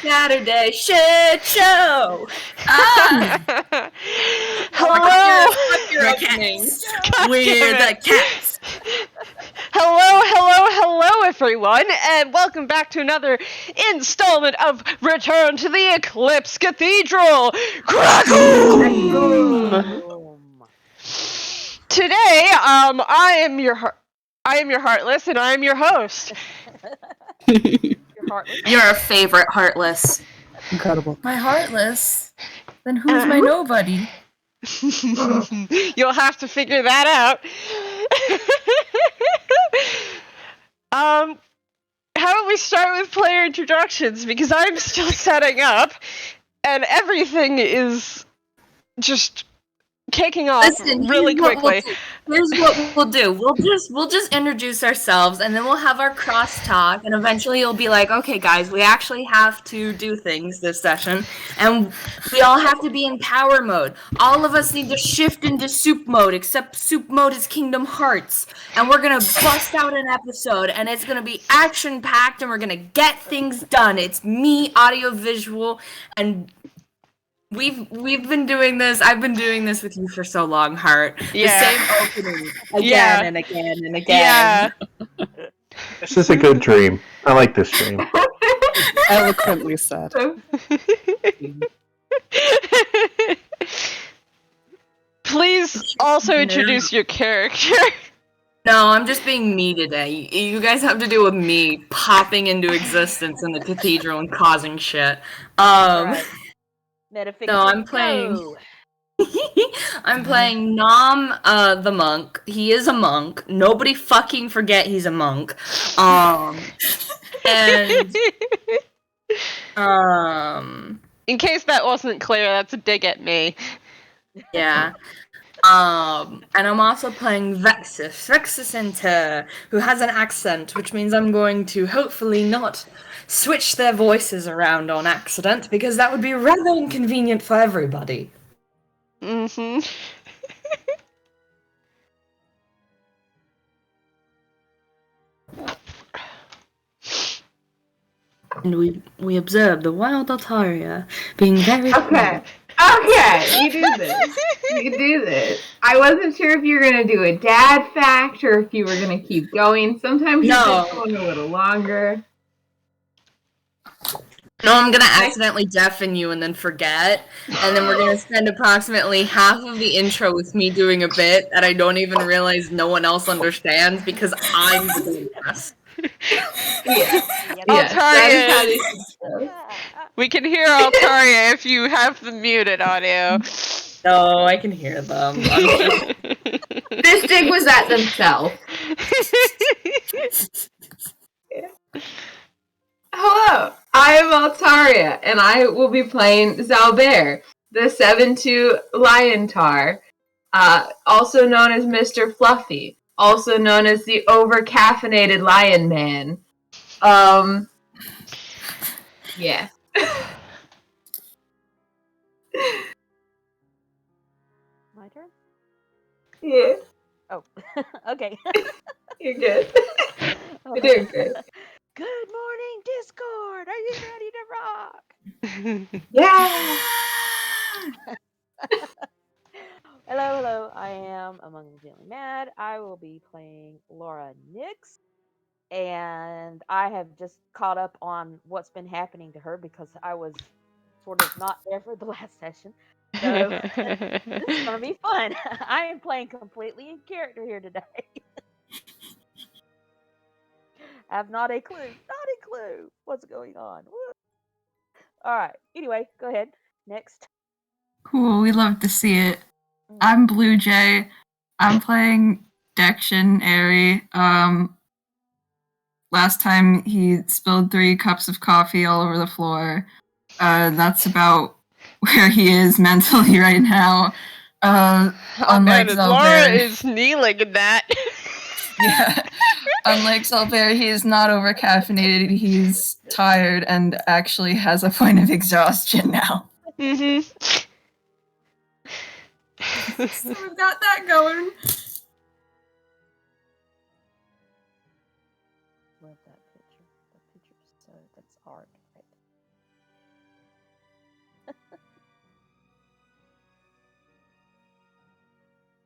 Saturday shit show. Hello. We're the cats. Hello, everyone, and welcome back to another installment of Return to the Eclipse Cathedral. Today, I am your Heartless, and I am your host. You're a favorite, Heartless. Incredible. My Heartless? Then who's my nobody? You'll have to figure that out. How about we start with player introductions, because I'm still setting up, and everything is just kicking off really quickly. Here's what we'll do. We'll just introduce ourselves, and then we'll have our crosstalk, and eventually you'll be like, okay, guys, we actually have to do things this session, and we all have to be in power mode. All of us need to shift into soup mode, except soup mode is Kingdom Hearts, and we're gonna bust out an episode, and it's gonna be action-packed, and we're gonna get things done. It's me, AudioVizual, and We've been doing this. I've been doing this with you for so long, Heart. Yeah. The same opening again and again and again. Yeah. This is a good dream. I like this dream. Eloquently said. Please also introduce your character. No, I'm just being me today. You guys have to deal with me popping into existence in the cathedral and causing shit. Right. No, I'm playing. I'm playing Knom, the monk. He is a monk. Nobody fucking forget he's a monk. And in case that wasn't clear, that's a dig at me. Yeah. And I'm also playing Vexis Enteur, who has an accent, which means I'm going to hopefully not switch their voices around on accident, because that would be rather inconvenient for everybody. Mm-hmm. And we observe the wild Altaria being very... Okay, you do this. You do this. I wasn't sure if you were going to do a dad fact or if you were going to keep going. Sometimes you're just going a little longer. No, I'm going to accidentally deafen you and then forget. And then we're going to spend approximately half of the intro with me doing a bit that I don't even realize no one else understands because I'm the best. Altaria. We can hear Altaria if you have them muted, audio. No, I can hear them. This dig was at themselves. Hello, I am Altaria, and I will be playing Xalbaer, the 7-2 Lionheart, also known as Mr. Fluffy, also known as the over-caffeinated Lion Man. Yeah. My turn? Yeah. Oh, okay. You're good. You're doing good. Good morning, Discord! Are you ready to rock? Yeah! Hello, I am AmongtheGentlyMad. I will be playing Lara Nyxxe, and I have just caught up on what's been happening to her because I was sort of not there for the last session. So, this is going to be fun. I am playing completely in character here today. I have not a clue what's going on. Alright, anyway, go ahead. Next. Cool, we love to see it. I'm Bluejay. I'm playing Dexion, Airy. Last time he spilled 3 cups of coffee all over the floor. That's about where he is mentally right now. Unlike Xalbaer, Lara is kneeling in that. Yeah. Unlike Xalbaer, he is not over-caffeinated. He's tired and actually has a point of exhaustion now. Mm-hmm. So we've got that going. Love that picture. That picture's so, that's art, right?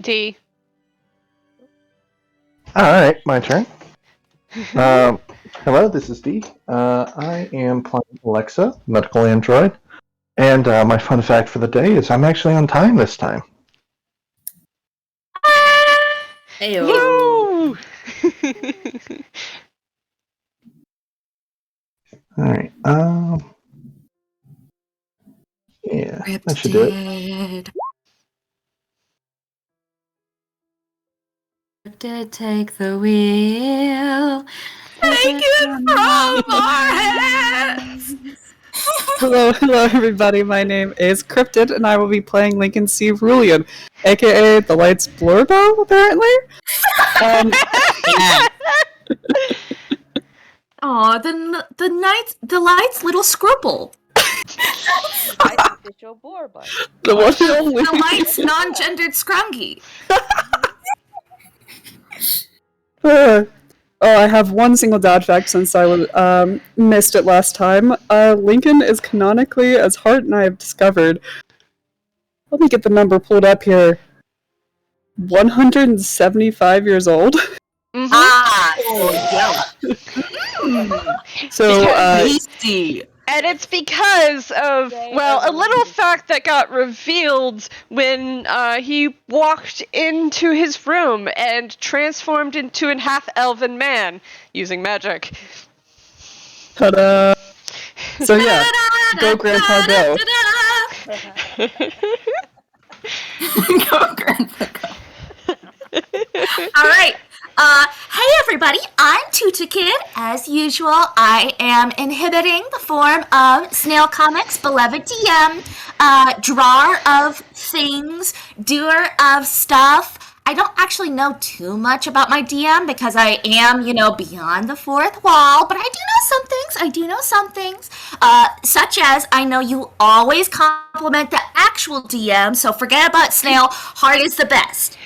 D. Alright, my turn. Hello, this is D. I am playing Alexa, medical android. And my fun fact for the day is I'm actually on time this time. Woo! Alright, yeah, that should do it. Cryptid, take the wheel. Take it from our hands. Hello, everybody. My name is Cryptid, and I will be playing Lincoln C. Rulean, aka the Light's Blurbo, apparently. Aw, the light's little scruple. Light's official boar butt. The one and only. The light's non-gendered scrungy. I have one single dad fact since I missed it last time. Lincoln is canonically, as Hart and I have discovered, let me get the number pulled up here, 175 years old. Mm-hmm. So, Tasty. And it's because of, well, a little fact that got revealed when he walked into his room and transformed into an half-elven man using magic. ta-da! So yeah, go Grandpa go. Go, Grandpa, go. All right. Hey everybody, I'm Tutu Kid. As usual, I am inhibiting the form of Snailcomix, beloved DM, drawer of things, doer of stuff. I don't actually know too much about my DM because I am, beyond the fourth wall, but I do know some things. Such as I know you always compliment the actual DM, so forget about Snail. Heart is the best.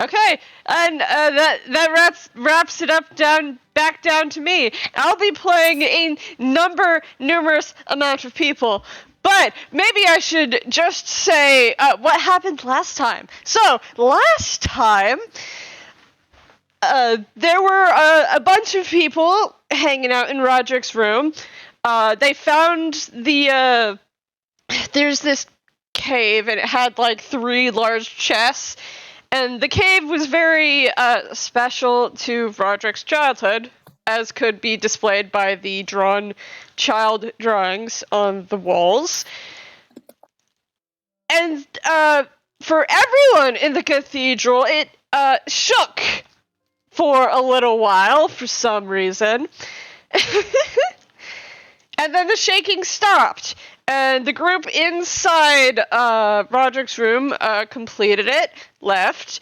Okay, and that wraps it up back down to me. I'll be playing a numerous amount of people, but maybe I should just say what happened last time. So last time, there were a bunch of people hanging out in Roderick's room. They found there's this cave, and it had like 3 large chests, and the cave was very special to Roderick's childhood, as could be displayed by the drawn child drawings on the walls. And for everyone in the cathedral, it shook for a little while for some reason. And then the shaking stopped, and the group inside Roderick's room completed it, left,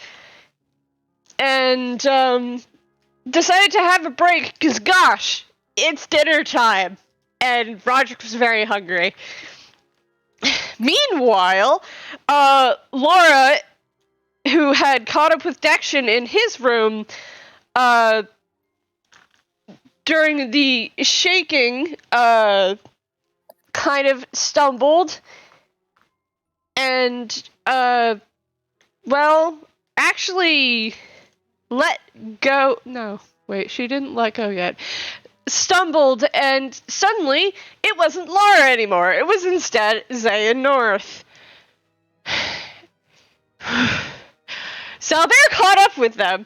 and decided to have a break, because gosh, it's dinner time, and Roderick was very hungry. Meanwhile, Lara, who had caught up with Dexion in his room, during the shaking, kind of stumbled, and, well, actually let go. No, wait, she didn't let go yet. Stumbled, and suddenly it wasn't Lara anymore. It was instead Zaya North. Xalbaer caught up with them.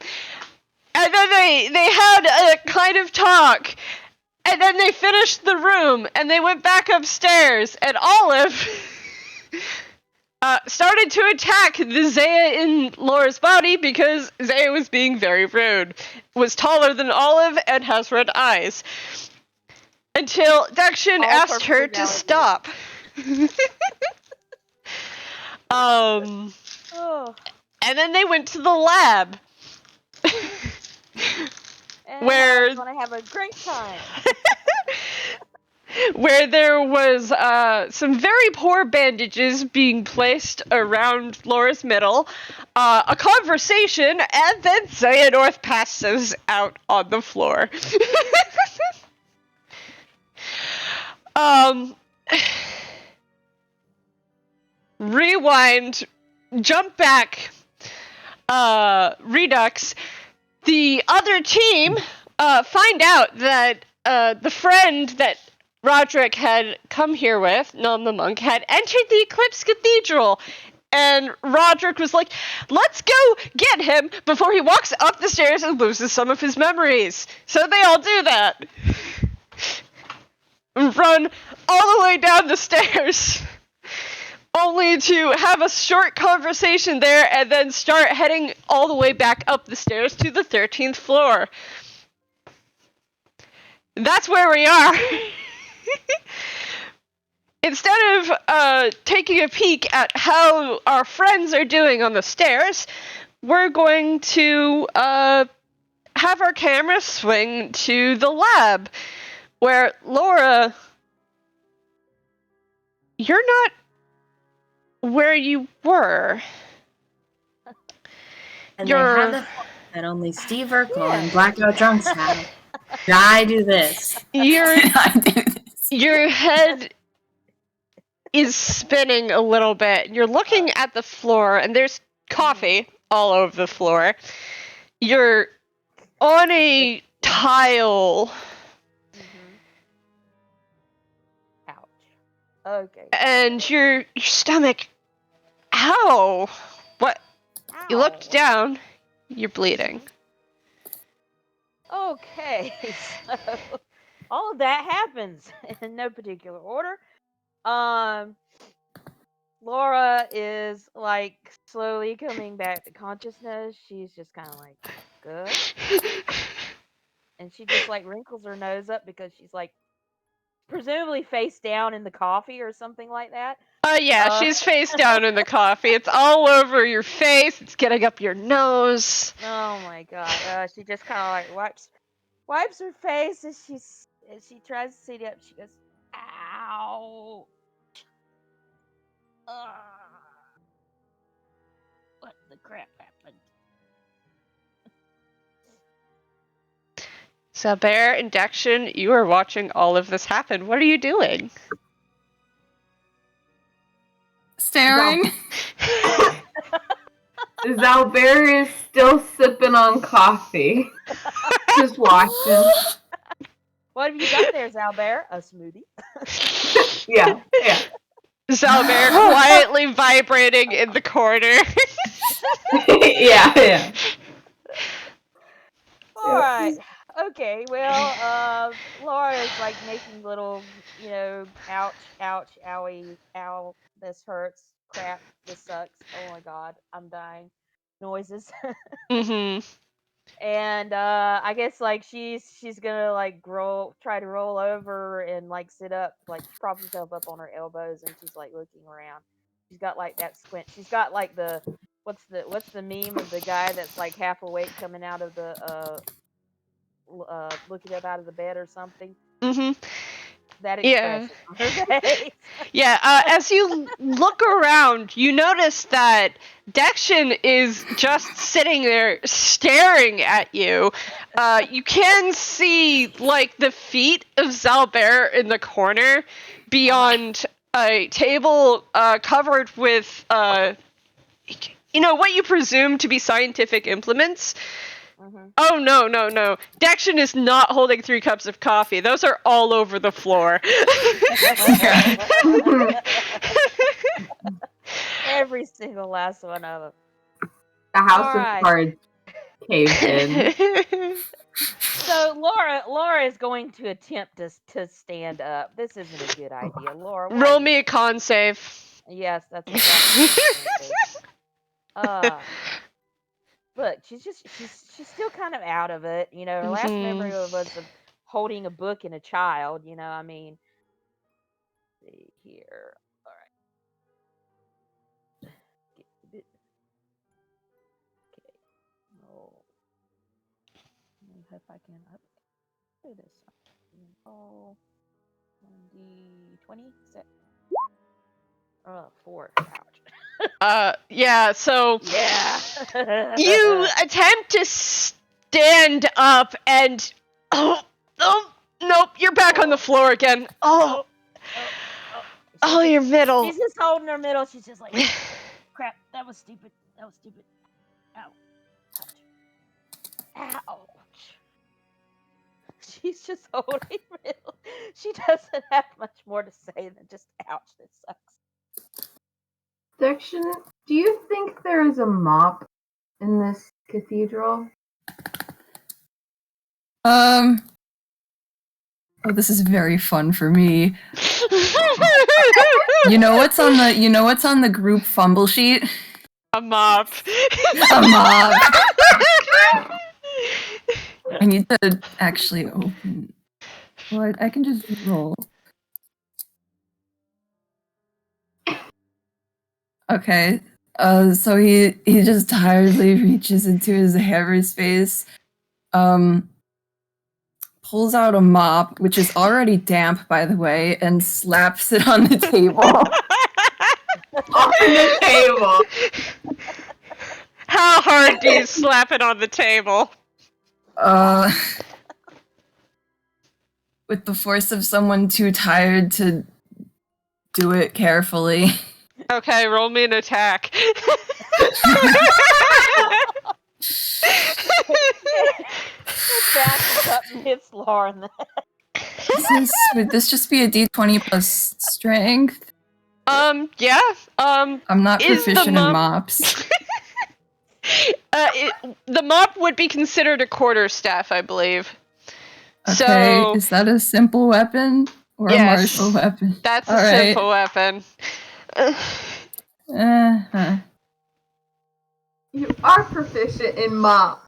And then they had a kind of talk, and then they finished the room, and they went back upstairs, and Olive started to attack the Zaya in Laura's body because Zaya was being very rude, was taller than Olive, and has red eyes. Until Dexion asked her to stop. And then they went to the lab. And Where I'm gonna have a great time. Where there was some very poor bandages being placed around Laura's middle, a conversation, and then Zaya North passes out on the floor. Rewind, jump back, Redux. The other team find out that the friend that Roderick had come here with, Knom the monk, had entered the Eclipse Cathedral. And Roderick was like, let's go get him before he walks up the stairs and loses some of his memories. So they all do that. Run all the way down the stairs. Only to have a short conversation there and then start heading all the way back up the stairs to the 13th floor. That's where we are. Instead of taking a peek at how our friends are doing on the stairs, we're going to have our camera swing to the lab, where Laura, you're not where you were. And they have the fact that only Steve Urkel and Blackout Drunks have. I do this. Your head is spinning a little bit. You're looking at the floor, and there's coffee all over the floor. You're on a tile. Ouch. Okay. And your stomach. Ow! What? Ow. You looked down. You're bleeding. Okay, so all of that happens in no particular order. Laura is like slowly coming back to consciousness. She's just kind of like, good. And she just like wrinkles her nose up because she's like presumably face down in the coffee or something like that. Yeah, she's face down in the coffee. It's all over your face. It's getting up your nose. Oh my god. She just kind of like wipes her face as she tries to sit up. She goes, ow. What the crap happened? Xalbaer and Dexion, you are watching all of this happen. What are you doing? Staring. Xalbaer is still sipping on coffee. Just watching. What have you got there, Xalbaer? A smoothie? Yeah. Xalbaer quietly vibrating in the corner. Yeah. Alright. Okay, well, Laura is like making little, ouch, owie, ow, this hurts, crap, this sucks, oh my god, I'm dying, noises. Mm-hmm. And I guess like she's gonna like try to roll over and like sit up, like she props herself up on her elbows and she's like looking around. She's got like that squint. She's got like the what's the meme of the guy that's like half awake coming out of the looking up out of the bed or something. Mm-hmm. That expression on her face. Yeah, as you look around, you notice that Dexion is just sitting there staring at you. You can see, like, the feet of Xalbaer in the corner beyond a table covered with, what you presume to be scientific implements. Mm-hmm. Oh, no. Dexion is not holding 3 cups of coffee. Those are all over the floor. Every single last one of them. The house of cards caved in. So Laura is going to attempt to stand up. This isn't a good idea, Laura. Roll me a con save. Yes, that's exactly what look, she's still kind of out of it. Her last memory was of holding a book and a child. I mean, let's see here. All right. Okay. Oh. If I can update this. Oh, 20. 4. Ouch. Yeah, so... Yeah. You attempt to stand up and... Oh, nope, you're back on the floor again. Oh, your middle. She's just holding her middle. She's just like, crap, that was stupid. That was stupid. Ow. Ouch. Ouch. She's just holding her middle. She doesn't have much more to say than just, ouch, this sucks. Dexion, do you think there is a mop in this cathedral? Oh, this is very fun for me. You know what's on the group fumble sheet? A mop. A mop. I need to actually open. Well, I can just roll. Okay. So he just tiredly reaches into his hairy space, pulls out a mop, which is already damp, by the way, and slaps it on the table. On the table. How hard do you slap it on the table? With the force of someone too tired to do it carefully. Okay, roll me an attack. It bounces up and hits Lara in the head. Would this just be a d20 plus strength? Yeah. I'm not Is the proficient in mop- mops. The mop would be considered a quarterstaff, I believe. Okay, So is that a simple weapon or Yes. a martial weapon? that's a All right. simple weapon. Uh-huh. You are proficient in mop.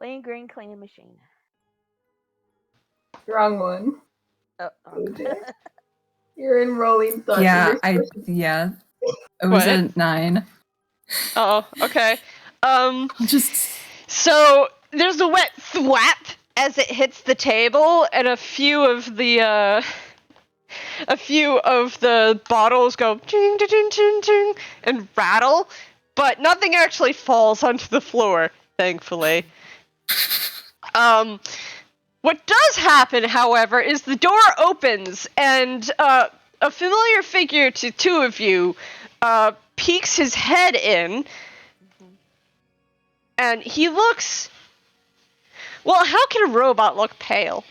Lean green cleaning machine. Wrong one. Oh, Bluejay. You're in Roll20. Yeah, You're it was What? a 9. Oh, okay. Just So there's a wet thwap as it hits the table, and a few of the bottles go ching ching ching ching and rattle, but nothing actually falls onto the floor, thankfully. What does happen, however, is the door opens and a familiar figure to two of you peeks his head in, and he looks... Well, how can a robot look pale?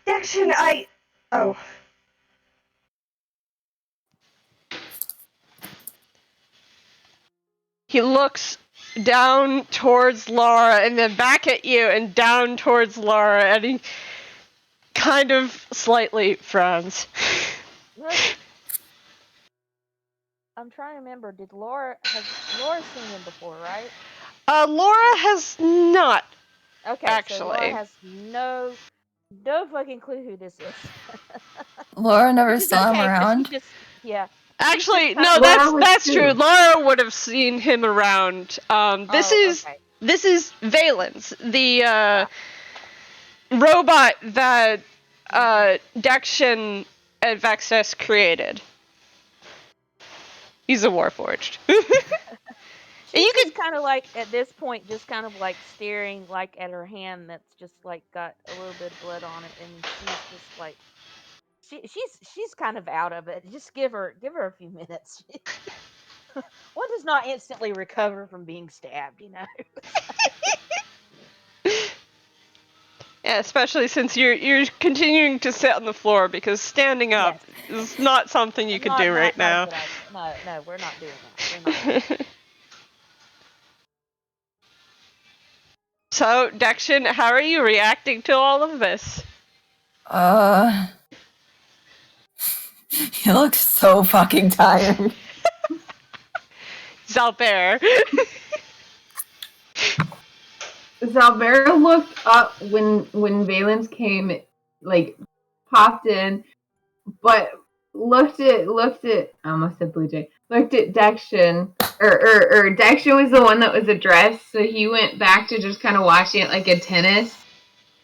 Dexion, Oh. He looks down towards Lara and then back at you and down towards Lara, and he kind of slightly frowns. Look. I'm trying to remember. Laura seen him before, right? Laura has not. Okay, Actually. so Laura has no fucking clue who this is. Laura never Which is saw him okay, 'cause around. she just, yeah. Actually, just no, Lara was that's too. true. Lara would have seen him around. This Okay. is Valens, the robot that Dexion and Vexis created. He's a Warforged. She's you just kind of like, at this point, just kind of like staring like at her hand that's just like got a little bit of blood on it, and she's just like, she's kind of out of it. Just give her a few minutes. One does not instantly recover from being stabbed, you know. Yeah, especially since you're continuing to sit on the floor, because standing up is not something you could do right now. No, we're not doing that. We're not doing that. So, Dexion, how are you reacting to all of this? He looks so fucking tired. Xalbaer. Xalbaer looked up when Valens came, like, popped in, but looked at I almost said Bluejay. Looked at Dexion, or Dexion was the one that was addressed, so he went back to just kind of watching it like a tennis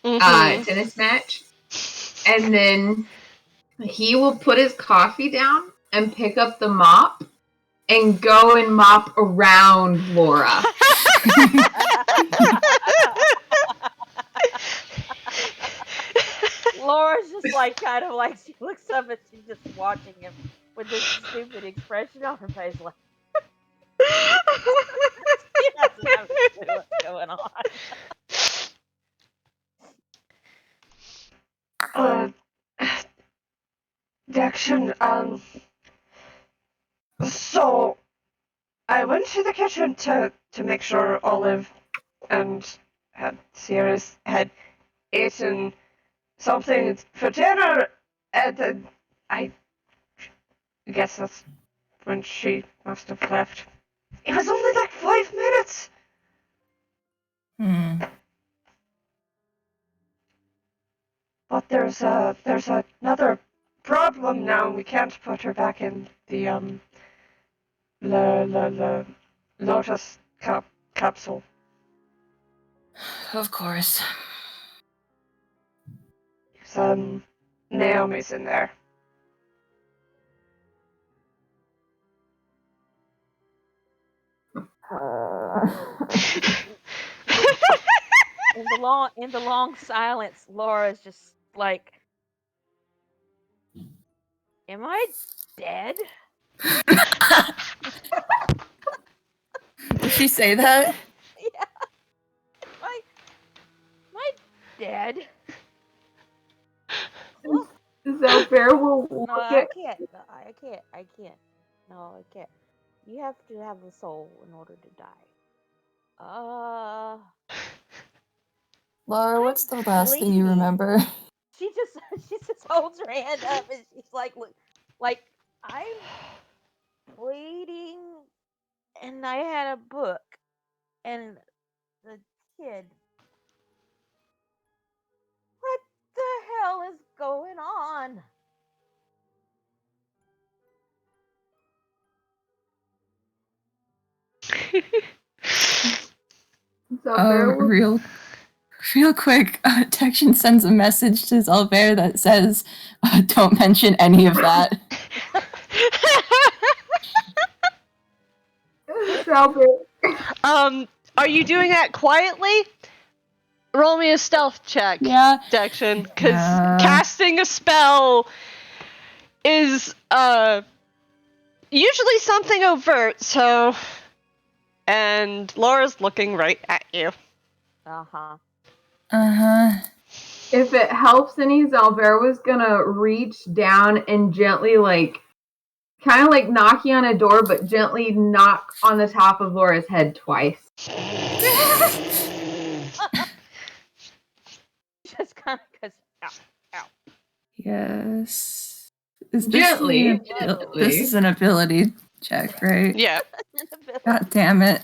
match, and then he will put his coffee down and pick up the mop and go and mop around Laura. Laura's just like kind of like she looks up and she's just watching him with this stupid expression on her face, like she doesn't have a clue what's going on. Dexion, so I went to the kitchen to make sure Olive and Sierra's had eaten something for dinner, and then I guess that's when she must have left. It was only like 5 minutes! But there's another problem now. We can't put her back in the Lotus capsule. Of course. Naomi's in there. In the long silence, Laura's just like, "Am I dead?" Did she say that? Yeah. Am I dead? Xalbaer will No, look I at... can't. No, I can't. No, I can't. You have to have the soul in order to die. Laura, what's the last thing you remember? She just holds her hand up and she's like, look, like, I'm bleeding, and I had a book, and the kid. What the hell is going on? Xalbaer will... Real quick, Dexion sends a message to Xalbaer that says, don't mention any of that. Xalbaer. Are you doing that quietly? Roll me a stealth check, Yeah. Dexion, because casting a spell is usually something overt, so... And Laura's looking right at you. Uh-huh. If it helps any, Xalbaer was gonna reach down and gently, like, kind of like knocking on a door, but gently knock on the top of Laura's head twice. Just kind of goes, ow, ow. Yes. Gently. This is an ability check, right? Yeah. God damn it.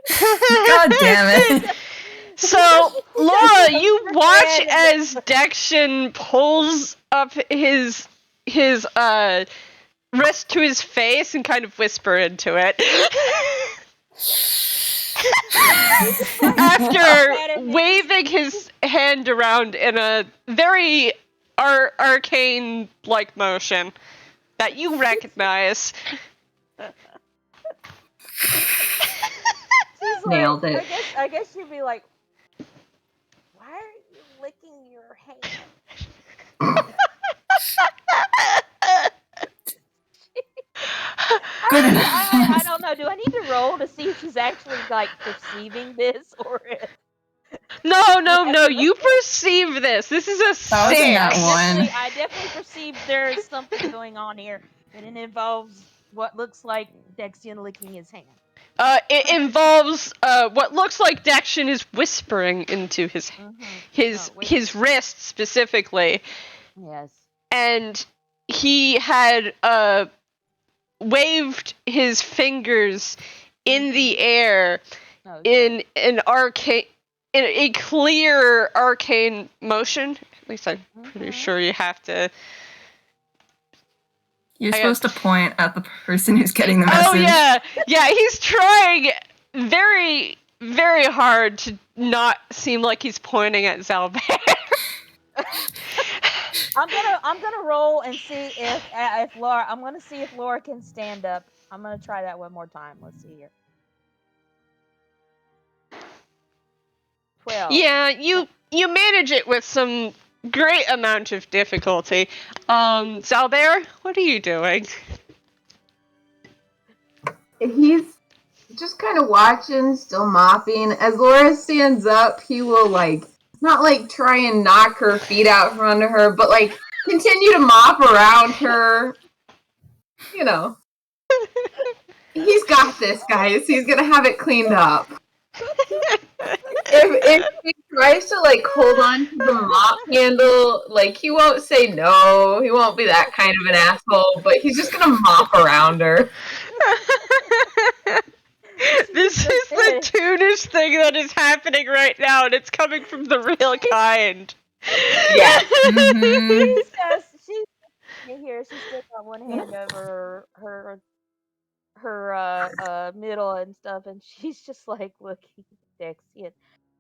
God damn it. So, Laura, you watch as Dexion pulls up his wrist to his face and kind of whisper into it. After waving his hand around in a very arcane-like motion that you recognize. She's Nailed like, it. I guess she'd be like, why are you licking your hand? I don't know. Do I need to roll to see if she's actually like perceiving this, or if... No. You perceive this. This is a That was in six. that one. I definitely perceive there is something going on here, and it involves what looks like Dexion licking his hand. It involves what looks like Dexion is whispering into his wrist specifically. Yes. And he had waved his fingers in the air in a clear arcane motion. At least I'm pretty sure you have to. You're supposed to point at the person who's getting the message. Oh yeah. He's trying very, very hard to not seem like he's pointing at Xalbaer. I'm gonna roll and see if Laura. I'm gonna see if Laura can stand up. I'm gonna try that one more time. Let's see here. 12. Yeah, you manage it with some great amount of difficulty. Xalbaer, what are you doing? He's just kind of watching, still mopping. As Laura stands up, he will not try and knock her feet out from under her, but continue to mop around her. You know. He's got this, guys. He's gonna have it cleaned up. If he tries to hold on to the mop handle, he won't say no. He won't be that kind of an asshole, but he's just gonna mop around her. This is the toonish thing that is happening right now, and it's coming from the real kind. Yeah. Mhm. She's still got one hand over her middle and stuff, and she's just looking at Dexion.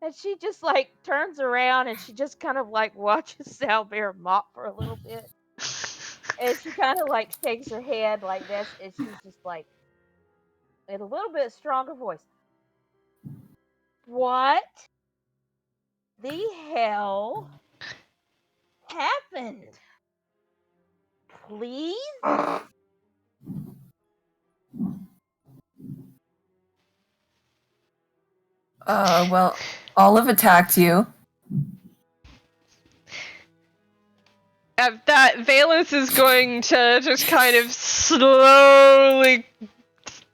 And she just turns around and she just kind of watches Xalbaer mop for a little bit. And she kind of shakes her head like this, and she's just in a little bit stronger voice. What the hell happened? Please? Well, Olive attacked you. That Valence is going to just kind of slowly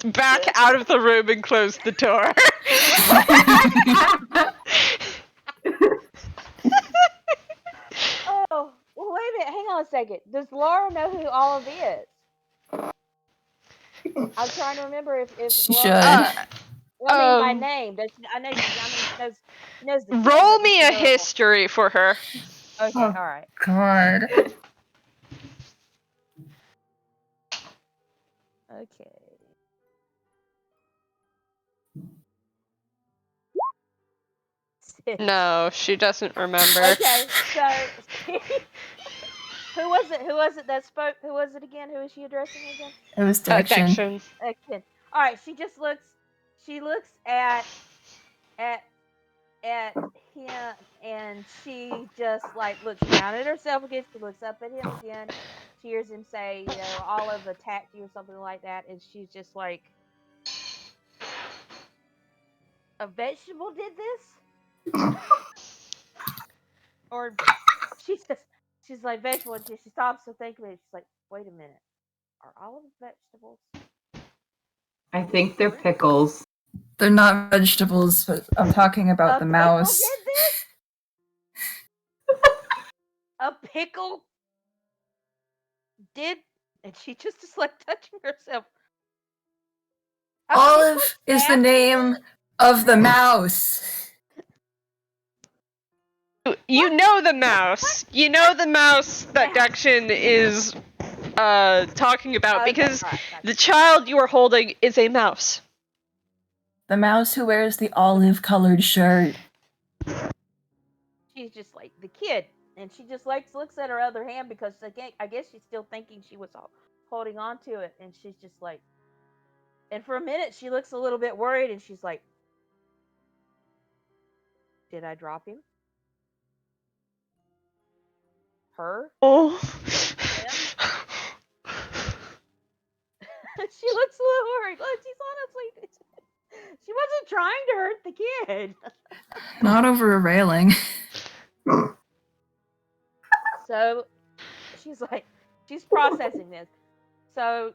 back out of the room and close the door. Oh, well, wait a minute. Hang on a second. Does Laura know who Olive is? I'm trying to remember if She Laura. should. Well, I mean, by name. I know she knows the kid, Roll but me does a she know- history for her. Okay, Oh. all right. God. Okay. No, she doesn't remember. Okay, so who was it? Who was it that spoke? Who was it again? Who is she addressing again? It was Dexion. Dexion. Kid. All right, she just looks. She looks at him, and she just looks down at herself again. She looks up at him again. She hears him say, Olive attacked you or something like that, and she's just like, a vegetable did this, or she's like vegetable, and she stops to think of it. She's like, wait a minute, are olives vegetables? I think they're pickles. They're not vegetables, but I'm talking about the mouse. Did this? A pickle did, and she just is touching herself. Olive is the name of the mouse. You know the mouse. You know the mouse that Dexion is talking about, because the child you are holding is a mouse. The mouse who wears the olive-colored shirt. She's just like the kid, and she just looks at her other hand because I guess she's still thinking she was holding on to it, and she's just like, and for a minute she looks a little bit worried, and she's like, did I drop him? Her? Oh. She looks a little worried. Look, she's honestly, she wasn't trying to hurt the kid. Not over a railing. So she's processing this. So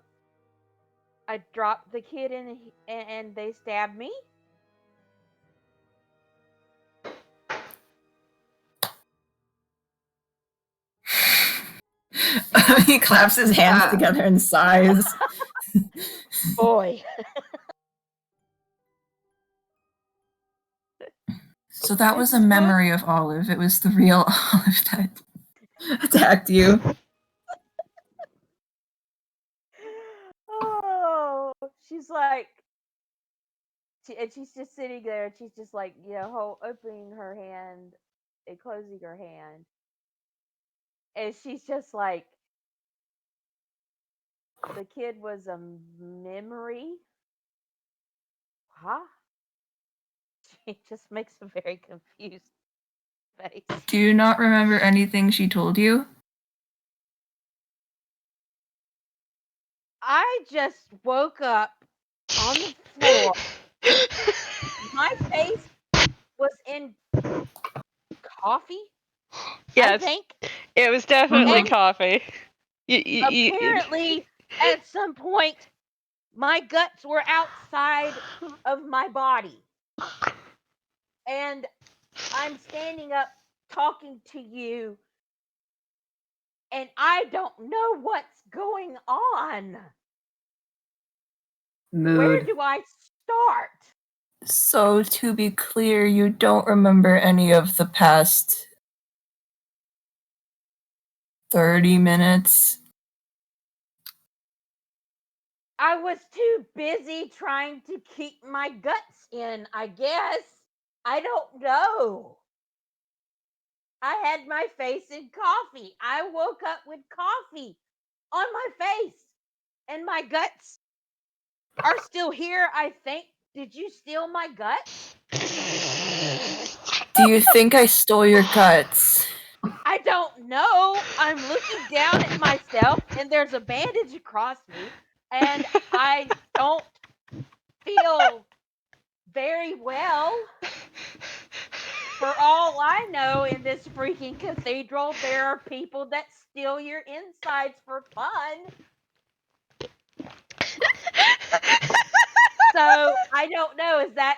I dropped the kid in, and they stabbed me. He claps his hands together and sighs. Boy. So that was a memory of Olive. It was the real Olive that attacked you. Oh, she's like, and she's just sitting there, and she's just opening her hand and closing her hand, And she's just like, the kid was a memory? Huh? She just makes a very confused face. Do you not remember anything she told you? I just woke up on the floor. My face was in coffee, I Yes, think. it was definitely And coffee. apparently, at some point, my guts were outside of my body. And I'm standing up talking to you, and I don't know what's going on. Where Mood. do I start? So, to be clear, you don't remember any of the past 30 minutes? I was too busy trying to keep my guts in, I guess. I don't know. I had my face in coffee. I woke up with coffee on my face, and my guts are still here, I think. Did you steal my guts? Do you think I stole your guts? I don't know. I'm looking down at myself, and there's a bandage across me, and I don't feel very well. For all I know, in this freaking cathedral, there are people that steal your insides for fun. So I don't know. Is that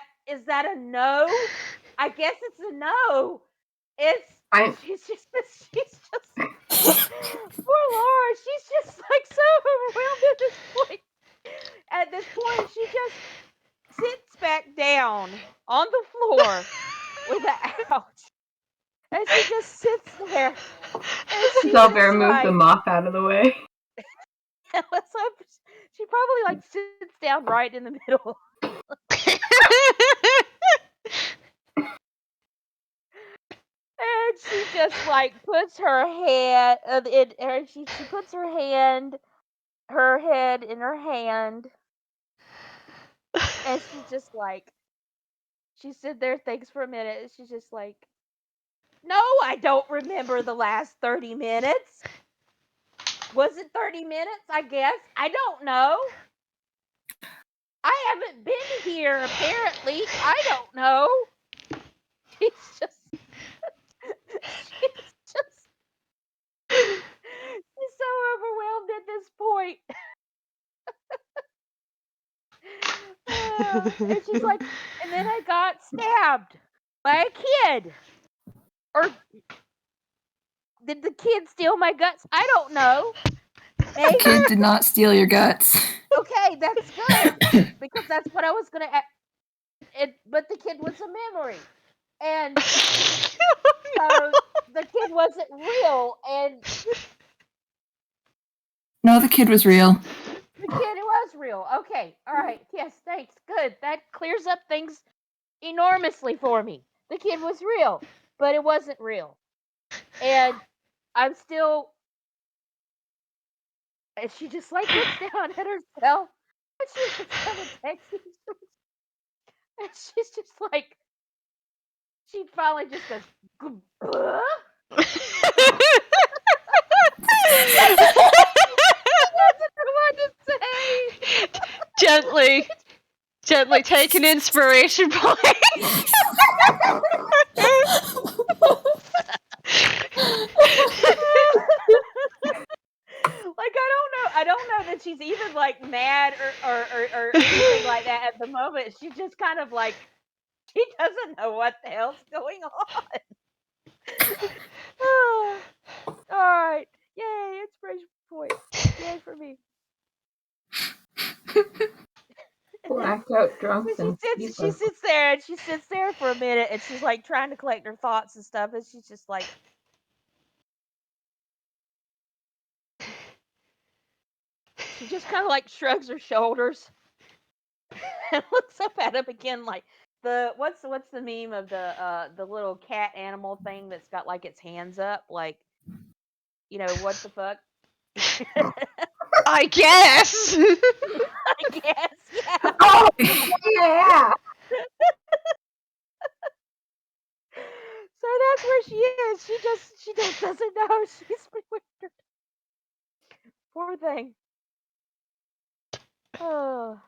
a no? I guess it's a no. She's just poor Lara. She's just like so overwhelmed at this point. At this point, she just sits back down on the floor with an ouch. And she just sits there. And she's Xalbaer just moved like, the mop out of the way. she probably like sits down right in the middle. And she just like puts her hand she puts her head in her hand. And she's just like, she stood there, thinks for a minute, and she's just like, no, I don't remember the last 30 minutes. Was it 30 minutes? I guess. I don't know. I haven't been here, apparently. I don't know. She's just. She's so overwhelmed at this point. And she's like, and then I got stabbed by a kid. Or did the kid steal my guts? I don't know. The kid did not steal your guts. Okay, that's good. Because that's what I was going to... But the kid was a memory. And so the kid wasn't real. And No, the kid was real. the kid was real. Okay, all right. Yes, thanks. Good. That clears up things enormously for me. The kid was real, but it wasn't real. And I'm still... And she just like looks down at herself. And she looks down at Texas. And she's just like... She finally just goes... Buh? What to say? Gently take an inspiration point. Like, I don't know that she's even like mad or anything like that at the moment. She just kind of like, she doesn't know what the hell's going on. All right, yay, inspiration point, yay for me. Blacked out, drunk, So and she sleepless. sits there for a minute, and she's like trying to collect her thoughts and stuff, and she's just like, she just kind of like shrugs her shoulders and looks up at him again, like what's the meme of the little cat animal thing that's got like its hands up, like what the fuck? I guess. I guess, yeah. Oh, yeah. So that's where she is. She just doesn't know she's bewildered. Poor thing. Oh.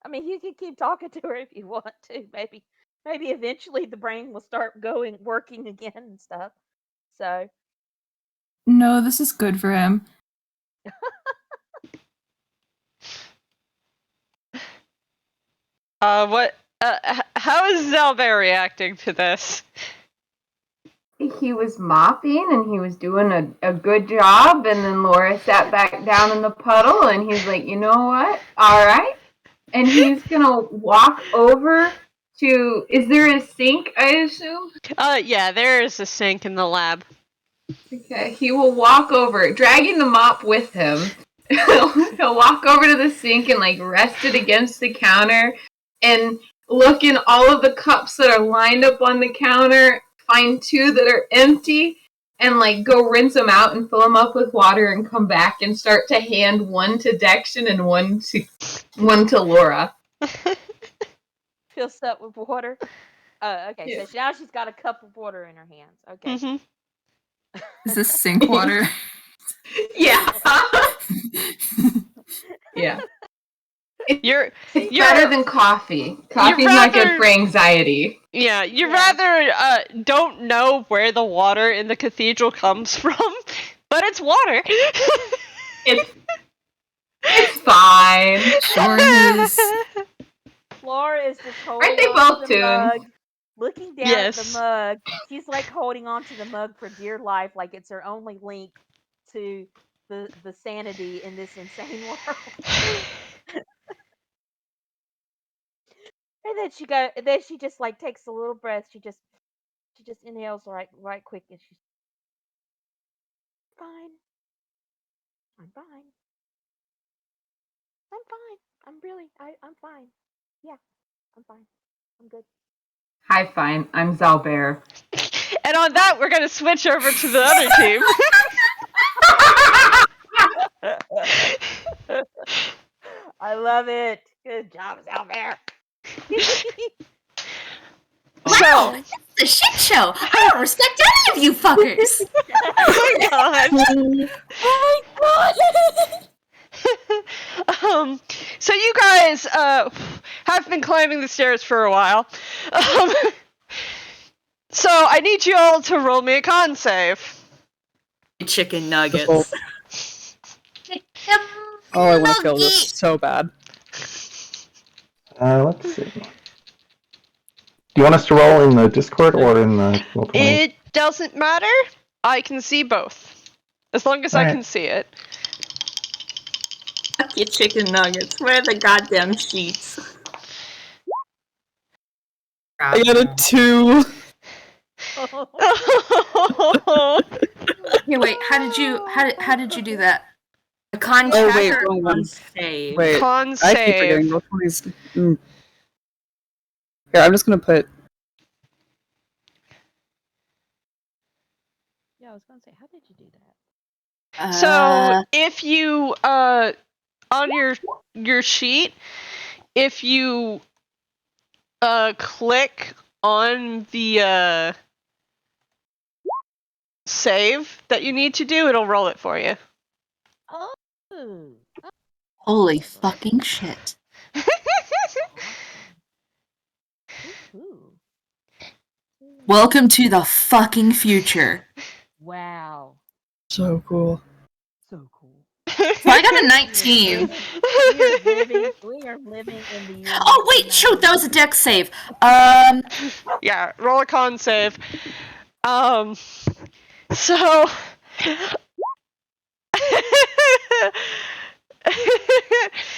I mean, you can keep talking to her if you want to. Maybe eventually the brain will start working again and stuff. So. No, this is good for him. What? How is Xalbaer reacting to this? He was mopping and he was doing a good job, and then Laura sat back down in the puddle and he's like, you know what? Alright. And he's gonna walk over to, is there a sink, I assume? Yeah, there is a sink in the lab. Okay, he will walk over, dragging the mop with him. He'll walk over to the sink and like rest it against the counter and look in all of the cups that are lined up on the counter, find 2 that are empty, and like go rinse them out and fill them up with water and come back and start to hand one to Dexion and one to Laura. Fills up with water. Okay, Yeah. so now she's got a cup of water in her hands. Okay. Mm-hmm. Is this sink water? Yeah. Yeah. You're Better than coffee. Coffee's not good for anxiety. Yeah, you rather don't know where the water in the cathedral comes from, but it's water. It's fine. Sure is. Laura is just holding Aren't they on both to the mug, tuned? looking down at the mug. She's like holding on to the mug for dear life, like it's her only link to the sanity in this insane world. And then she just like takes a little breath. She just inhales right quick, and she's fine. I'm fine. I'm fine. I'm fine. Yeah, I'm fine. I'm good. Hi, fine. I'm Xalbaer. And on that, we're gonna switch over to the other team. I love it. Good job, Xalbaer. Wow, this is a shit show. I don't respect any of you fuckers. Oh my god. Oh my god. So you guys have been climbing the stairs for a while. So I need you all to roll me a con save. Chicken nuggets. Oh, I want to feel this so bad. Let's see. Do you want us to roll in the Discord or in the Roll20? It doesn't matter. I can see both. As long as I can see it. Fuck your chicken nuggets. Where are the goddamn sheets? I got a 2. Hey, wait. How did you do that? A con Oh, check wait, or wrong con one. save? Wait, Con I keep forgetting save. Roll20's. Here, I'm just gonna put. Yeah, I was gonna say, how did you do that? So if you on your sheet, if you click on the save that you need to do, it'll roll it for you. Oh. Holy fucking shit. Ooh. Welcome to the fucking future. Wow. So cool. So cool. So I got a 19. We are living in the year. Oh wait, shoot, that was a dex save. Yeah, roll a con save. So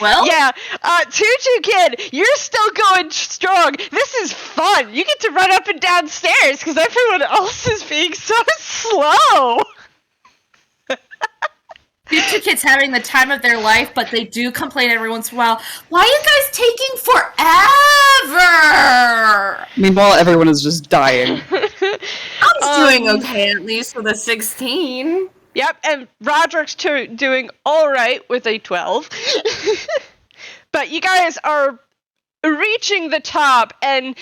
Well, yeah, Tutu Kid, you're still going strong. This is fun. You get to run up and down stairs because everyone else is being so slow. Tutu Kid's having the time of their life, but they do complain every once in a while. Why are you guys taking forever? Meanwhile, everyone is just dying. I'm doing okay, at least with a 16. Yep, and Roderick's doing all right with a 12. But you guys are reaching the top, and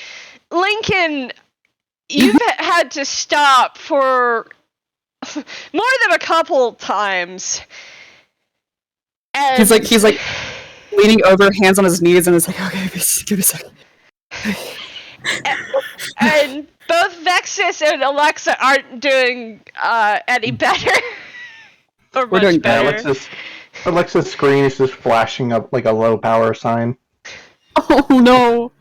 Lincoln, you've had to stop for more than a couple times. And He's like leaning over, hands on his knees, and it's like, okay, give me a second. and both Vexis and Alexa aren't doing any better. Or We're much doing better. Alexa's screen is just flashing up like a low power sign. Oh no!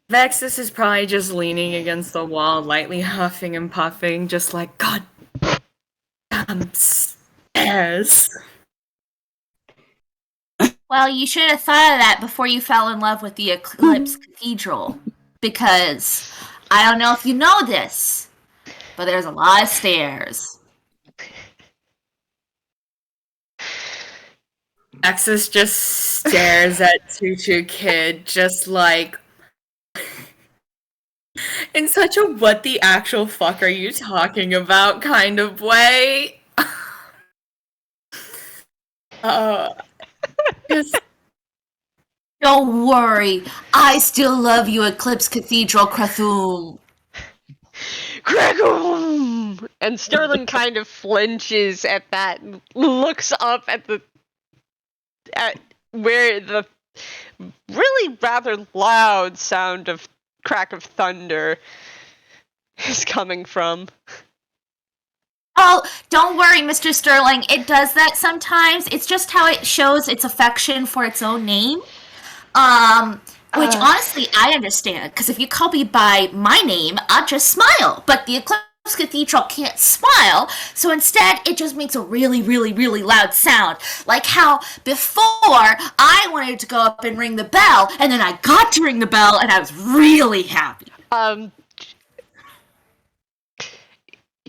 Vexis is probably just leaning against the wall, lightly huffing and puffing, just like, God damn stairs. Well, you should have thought of that before you fell in love with the Eclipse Cathedral. Because, I don't know if you know this, but there's a lot of stairs. Vexis just stares at Tutu Kid, just like, in such a what the actual fuck are you talking about kind of way. Just Don't worry, I still love you, Eclipse Cathedral Krathum. Gregum! And Sterling kind of flinches at that, and looks up at where the really rather loud sound of crack of thunder is coming from. Oh, don't worry, Mr. Sterling. It does that sometimes. It's just how it shows its affection for its own name. Which honestly, I understand. Because if you call me by my name, I'll just smile. But the Eclipse Cathedral can't smile, so instead it just makes a really, really, really loud sound. Like how before I wanted to go up and ring the bell, and then I got to ring the bell, and I was really happy.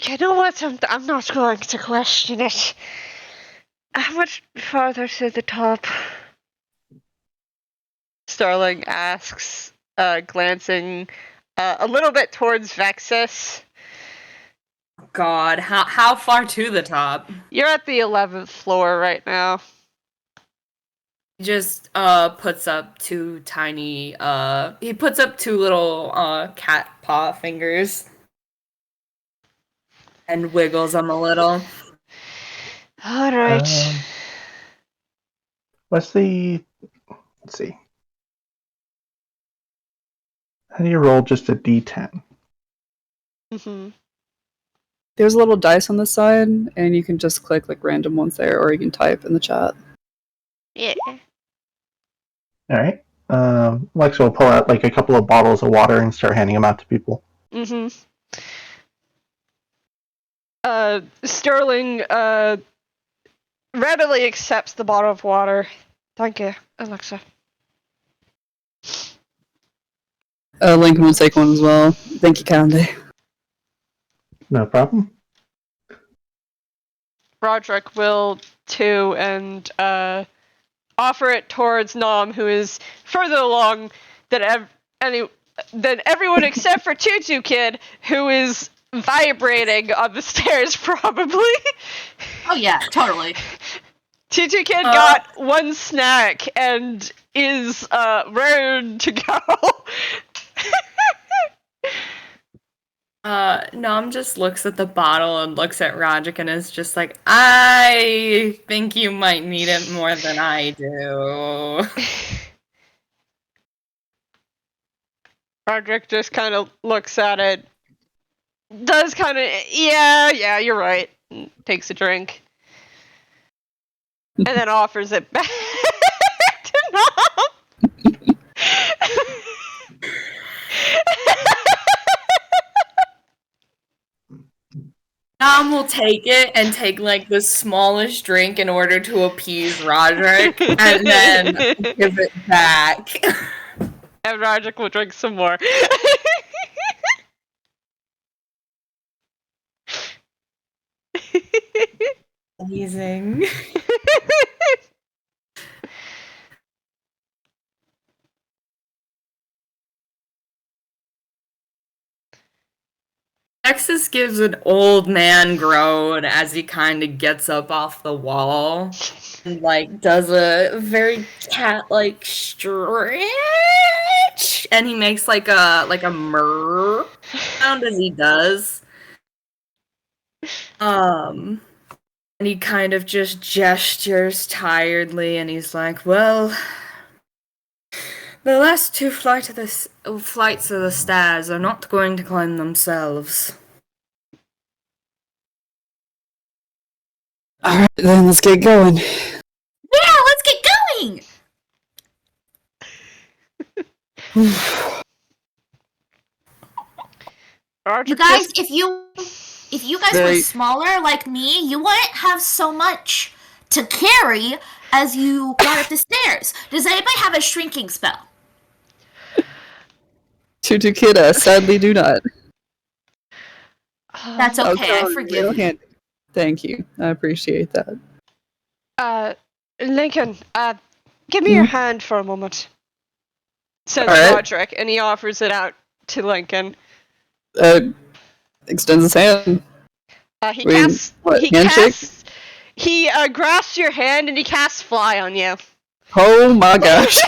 You know what? I'm not going to question it. How much farther to the top? Starling asks, glancing a little bit towards Vexis. God, how far to the top? You're at the 11th floor right now. He just puts up two tiny he puts up two little cat paw fingers and wiggles them a little. All right. Let's see. How do you roll just a d10? Mm-hmm. There's a little dice on the side, and you can just click like random ones there, or you can type in the chat. Yeah. Alright. Alexa will pull out like a couple of bottles of water and start handing them out to people. Mm-hmm. Sterling readily accepts the bottle of water. Thank you, Alexa. Lincoln will take one as well. Thank you, Candy. No problem. Roderick will too, and offer it towards Knom, who is further along than everyone except for Tutu Kid, who is vibrating on the stairs, probably. Oh yeah, totally. Tutu Kid got one snack and is raring to go. Nom just looks at the bottle and looks at Roderick and is just like, I think you might need it more than I do. Roderick just kind of looks at it, does kind of, yeah, you're right, and takes a drink, and then offers it back to Nom. Nom will take it and take like the smallest drink in order to appease Roderick and then give it back. And Roderick will drink some more. Amazing. Vexis gives an old man groan as he kind of gets up off the wall and like does a very cat-like stretch, and he makes like a murr sound as he does. And he kind of just gestures tiredly, and he's like, "Well, the last two flights of the stairs are not going to climb themselves." Alright, then let's get going. Yeah, let's get going! You guys, if you guys were smaller like me, you wouldn't have so much to carry as you got up the stairs. Does anybody have a shrinking spell? Tutu Kid, sadly do not. That's okay, I forgive you. Thank you. I appreciate that. Lincoln, give me your hand for a moment. Says Roderick, and he offers it out to Lincoln. Extends his hand. He grasps your hand and he casts fly on you. Oh my gosh.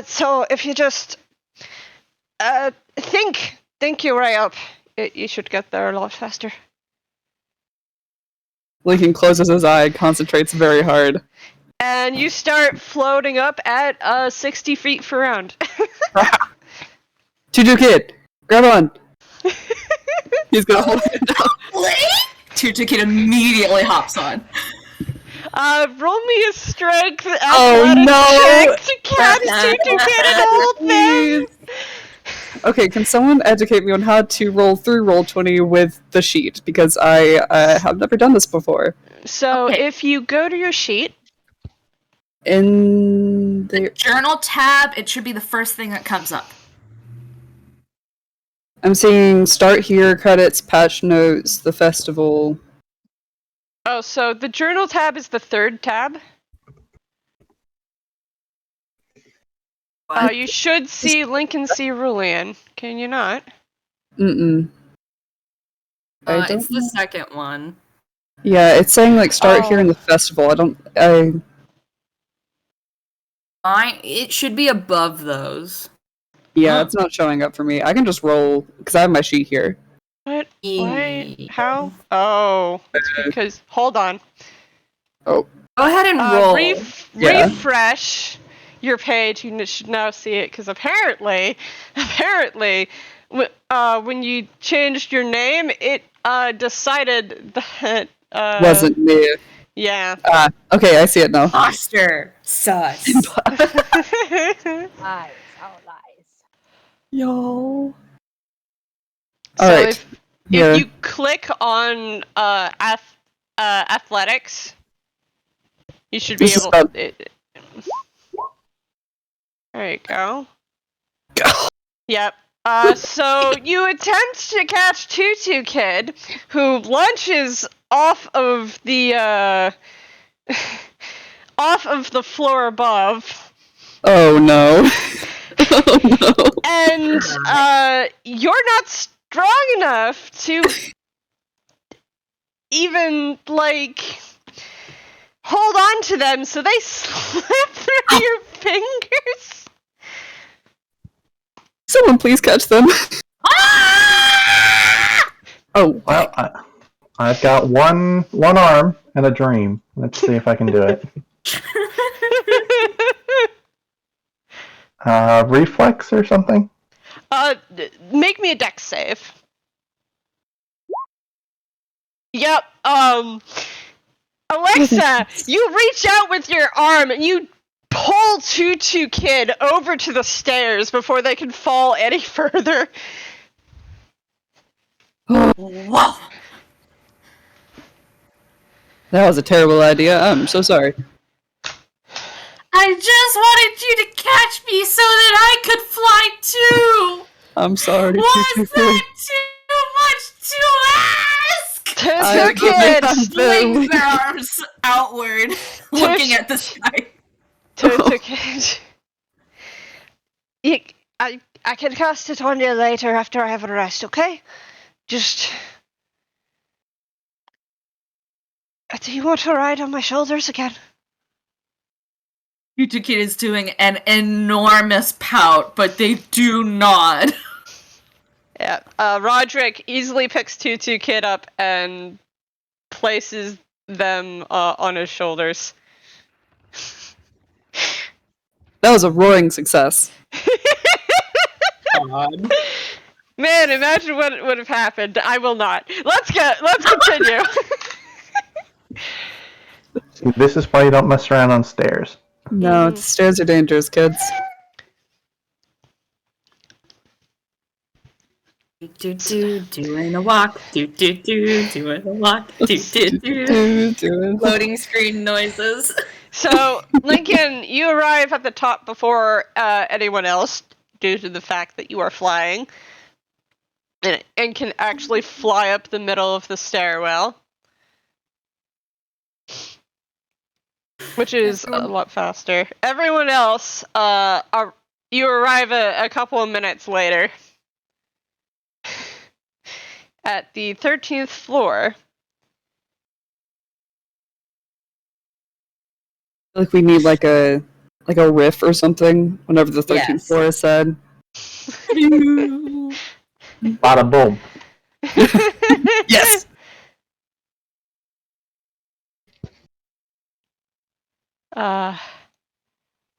So if you just think your way up, you should get there a lot faster. Lincoln closes his eye, concentrates very hard. And you start floating up at 60 feet per round. Tutu Kid, grab on. He's gonna hold it down. Tutu Kid immediately hops on. Roll me a strength check to catch Tutu Kid and hold them. Okay, can someone educate me on how to roll through Roll20 with the sheet? Because I have never done this before. So if you go to your sheet, in the journal tab, it should be the first thing that comes up. I'm seeing start here, credits, patch notes, the festival. Oh, so the journal tab is the third tab. You should see Lincoln C. Rulean. Can you not? Mm-mm. It's the second one. Yeah, it's saying like start here in the festival. It should be above those. Yeah, it's not showing up for me. I can just roll because I have my sheet here. What? Why? How? Oh, it's because hold on. Oh. Go ahead and roll. Refresh your page. You should now see it because apparently, when you changed your name, it decided that wasn't me. Yeah. Okay, I see it now. Imposter. Sus. Lies. All lies. Yo. Alright. If you click on athletics, you should be able to... There you go. Yep. So you attempt to catch Tutu Kid, who lunges off of the floor above. Oh no. Oh no. And you're not strong enough to even hold on to them, so they slip through your fingers. Someone please catch them. Oh well, I've got one arm and a dream. Let's see if I can do it. Reflex or something? Make me a dex save. Yep. Alexa, you reach out with your arm and you pull Tutu Kid over to the stairs before they can fall any further. Whoa! That was a terrible idea. I'm so sorry. I just wanted you to catch me so that I could fly too! I'm sorry. Was that too much to ask? Tutu Kid flings their arms outward, looking at the sky. Tutu Kid. I can cast it on you later after I have a rest, okay? Just... Do you want to ride on my shoulders again? Tutu Kid is doing an enormous pout, but they do not. Yeah, Roderick easily picks Tutu Kid up and places them on his shoulders. That was a roaring success. God. Man, imagine what would have happened. I will not. Let's continue. This is why you don't mess around on stairs. No, stairs are dangerous, kids. Doing a walk. Doing a walk. Loading screen noises. So, Lincoln, you arrive at the top before anyone else due to the fact that you are flying and can actually fly up the middle of the stairwell. Which is a lot faster. Everyone else, you arrive a couple of minutes later at the 13th floor. Like we need like a riff or something whenever the 13th floor is said. Bada boom. Yes.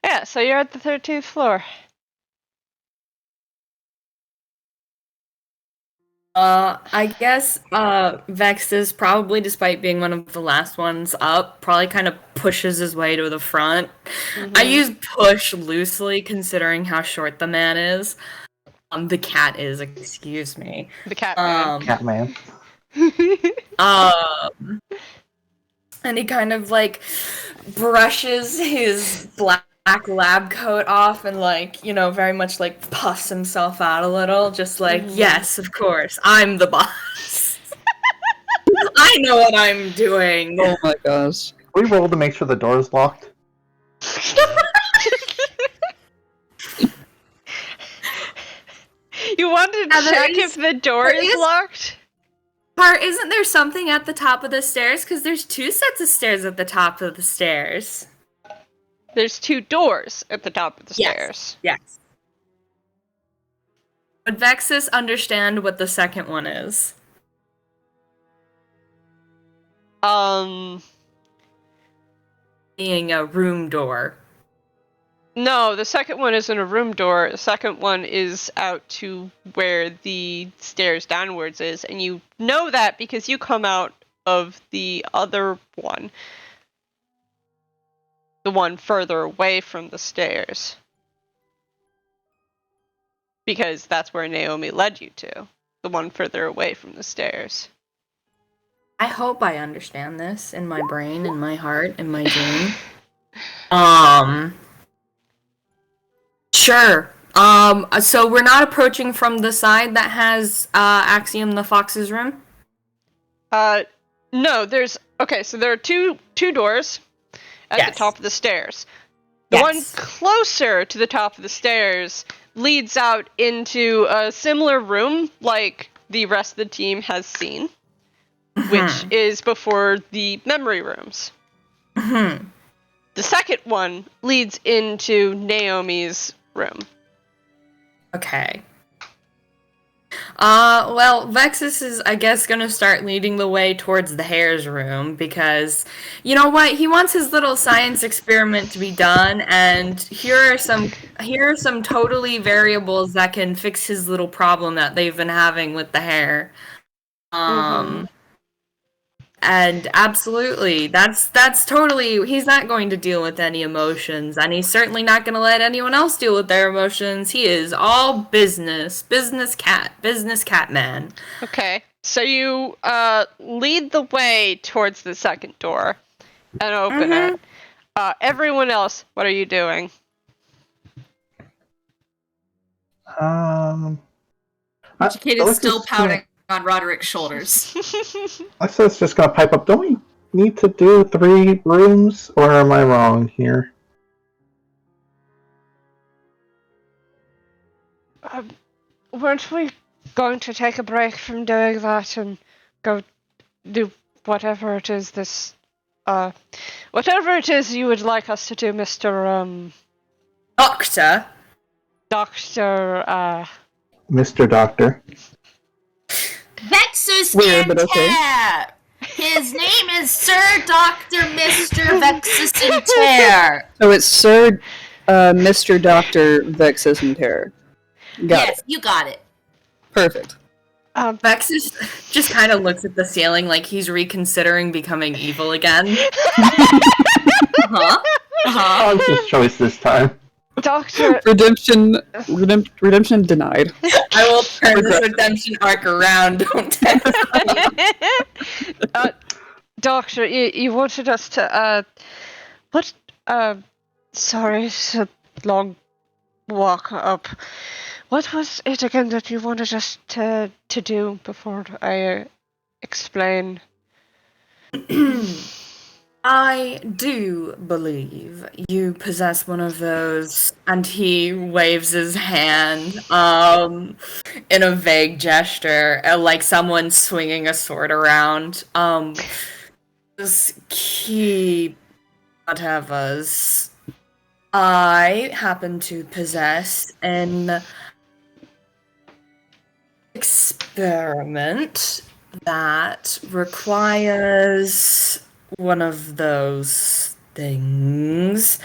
Yeah, so you're at the 13th floor. I guess Vexis, probably despite being one of the last ones up, probably kind of pushes his way to the front. I use push loosely considering how short the man is. The cat is, excuse me. The cat man. Cat man. And he kind of like brushes his black lab coat off and like, you know, very much like puffs himself out a little, just like, yes, of course, I'm the boss. I know what I'm doing. Oh my gosh. We roll to make sure the door is locked. You want to check if the door is locked? Isn't there something at the top of the stairs? Because there's 2 sets of stairs at the top of the stairs. There's 2 doors at the top of the stairs. Yes. Would Vexis understand what the second one is? Being a room door. No, the second one isn't a room door. The second one is out to where the stairs downwards is, and you know that because you come out of the other one. The one further away from the stairs. Because that's where Naomi led you to. The one further away from the stairs. I hope I understand this in my brain, in my heart, in my dream. Sure. So we're not approaching from the side that has Axiom the Fox's room? No, there's... Okay, so there are two doors at the top of the stairs. The one closer to the top of the stairs leads out into a similar room like the rest of the team has seen, which is before the memory rooms. The second one leads into Naomi's room. Okay. Well, Vexis is, I guess, gonna start leading the way towards the hare's room, because, you know what, he wants his little science experiment to be done, and here are some totally variables that can fix his little problem that they've been having with the hare. And absolutely, that's totally, he's not going to deal with any emotions, and he's certainly not going to let anyone else deal with their emotions. He is all business cat man. Okay, so you lead the way towards the second door and open it. Everyone else, what are you doing? Kid is still pouting on Roderick's shoulders. Alexa's just gonna pipe up. Don't we need to do 3 rooms, or am I wrong here? Weren't we going to take a break from doing that and go do whatever it is whatever it is you would like us to do, Mr. Doctor. Doctor, Mr. Doctor. Vexis Weird, but okay. Enteur. His name is Sir Dr. Mr. Vexis Enteur. So it's Sir Mr. Dr. Vexis Enteur. Got Yes, it. you got it. Perfect. Vexis just kind of looks at the ceiling like he's reconsidering becoming evil again. Uh-huh. Uh-huh. His choice this time. Doctor. Redemption denied. I will turn this redemption arc around. Don't text me. Doctor, you wanted us to, sorry, it's a long walk up. What was it again that you wanted us to do before I explain? I do believe you possess one of those, and he waves his hand in a vague gesture, like someone swinging a sword around. Those key whatevers. I happen to possess an experiment that requires one of those things,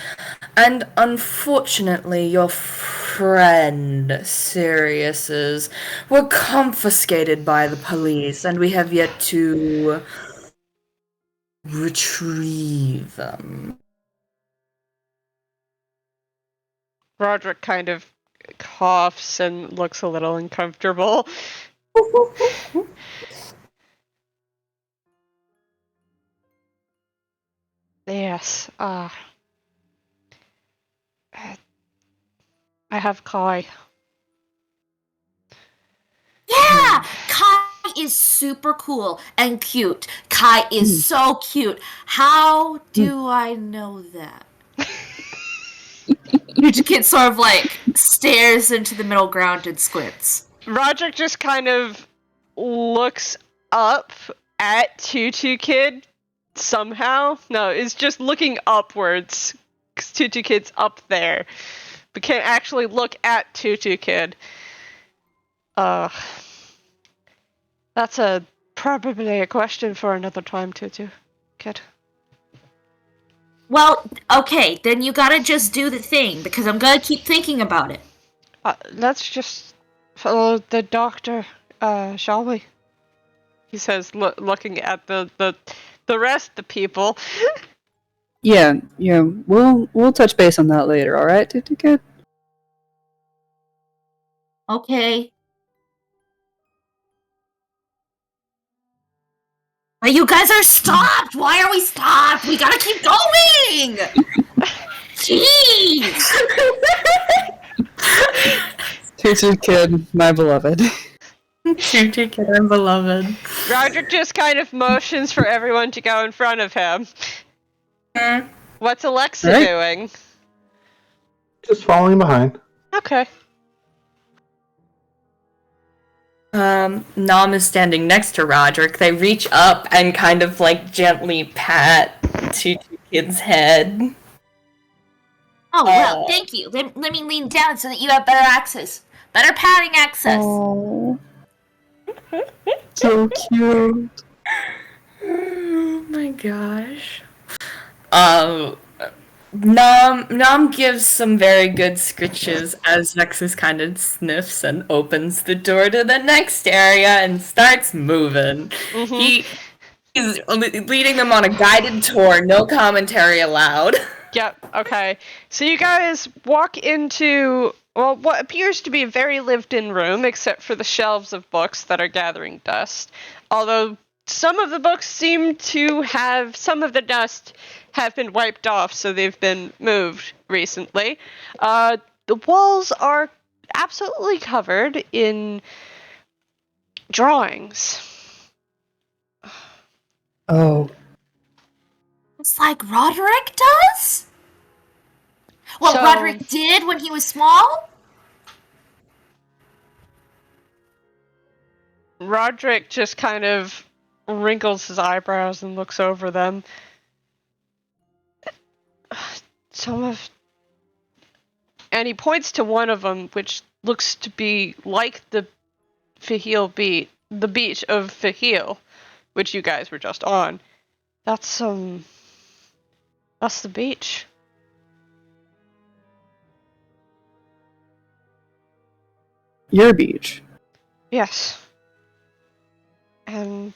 and unfortunately your friend Sirius's were confiscated by the police, and we have yet to retrieve them. Roderick kind of coughs and looks a little uncomfortable. Yes, I have Kai. Yeah! Kai is super cool and cute. Kai is so cute. How do I know that? Tutu Kid sort of like stares into the middle ground and squints. Roderick just kind of looks up at Tutu Kid somehow. No, is just looking upwards, because Tutu Kid's up there, but can't actually look at Tutu Kid. That's probably a question for another time, Tutu Kid. Well, okay, then you gotta just do the thing, because I'm gonna keep thinking about it. Let's just follow the doctor, shall we? He says, looking at the rest of the people. Yeah, we'll touch base on that later, alright, Tutu Kid? Okay. But you guys are stopped! Why are we stopped? We gotta keep going! Jeez! Tutu Kid, my beloved. Tutu Kid, I'm beloved. Roderick just kind of motions for everyone to go in front of him. What's Alexa doing? Just following behind. Okay. Knom is standing next to Roderick. They reach up and kind of like gently pat Tutu Kid's head. Oh, well, thank you. Let me lean down so that you have better access. Better padding access. Oh, so cute. Oh my gosh. Knom gives some very good scritches as Vexis kind of sniffs and opens the door to the next area and starts moving. He's leading them on a guided tour, no commentary allowed. Yep, okay. So you guys walk into, well, what appears to be a very lived-in room, except for the shelves of books that are gathering dust. Although some of the books seem to have, some of the dust have been wiped off, so they've been moved recently. The walls are absolutely covered in drawings. Oh. It's like Roderick does? What So- Roderick did when he was small? Roderick just kind of wrinkles his eyebrows and looks over them. And he points to one of them, which looks to be like the beach of Fahil, which you guys were just on. That's the beach. Your beach. Yes. And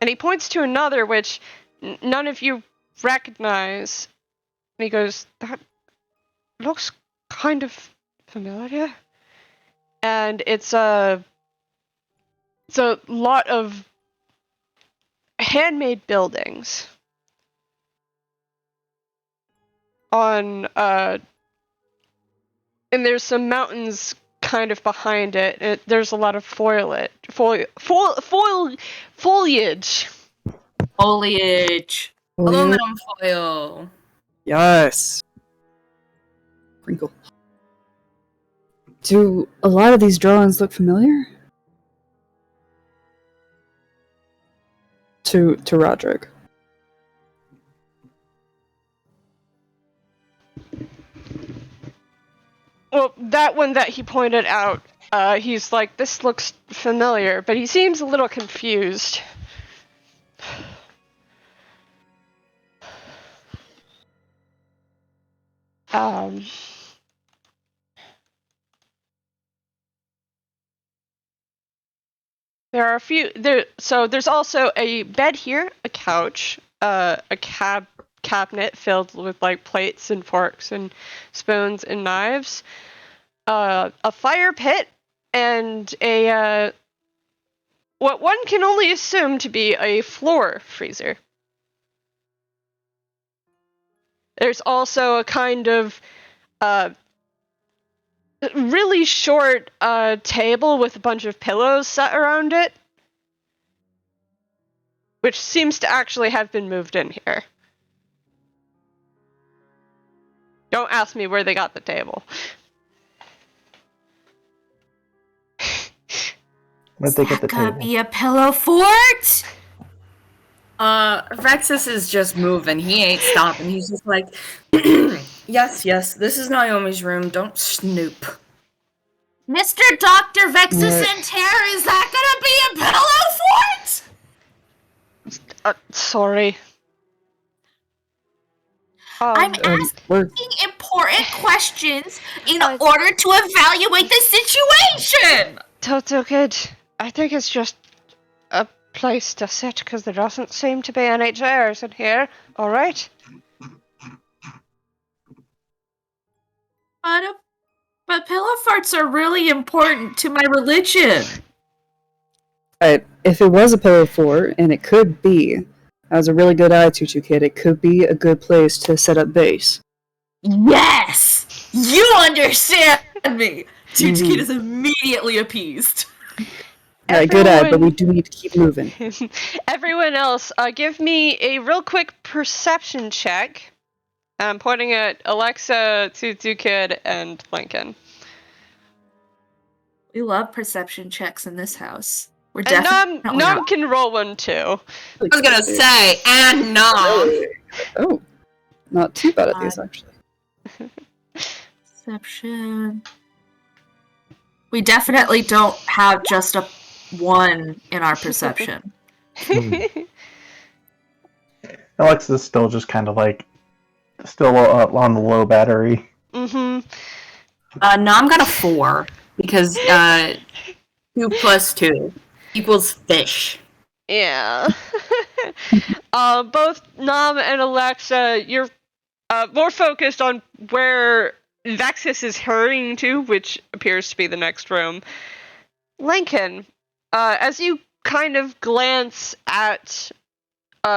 he points to another which none of you recognize. And he goes, "That looks kind of familiar." And it's a lot of handmade buildings on and there's some mountains kind of behind it. There's a lot of foliage. Foliage. Aluminum foil. Yes. Crinkle. Do a lot of these drawings look familiar? To Roderick. Well, that one that he pointed out, he's like, this looks familiar, but he seems a little confused. There are a few so there's also a bed here, a couch, a cabinet filled with like plates and forks and spoons and knives, a fire pit, and a what one can only assume to be a floor freezer. There's also a kind of really short table with a bunch of pillows set around it, which seems to actually have been moved in here. Don't ask me where they got the table. Where'd they get the Could table? be a pillow fort. Vexis is just moving. He ain't stopping. He's just like, yes, this is Naomi's room. Don't snoop. Mr. Dr. Vexis Enteur, is that gonna be a pillow fort? Sorry. I'm asking important questions in order to evaluate the situation! Tutu Kid, I think it's just a place to sit because there doesn't seem to be any chairs in here, alright? But pillow forts are really important to my religion. If it was a pillow fort, and it could be, that was a really good eye, Tutu Kid, it could be a good place to set up base. Yes! You understand me! Tutu Kid is immediately appeased. Alright, good eye, but we do need to keep moving. Everyone else, give me a real quick perception check. I'm pointing at Alexa, Tutu Kid, and Lincoln. We love perception checks in this house. We're And definitely Knom can roll one too. I was gonna say, and Knom. Oh, not too bad at these, actually. Perception. We definitely don't have just a 1 in our perception. Alexa's still just kind of like, still on the low battery. Mm-hmm. No, I'm got a 4 because 2 plus 2 equals fish. Yeah. Both Knom and Alexa, you're more focused on where Vexis is hurrying to, which appears to be the next room. Lincoln, as you kind of glance at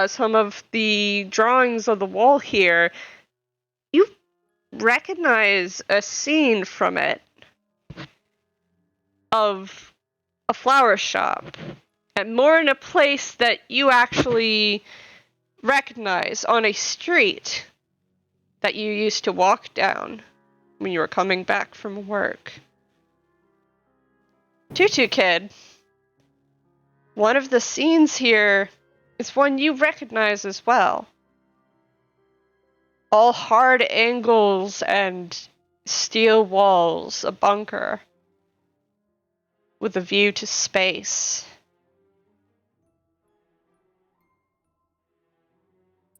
some of the drawings on the wall here, you recognize a scene from it of a flower shop, and more in a place that you actually recognize on a street that you used to walk down when you were coming back from work. Tutu Kid, one of the scenes here is one you recognize as well. All hard angles and steel walls, a bunker with a view to space.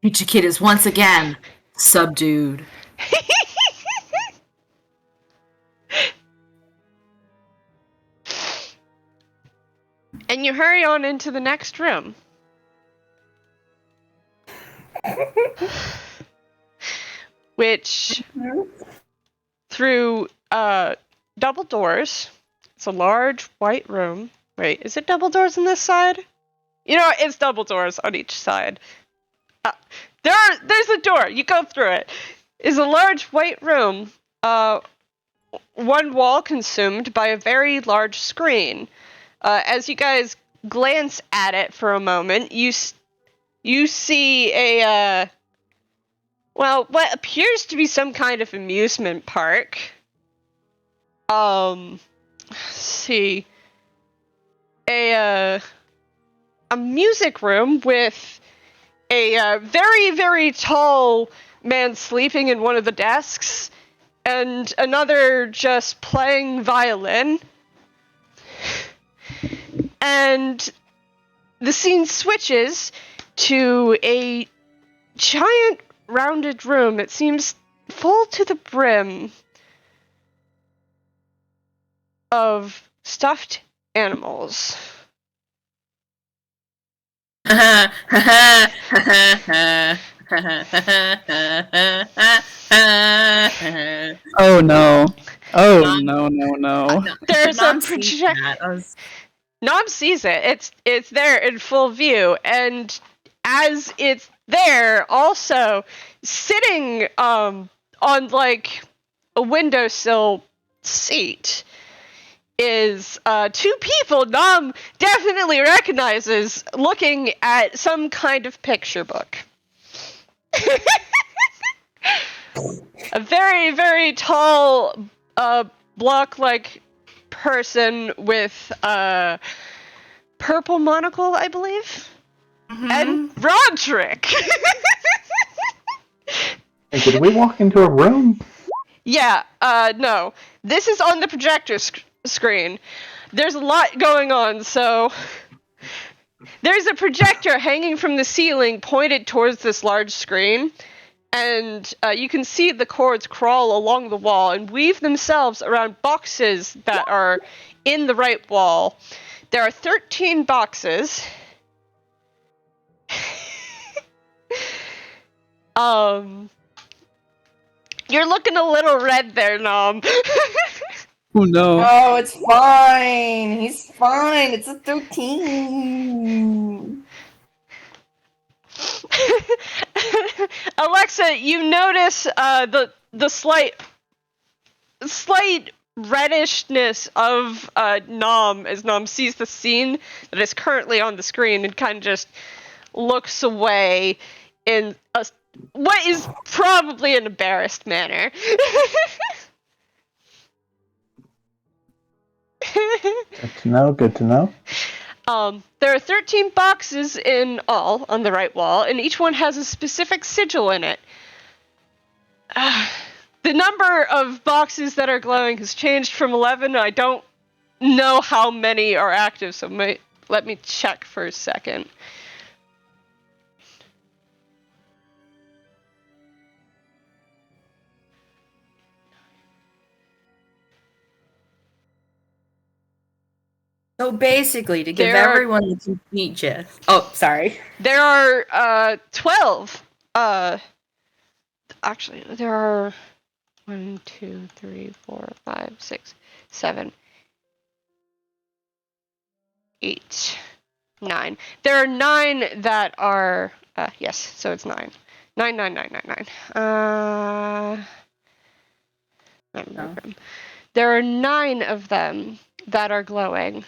Tutu Kid is once again subdued. And you hurry on into the next room. Which, through double doors, it's a large white room. Wait, is it double doors on this side? You know, it's double doors on each side. There's a door. You go through it. It's a large white room. One wall consumed by a very large screen. As you guys glance at it for a moment, you see a what appears to be some kind of amusement park. Let's see, a music room with a very, very tall man sleeping in one of the desks, and another just playing violin. And the scene switches to a giant rounded room. It seems full to the brim of stuffed animals. Oh no. Oh no. There's a Knom sees project. that. Knom sees it. It's there in full view, and as it's there, also sitting on like a windowsill seat is two people Knom definitely recognizes looking at some kind of picture book. A very, very tall, block-like person with a purple monocle, I believe. Mm-hmm. And Roderick! Hey, did we walk into a room? Yeah, no. This is on the projector screen. There's a lot going on, so... There's a projector hanging from the ceiling pointed towards this large screen, and you can see the cords crawl along the wall and weave themselves around boxes that are in the right wall. There are 13 boxes. You're looking a little red there, Knom. Oh no. Oh, it's fine. He's fine. It's a 13. Alexa, you notice the slight reddishness of Knom as Knom sees the scene that is currently on the screen and kind of just looks away in what is probably an embarrassed manner. Good to know. There are 13 boxes in all on the right wall, and each one has a specific sigil in it. The number of boxes that are glowing has changed from 11. I don't know how many are active, so let me check for a second. So basically, to give There are- everyone the complete gist. Oh, sorry. There are 12. Actually, there are 1, 2, 3, 4, 5, 6, 7, 8, 9. There are 9 that are yes, so it's 9. 9, 9, 9, 9, 9. There are 9 of them that are glowing.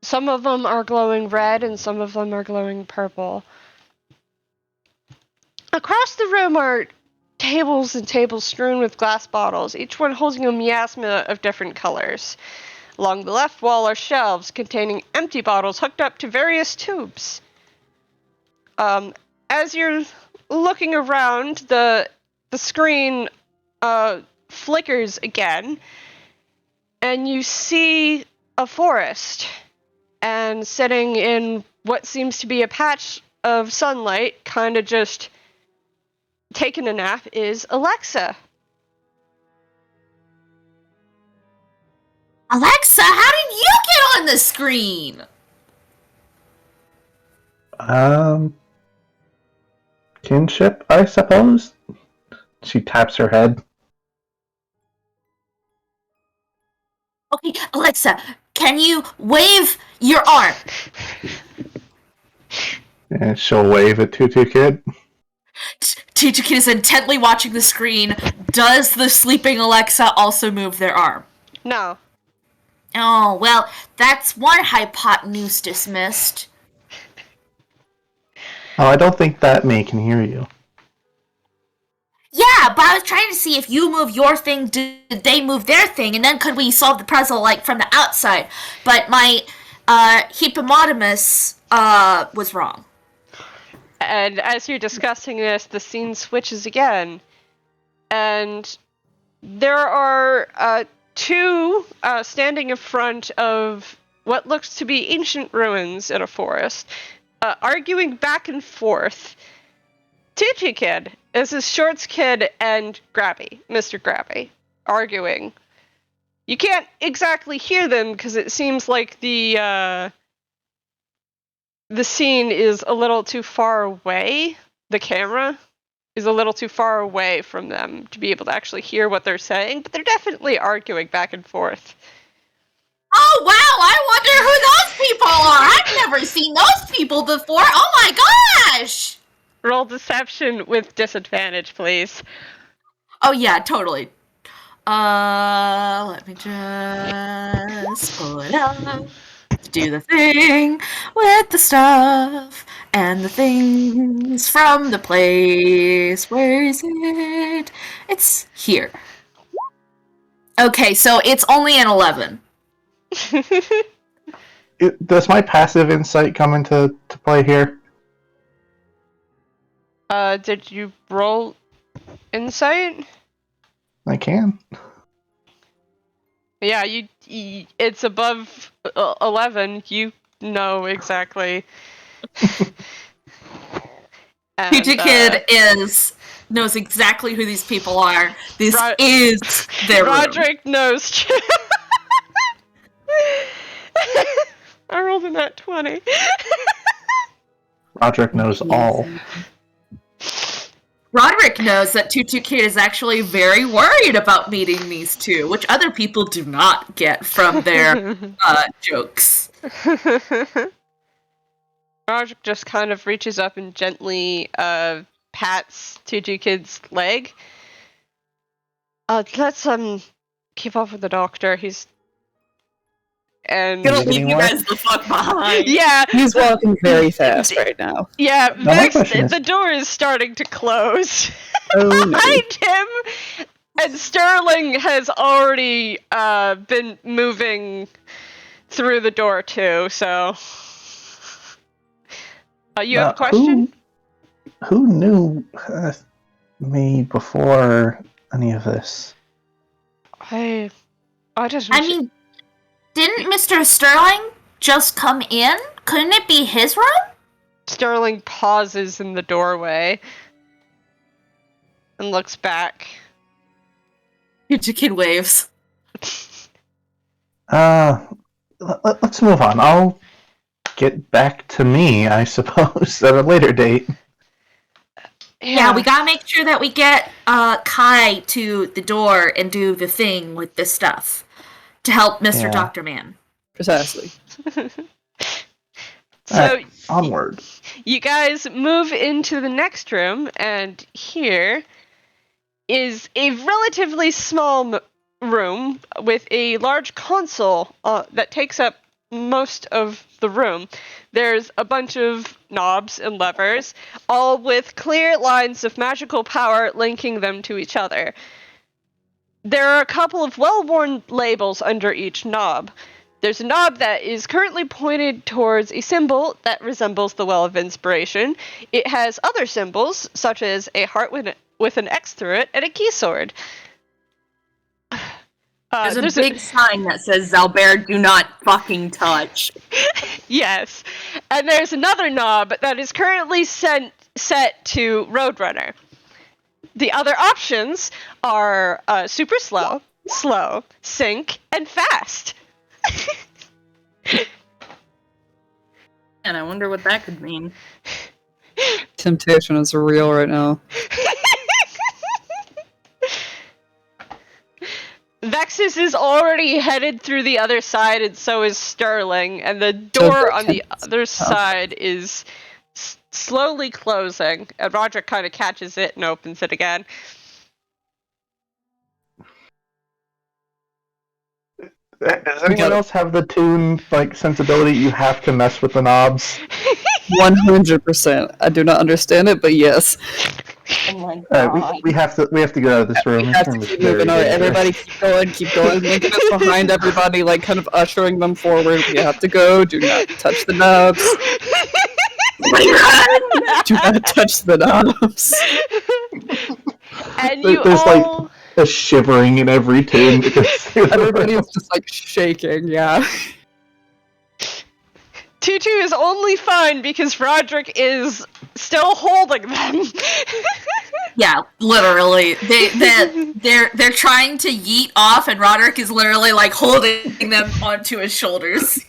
Some of them are glowing red and some of them are glowing purple. Across the room are tables and tables strewn with glass bottles, each one holding a miasma of different colors. Along the left wall are shelves containing empty bottles hooked up to various tubes. As you're looking around, the screen flickers again, and you see a forest. And sitting in what seems to be a patch of sunlight, kind of just taking a nap, is Alexa. Alexa, how did you get on the screen? Kinship, I suppose? She taps her head. Okay, Alexa, can you wave your arm? And she'll wave at Tutu Kid. Tutu Kid is intently watching the screen. Does the sleeping Alexa also move their arm? No. Oh, well, that's one hypotenuse dismissed. Oh, I don't think that May can hear you. Yeah, but I was trying to see if you move your thing, did they move their thing, and then could we solve the puzzle, like, from the outside? But my, hippopotamus, was wrong. And as you're discussing this, the scene switches again. And there are, two, standing in front of what looks to be ancient ruins in a forest, arguing back and forth. Tutu Kid is his Shorts Kid and Grabby, Mr. Grabby, arguing. You can't exactly hear them because it seems like the scene is a little too far away. The camera is a little too far away from them to be able to actually hear what they're saying, but they're definitely arguing back and forth. Oh, wow, I wonder who those people are! I've never seen those people before! Oh my gosh! Roll deception with disadvantage, please. Oh yeah, totally. Let me just pull it up. Do the thing with the stuff and the things from the place. Where is it? It's here. Okay, so it's only an 11. Does my passive insight come into play here? Did you roll insight? I can. Yeah, it's above 11. You know exactly. Tutu Kid knows exactly who these people are. This is their Roderick knows. I rolled a nat 20. Roderick knows all. Roderick knows that Tutu Kid is actually very worried about meeting these two, which other people do not get from their jokes. Roderick just kind of reaches up and gently pats Tutu Kid's leg. Let's keep up with the doctor. He's gonna leave you guys the fuck behind. Yeah, he's walking very fast right now. Yeah, Vex, the door is starting to close behind him, and Sterling has already been moving through the door too. So, you have a question? Who knew me before any of this? I just. I mean, didn't Mr. Sterling just come in? Couldn't it be his room? Sterling pauses in the doorway and looks back. Tutu Kid waves. Let's move on. I'll get back to me, I suppose, at a later date. Yeah, we gotta make sure that we get Kai to the door and do the thing with this stuff to help Mr. Dr. Man. Precisely. So onward. You guys move into the next room, and here is a relatively small room with a large console that takes up most of the room. There's a bunch of knobs and levers, all with clear lines of magical power linking them to each other. There are a couple of well-worn labels under each knob. There's a knob that is currently pointed towards a symbol that resembles the Well of Inspiration. It has other symbols, such as a heart with an X through it and a key sword. There's a big sign that says Xalbaer, do not fucking touch. Yes. And there's another knob that is currently set to Roadrunner. The other options are super slow, slow, sync, and fast. And I wonder what that could mean. Temptation is real right now. Vexis is already headed through the other side, and so is Sterling, and the door on the other side is slowly closing, and Roderick kind of catches it and opens it again. Does anyone else have the tune sensibility? You have to mess with the knobs. 100%. I do not understand it, but yes. Oh my god. We have to get out of this room. We have to keep moving. Alright, everybody keep going. Lincoln is behind everybody, kind of ushering them forward. We have to go. Do not touch the knobs. Do not touch the knobs. And you There's all... a shivering in every tune because everybody is just shaking, yeah. Tutu is only fine because Roderick is still holding them. Yeah, literally. They're trying to yeet off, and Roderick is literally holding them onto his shoulders.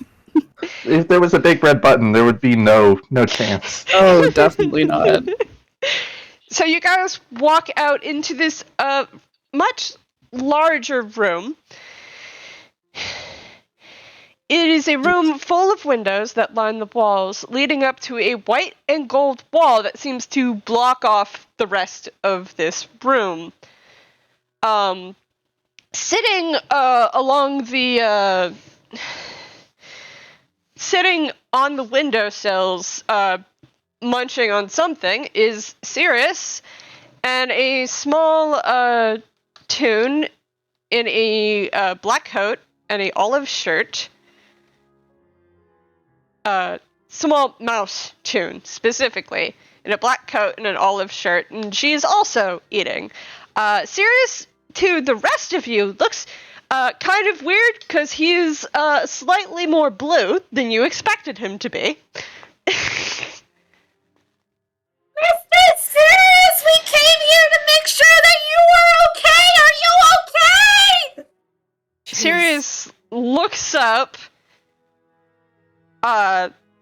If there was a big red button, there would be no chance. Oh, definitely not. So you guys walk out into this much larger room. It is a room full of windows that line the walls, leading up to a white and gold wall that seems to block off the rest of this room. Sitting sitting on the windowsills, munching on something, is Sirius, and a small toon in a black coat and a olive shirt. Small mouse toon, specifically, in a black coat and an olive shirt, and she's also eating. Sirius, to the rest of you, looks kind of weird, because he's slightly more blue than you expected him to be. Mr. Sirius, we came here to make sure that you were okay! Are you okay? Sirius looks up,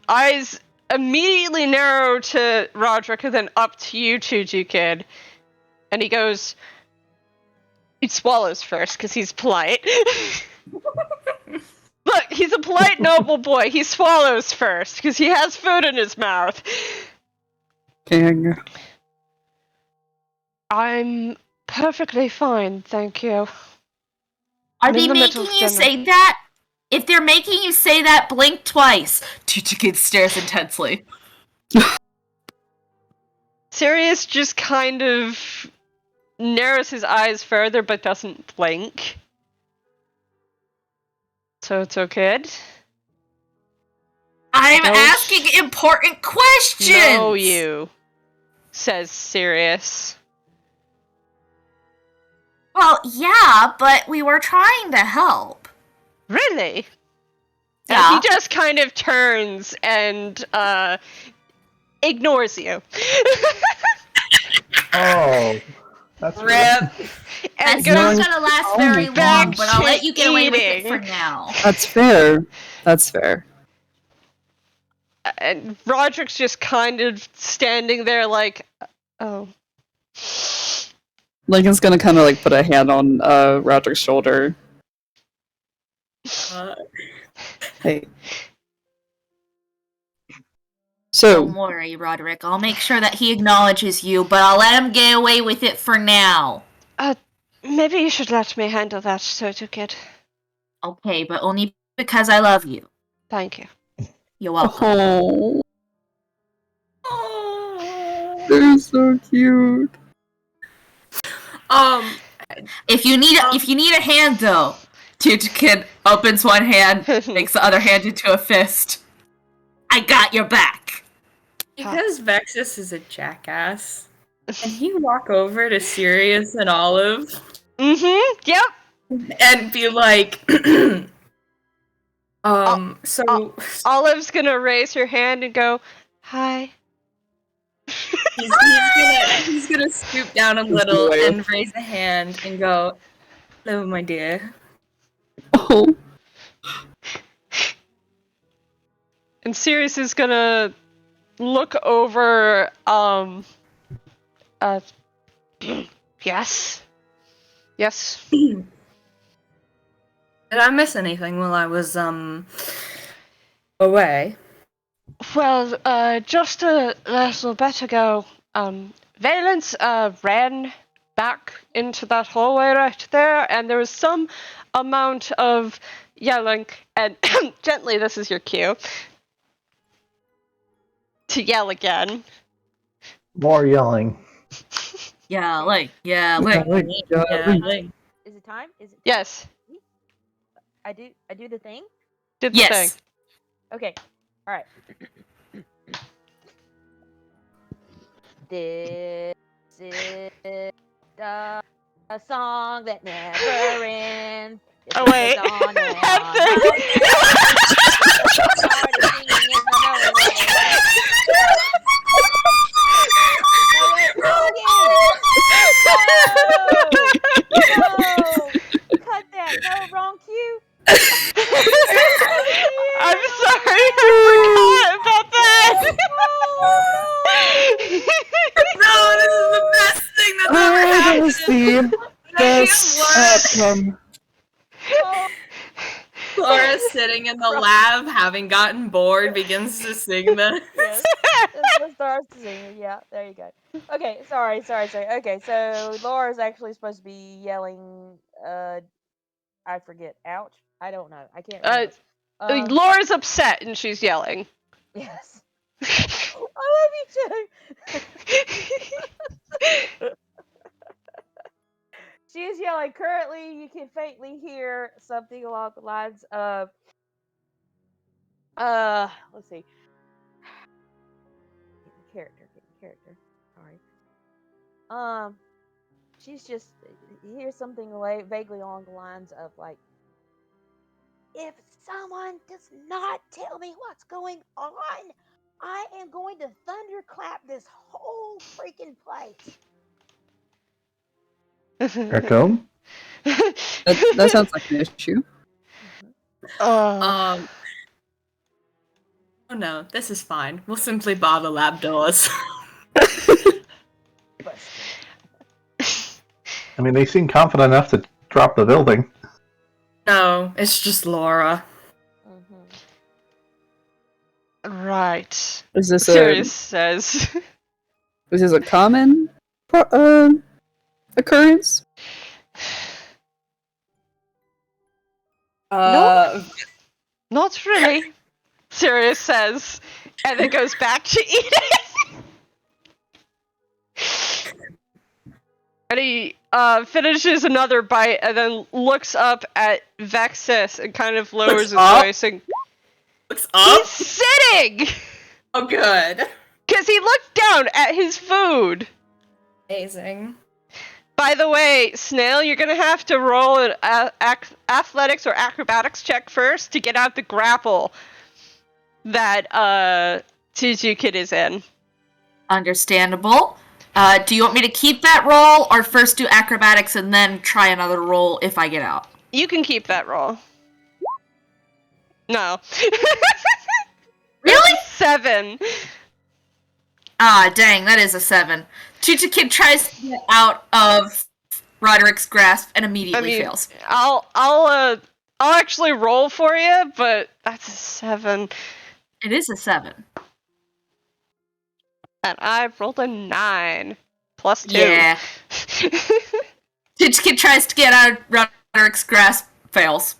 eyes immediately narrow to Roderick and then up to you, Tutu Kid, and he goes, he swallows first, because he's polite. Look, he's a polite, noble boy. He swallows first, because he has food in his mouth. King. I'm perfectly fine, thank you. Are they making you say that? If they're making you say that, blink twice. Tutu Kid stares intensely. Sirius just kind of narrows his eyes further, but doesn't blink. So it's okay. I'm asking important questions! No, you, says Sirius. Well, yeah, but we were trying to help. Really? Yeah. And he just kind of turns and ignores you. Oh, that's Rip. And That's not gonna last very long, back but I'll to let you get away with it eating. for now. That's fair. That's fair. And Roderick's just kind of standing there oh. Lincoln's gonna kind of put a hand on Roderick's shoulder. Hey. So, Don't worry, Roderick. I'll make sure that he acknowledges you, but I'll let him get away with it for now. Maybe you should let me handle that, Tutu Kid. Okay, but only because I love you. Thank you. You're welcome. Oh, Oh. they're so cute. If you need a hand though, Tutu Kid opens one hand, makes the other hand into a fist. I got your back. Because Vexis is a jackass, and he walk over to Sirius and Olive Yep. and be like, Olive's gonna raise her hand and go, hi. he's gonna scoop down a little and raise a hand and go, hello, my dear. Oh, And Sirius is gonna look over, yes? Yes? Did I miss anything while I was, away? Well, just a little bit ago, Valence, ran back into that hallway right there, and there was some amount of yelling, and Gently, this is your cue. To yell again. More yelling. Yelling. Yelling. Is it time? Is it? Yes. I do the thing. Did the Yes. thing. Okay. All right. This is a song that never ends. It's Oh, just wait. on and on. No! Cut that! No, wrong cue! I'm sorry, I forgot about that! No, this is the best thing that's ever That happened! was the best outcome. Laura sitting in the lab, having gotten bored, begins to sing this. Yes. This starts to sing. Yeah, there you go. Okay, sorry. Okay, so Laura's actually supposed to be yelling, I forget. Ouch? I don't know. I can't remember. Laura's upset and she's yelling. Yes. I love you too. She is yelling. Currently, you can faintly hear something along the lines of, let's see. Get the character. Sorry. She's just, you hear something vaguely along the lines of like, if someone does not tell me what's going on, I am going to thunderclap this whole freaking place. Echo? that sounds like an issue. Oh no, this is fine. We'll simply bar the lab doors. I mean, they seem confident enough to drop the building. No, it's just Laura. Right. Is this Sirius says. Is this a common occurrence? No, not really. Sirius says, and then goes back to eating. And he finishes another bite and then looks up at Vexis and kind of lowers his voice and Looks up? he's sitting! Oh, good. Because he looked down at his food. Amazing. By the way, Snail, you're gonna have to roll an athletics or acrobatics check first to get out the grapple that Tutu Kid is in. Understandable. Do you want me to keep that roll, or first do acrobatics and then try another roll if I get out? You can keep that roll. No. Really? 7. Ah, dang, that is a 7. Tutu Kid tries to get out of Roderick's grasp and immediately fails. I'll actually roll for you, but that's a 7. It is a 7. And I rolled a 9. Plus 2. Yeah. Tutu Kid tries to get out of Roderick's grasp, fails.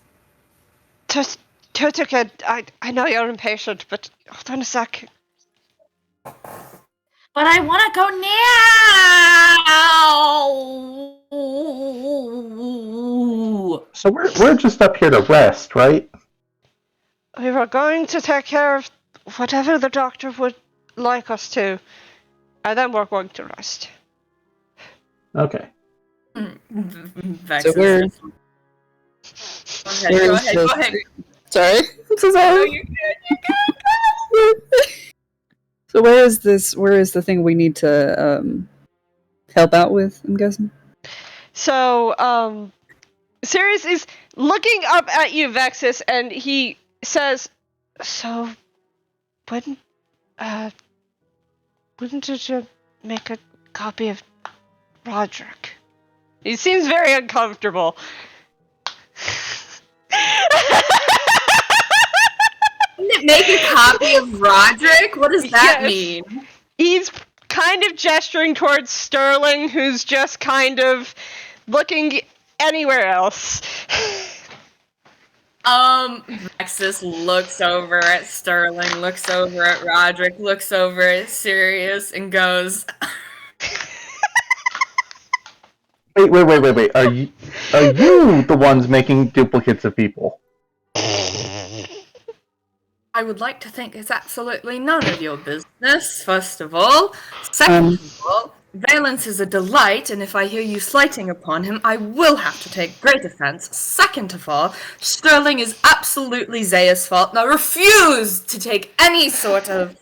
Tutu Tutu Kid, I know you're impatient, but hold on a sec. But I want to go now. So we're just up here to rest, right? We were going to take care of whatever the doctor would like us to, and then we're going to rest. Okay. Vexis So we're- just- Go ahead. Sorry. I'm so sorry. No, you're good. So where is this? Where is the thing we need to help out with? I'm guessing. So, Sirius is looking up at you, Vexis, and he says, "So, wouldn't you make a copy of Roderick?" He seems very uncomfortable. Make a copy of Roderick? What does that Yes. mean? He's kind of gesturing towards Sterling, who's just kind of looking anywhere else. Vexis looks over at Sterling, looks over at Roderick, looks over at Sirius, and goes, Wait. Are you the ones making duplicates of people? I would like to think it's absolutely none of your business, first of all. Second of all, Valence is a delight, and if I hear you slighting upon him, I will have to take great offense. Second of all, Sterling is absolutely Zaya's fault, and I refuse to take any sort of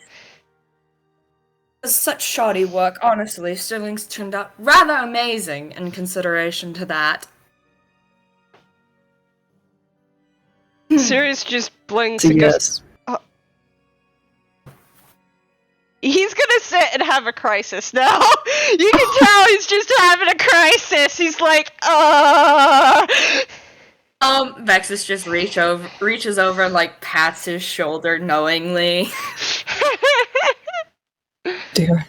such shoddy work. Honestly, Sterling's turned out rather amazing in consideration to that. Sirius just blinks and goes, Yes. he's gonna sit and have a crisis now. You can tell he's just having a crisis. He's like, Vexis just reaches over and, like, pats his shoulder knowingly. Dear.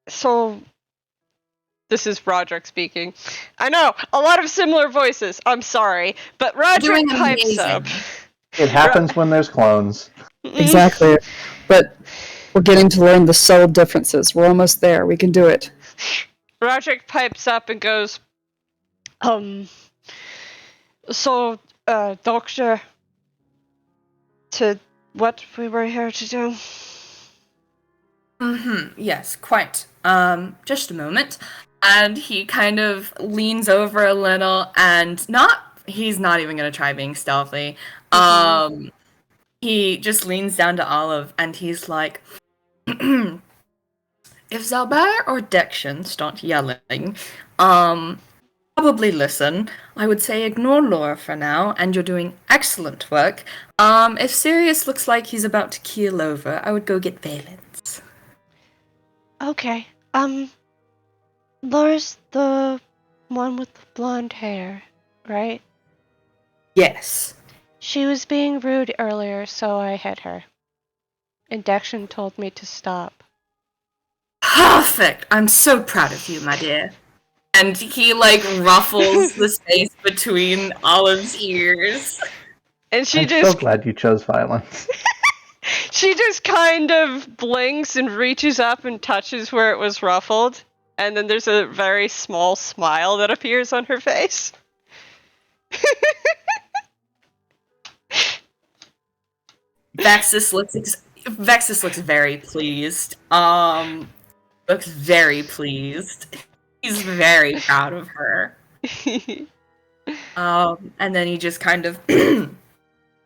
So, this is Roderick speaking. I know, a lot of similar voices. I'm sorry, but Roderick Doing pipes amazing. up. It happens when there's clones. Exactly. But we're getting to learn the subtle differences. We're almost there. We can do it. Roderick pipes up and goes, so, Doctor, to what we were here to do? Yes, quite. Just a moment. And he kind of leans over a little and he's not even gonna try being stealthy. He just leans down to Olive and he's like, if Xalbaer or Dexion start yelling, probably listen. I would say ignore Lara for now, and you're doing excellent work. If Sirius looks like he's about to keel over, I would go get Valence. Okay, Lara's the one with the blonde hair, right? Yes. She was being rude earlier, so I hit her. And Dexion told me to stop. Perfect! I'm so proud of you, my dear. And he, like, ruffles the space between Olive's ears. And she I'm just so glad you chose violence. she just kind of blinks and reaches up and touches where it was ruffled. And then there's a very small smile that appears on her face. Vexis looks very pleased. Looks very pleased. He's very proud of her. And then he just kind of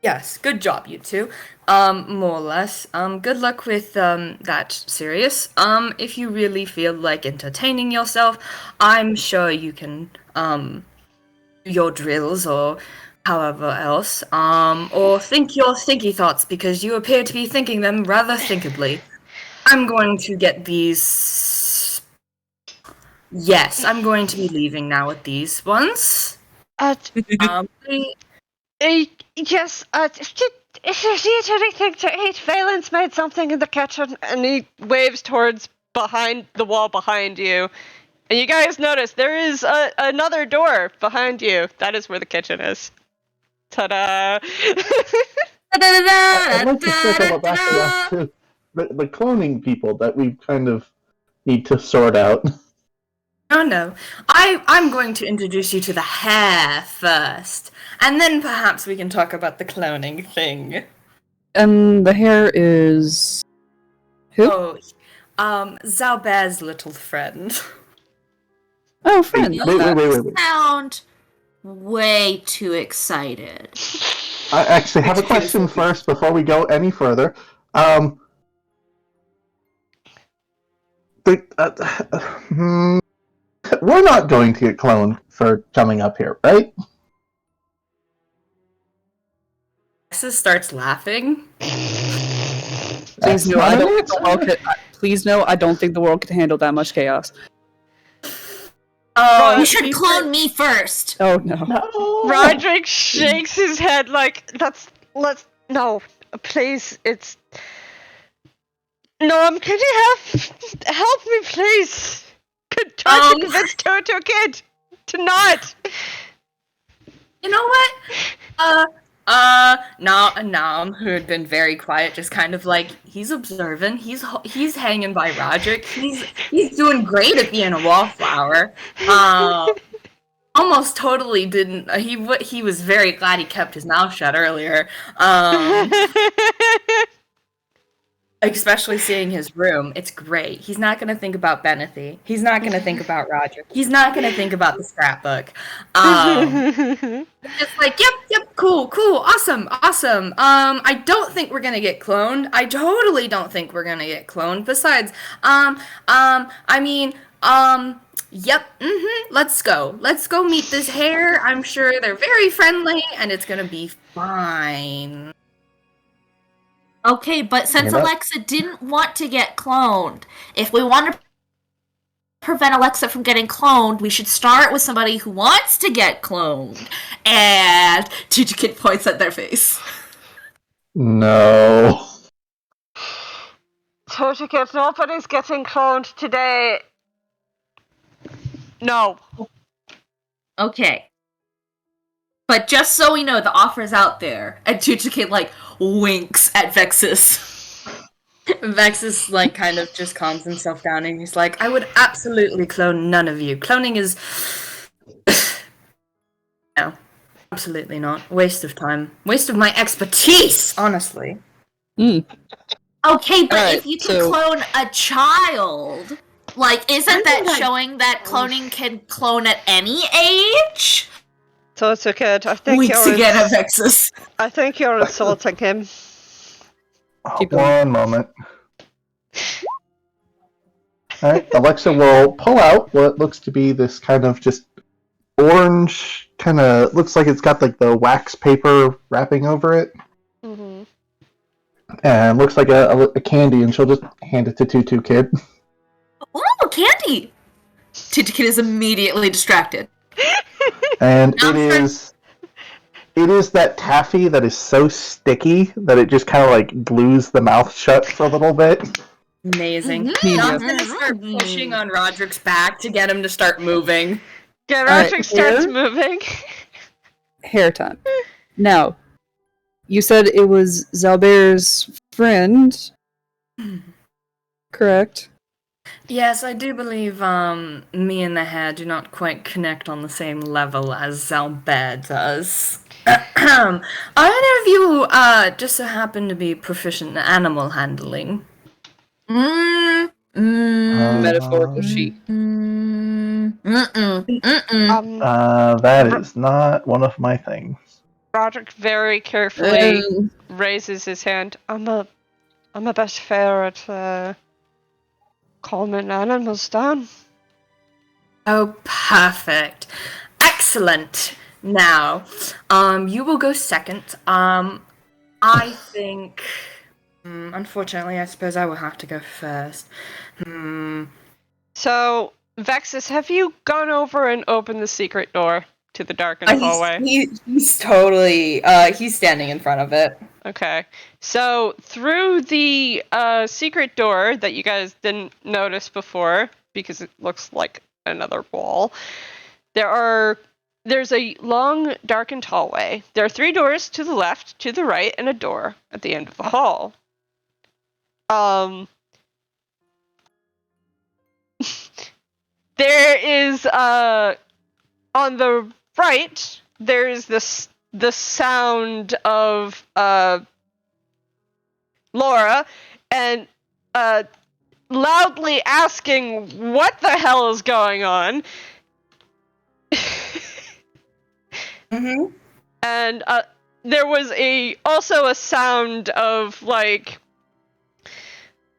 yes, good job, you two. More or less. Good luck with that Sirius. If you really feel like entertaining yourself, I'm sure you can do your drills or however else. Or think your thinky thoughts, because you appear to be thinking them rather thinkably. I'm going to get these. Yes, I'm going to be leaving now with these ones. Yes, if you need anything to eat, Valence made something in the kitchen. And he waves towards behind the wall behind you. And you guys notice there is another door behind you. That is where the kitchen is. Ta-da! I'd like to circle back around to the cloning people that we kind of need to sort out. Oh no. I'm going to introduce you to the hair first, and then perhaps we can talk about the cloning thing. And the hair is... Who? Oh, Xalbaer's little friend. Oh, friend. Wait. Sound way too excited. I actually have a question first before we go any further. We're not going to get cloned for coming up here, right? Vexis starts laughing. Please no, I don't think the world could, please no, I don't think the world could handle that much chaos. Oh, You should clone me first. Oh no. Roderick shakes his head like, no, please, it's... Nom, can you help me, please? Try to convince Tutu Kid to not. You know what? Nom, who had been very quiet, just kind of like, he's observing, he's hanging by Roderick, he's doing great at being a wallflower. Almost totally didn't, he was very glad he kept his mouth shut earlier. Especially seeing his room, it's great. He's not gonna think about Benethy. He's not gonna think about Roderick. He's not gonna think about the scrapbook. Just like, yep, cool, awesome. I don't think we're gonna get cloned. I totally don't think we're gonna get cloned. Besides, yep, let's go. Let's go meet this hair. I'm sure they're very friendly, and it's gonna be fine. Okay, but since Alexa didn't want to get cloned, if we want to prevent Alexa from getting cloned, we should start with somebody who wants to get cloned. And Tutu Kid points at their face. No. Tutu Kid, nobody's getting cloned today. No. Okay. But just so we know, the offer's out there. And Tutu Kid, winks at Vexis. Vexis, kind of just calms himself down, and he's like, I would absolutely clone none of you. Cloning is... No. Absolutely not. Waste of time. Waste of my expertise, honestly. Okay, but Alright, if you can clone a child... isn't that showing that cloning can clone at any age? Tutu Kid, I think Weeks again at Vexis. I think you're insulting him. One moment. Alright, Alexa will pull out what looks to be this kind of just orange, looks like it's got the wax paper wrapping over it. Mm-hmm. And looks like a candy, and she'll just hand it to Tutu Kid. Ooh, candy! Tutu Kid is immediately distracted. And it is that taffy that is so sticky that it just kind of glues the mouth shut for a little bit. Amazing. Nom's gonna start pushing on Roderick's back to get him to start moving. Yeah, Roderick starts moving. Hair time. Now, you said it was Xalbaer's friend, correct? Yes, I do believe me and the hair do not quite connect on the same level as Xalbaer does. Are any of you just so happen to be proficient in animal handling? Metaphorical sheep. That is not one of my things. Roderick very carefully raises his hand. I'm a bit fair at calming animals down. Oh, perfect. Excellent. Now, you will go second. I think... unfortunately, I suppose I will have to go first. So, Vexis, have you gone over and opened the secret door to the darkened hallway? He's totally... he's standing in front of it. Okay. So, through the secret door that you guys didn't notice before, because it looks like another wall. There's a long, darkened hallway. There are 3 doors to the left, to the right, and a door at the end of the hall. There is on the right, there's the sound of Laura and loudly asking what the hell is going on. Mm-hmm. And there was also a sound of like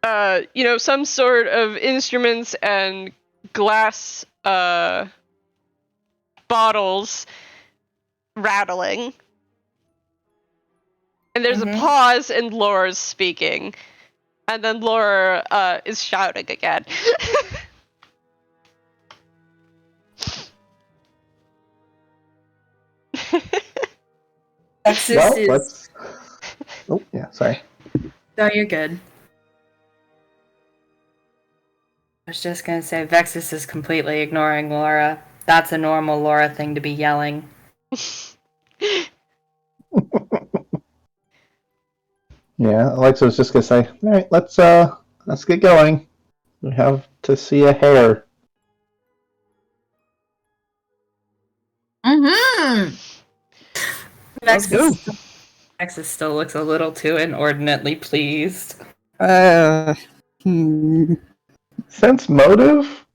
some sort of instruments and glass bottles rattling. And there's a pause and Laura's speaking. And then Laura is shouting again. Vexis is... let's... Oh, yeah, sorry. No, you're good. I was just gonna say, Vexis is completely ignoring Laura. That's a normal Laura thing to be yelling. Yeah, Alexa was just gonna say, alright, let's get going. We have to see a hair. Mm-hmm. Vexis still looks a little too inordinately pleased. Sense motive?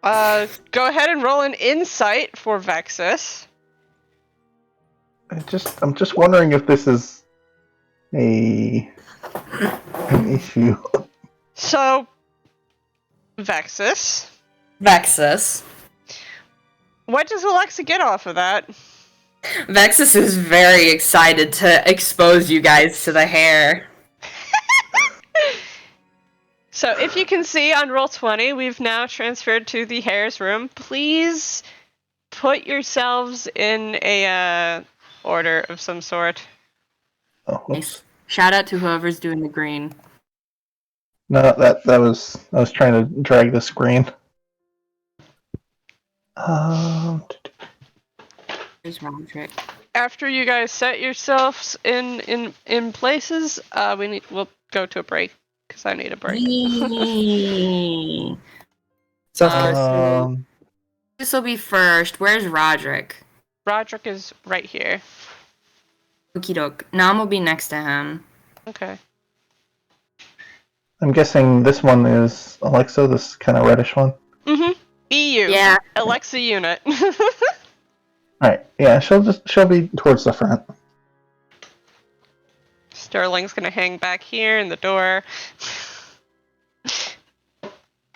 Go ahead and roll an insight for Vexis. I'm just wondering if this is an issue. So, Vexis, what does Alexa get off of that? Vexis is very excited to expose you guys to the hair. So, if you can see on Roll20, we've now transferred to the hair's room. Please put yourselves in a order of some sort. Oh, Nice. Shout out to whoever's doing the green. no, I was trying to drag the screen. There's Roderick. After you guys set yourselves in places, we'll go to a break because I need a break. So this will be first. Where's Roderick? Roderick is right here. Okie doke. Knom will be next to him. Okay. I'm guessing this one is Alexa, this kind of reddish one. Mm-hmm. EU. Yeah. Alexa Unit. Alright, yeah, she'll be towards the front. Sterling's gonna hang back here in the door.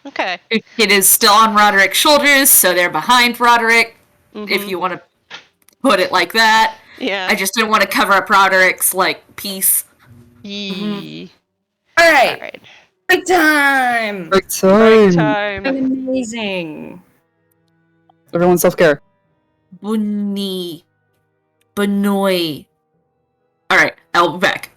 Okay. It is still on Roderick's shoulders, so they're behind Roderick, if you want to put it like that. Yeah. I just didn't want to cover up Roderick's, piece. Yee. Alright. Break time! Break Break time. time. Amazing. Everyone self-care. Bunny. Benoy. Alright, I'll be back.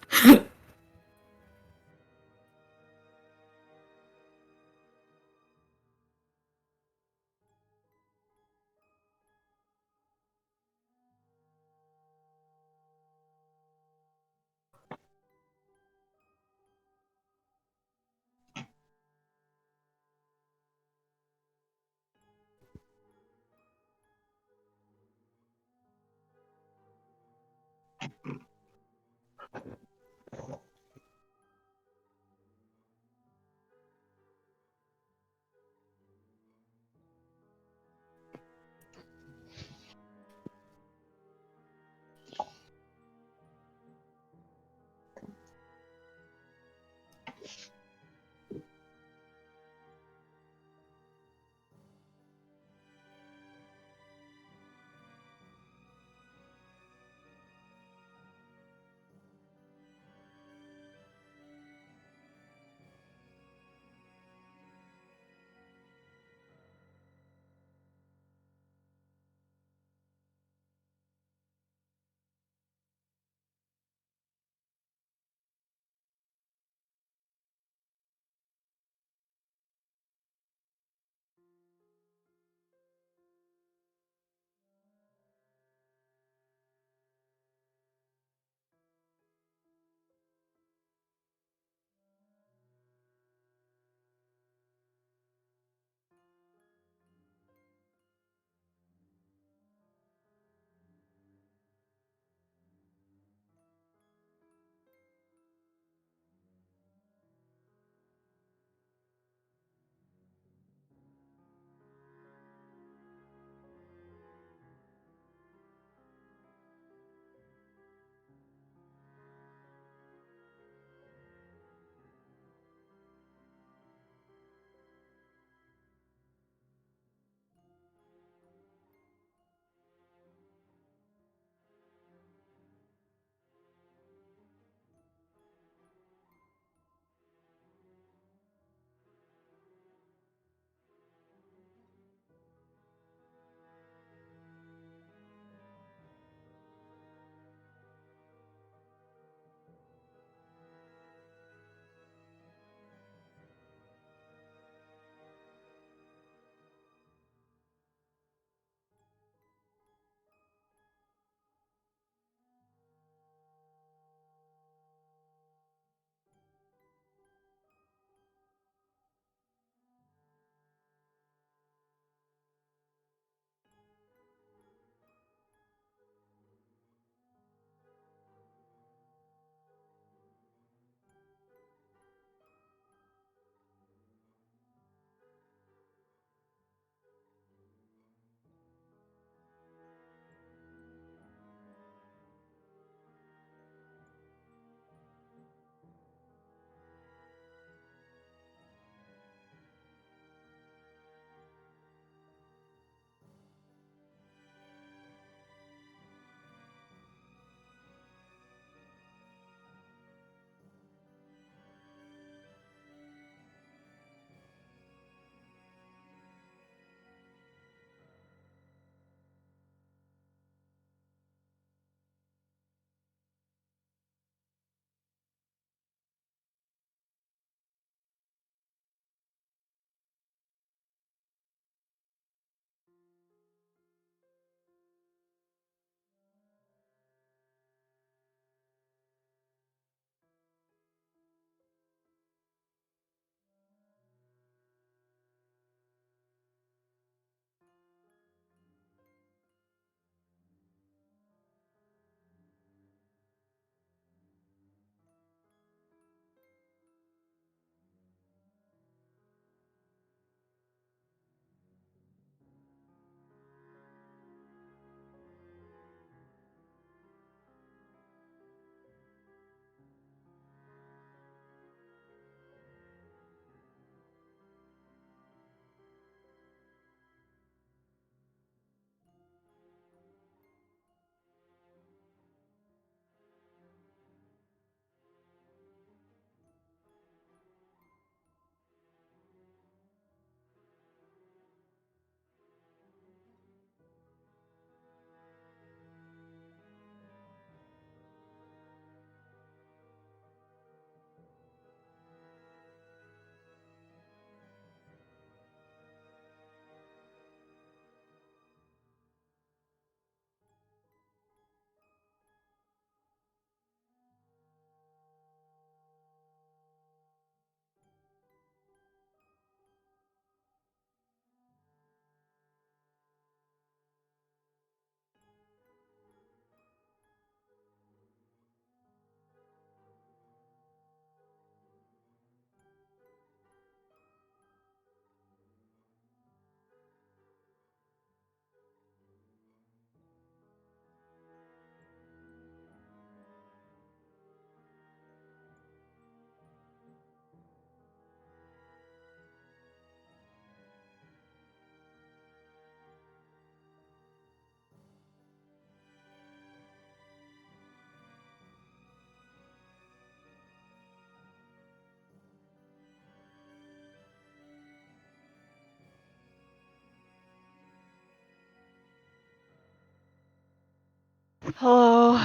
Hello.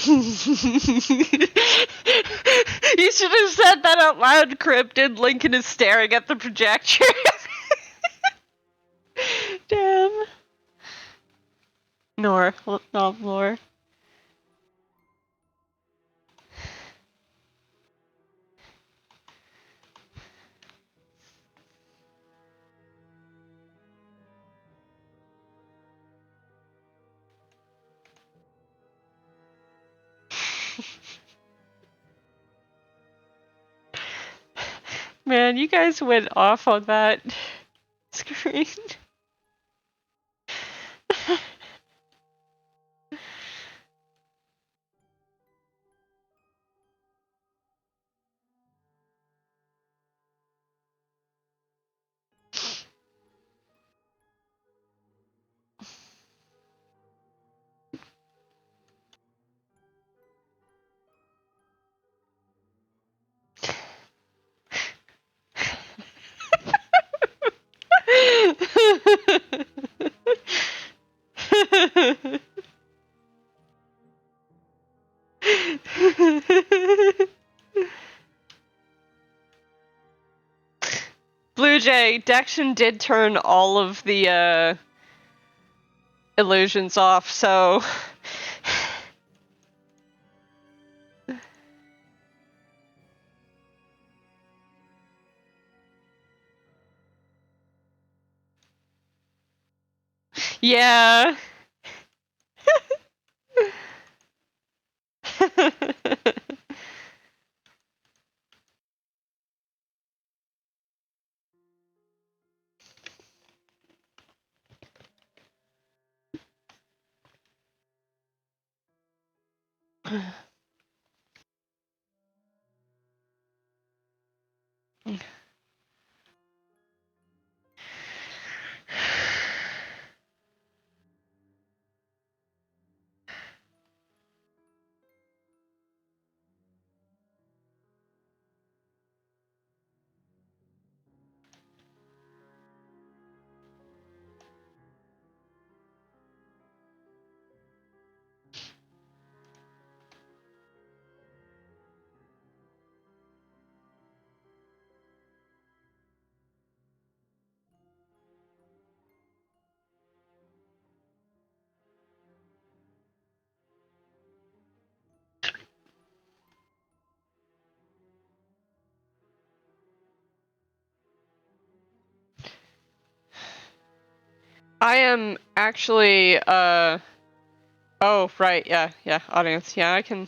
You should have said that out loud, Cryptid. Lincoln is staring at the projector. Damn. Not Nor. Man, you guys went off on that screen. Bluejay, Dexion did turn all of the illusions off, so yeah. I am actually, oh, right, yeah, audience, yeah, I can,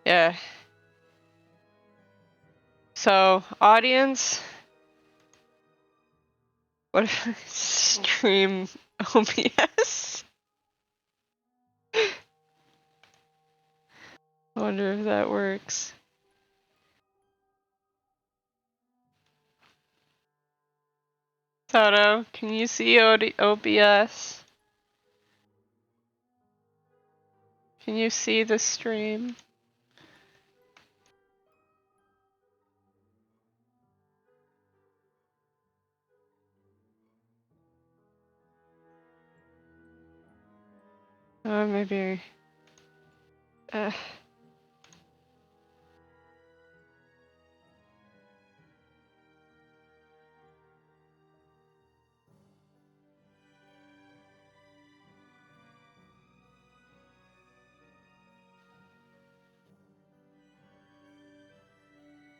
yeah. So, audience, what if I stream OBS? I wonder if that works. Toto, can you see OBS? Can you see the stream? Maybe.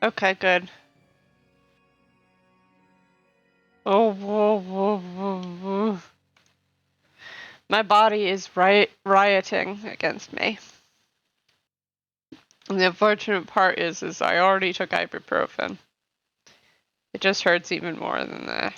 Okay, good. My body is rioting against me. And the unfortunate part is I already took ibuprofen. It just hurts even more than that.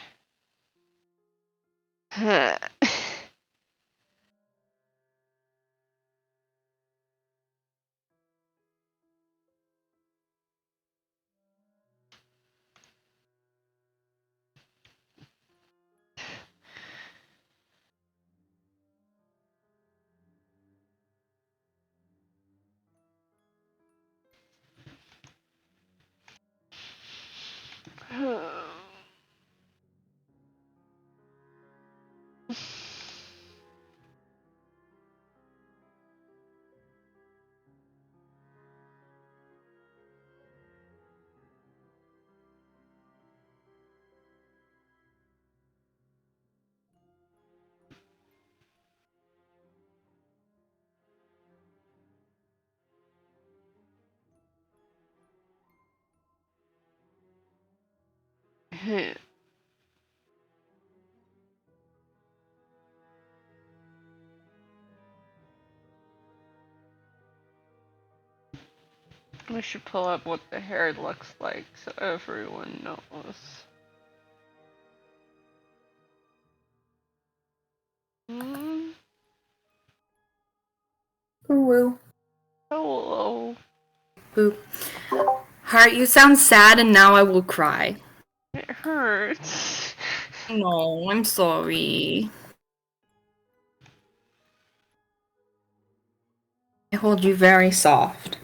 We should pull up what the hair looks like so everyone knows. Ooh. Hello. Boop. Heart, you sound sad and now I will cry. It hurts. No, I'm sorry. I hold you very soft.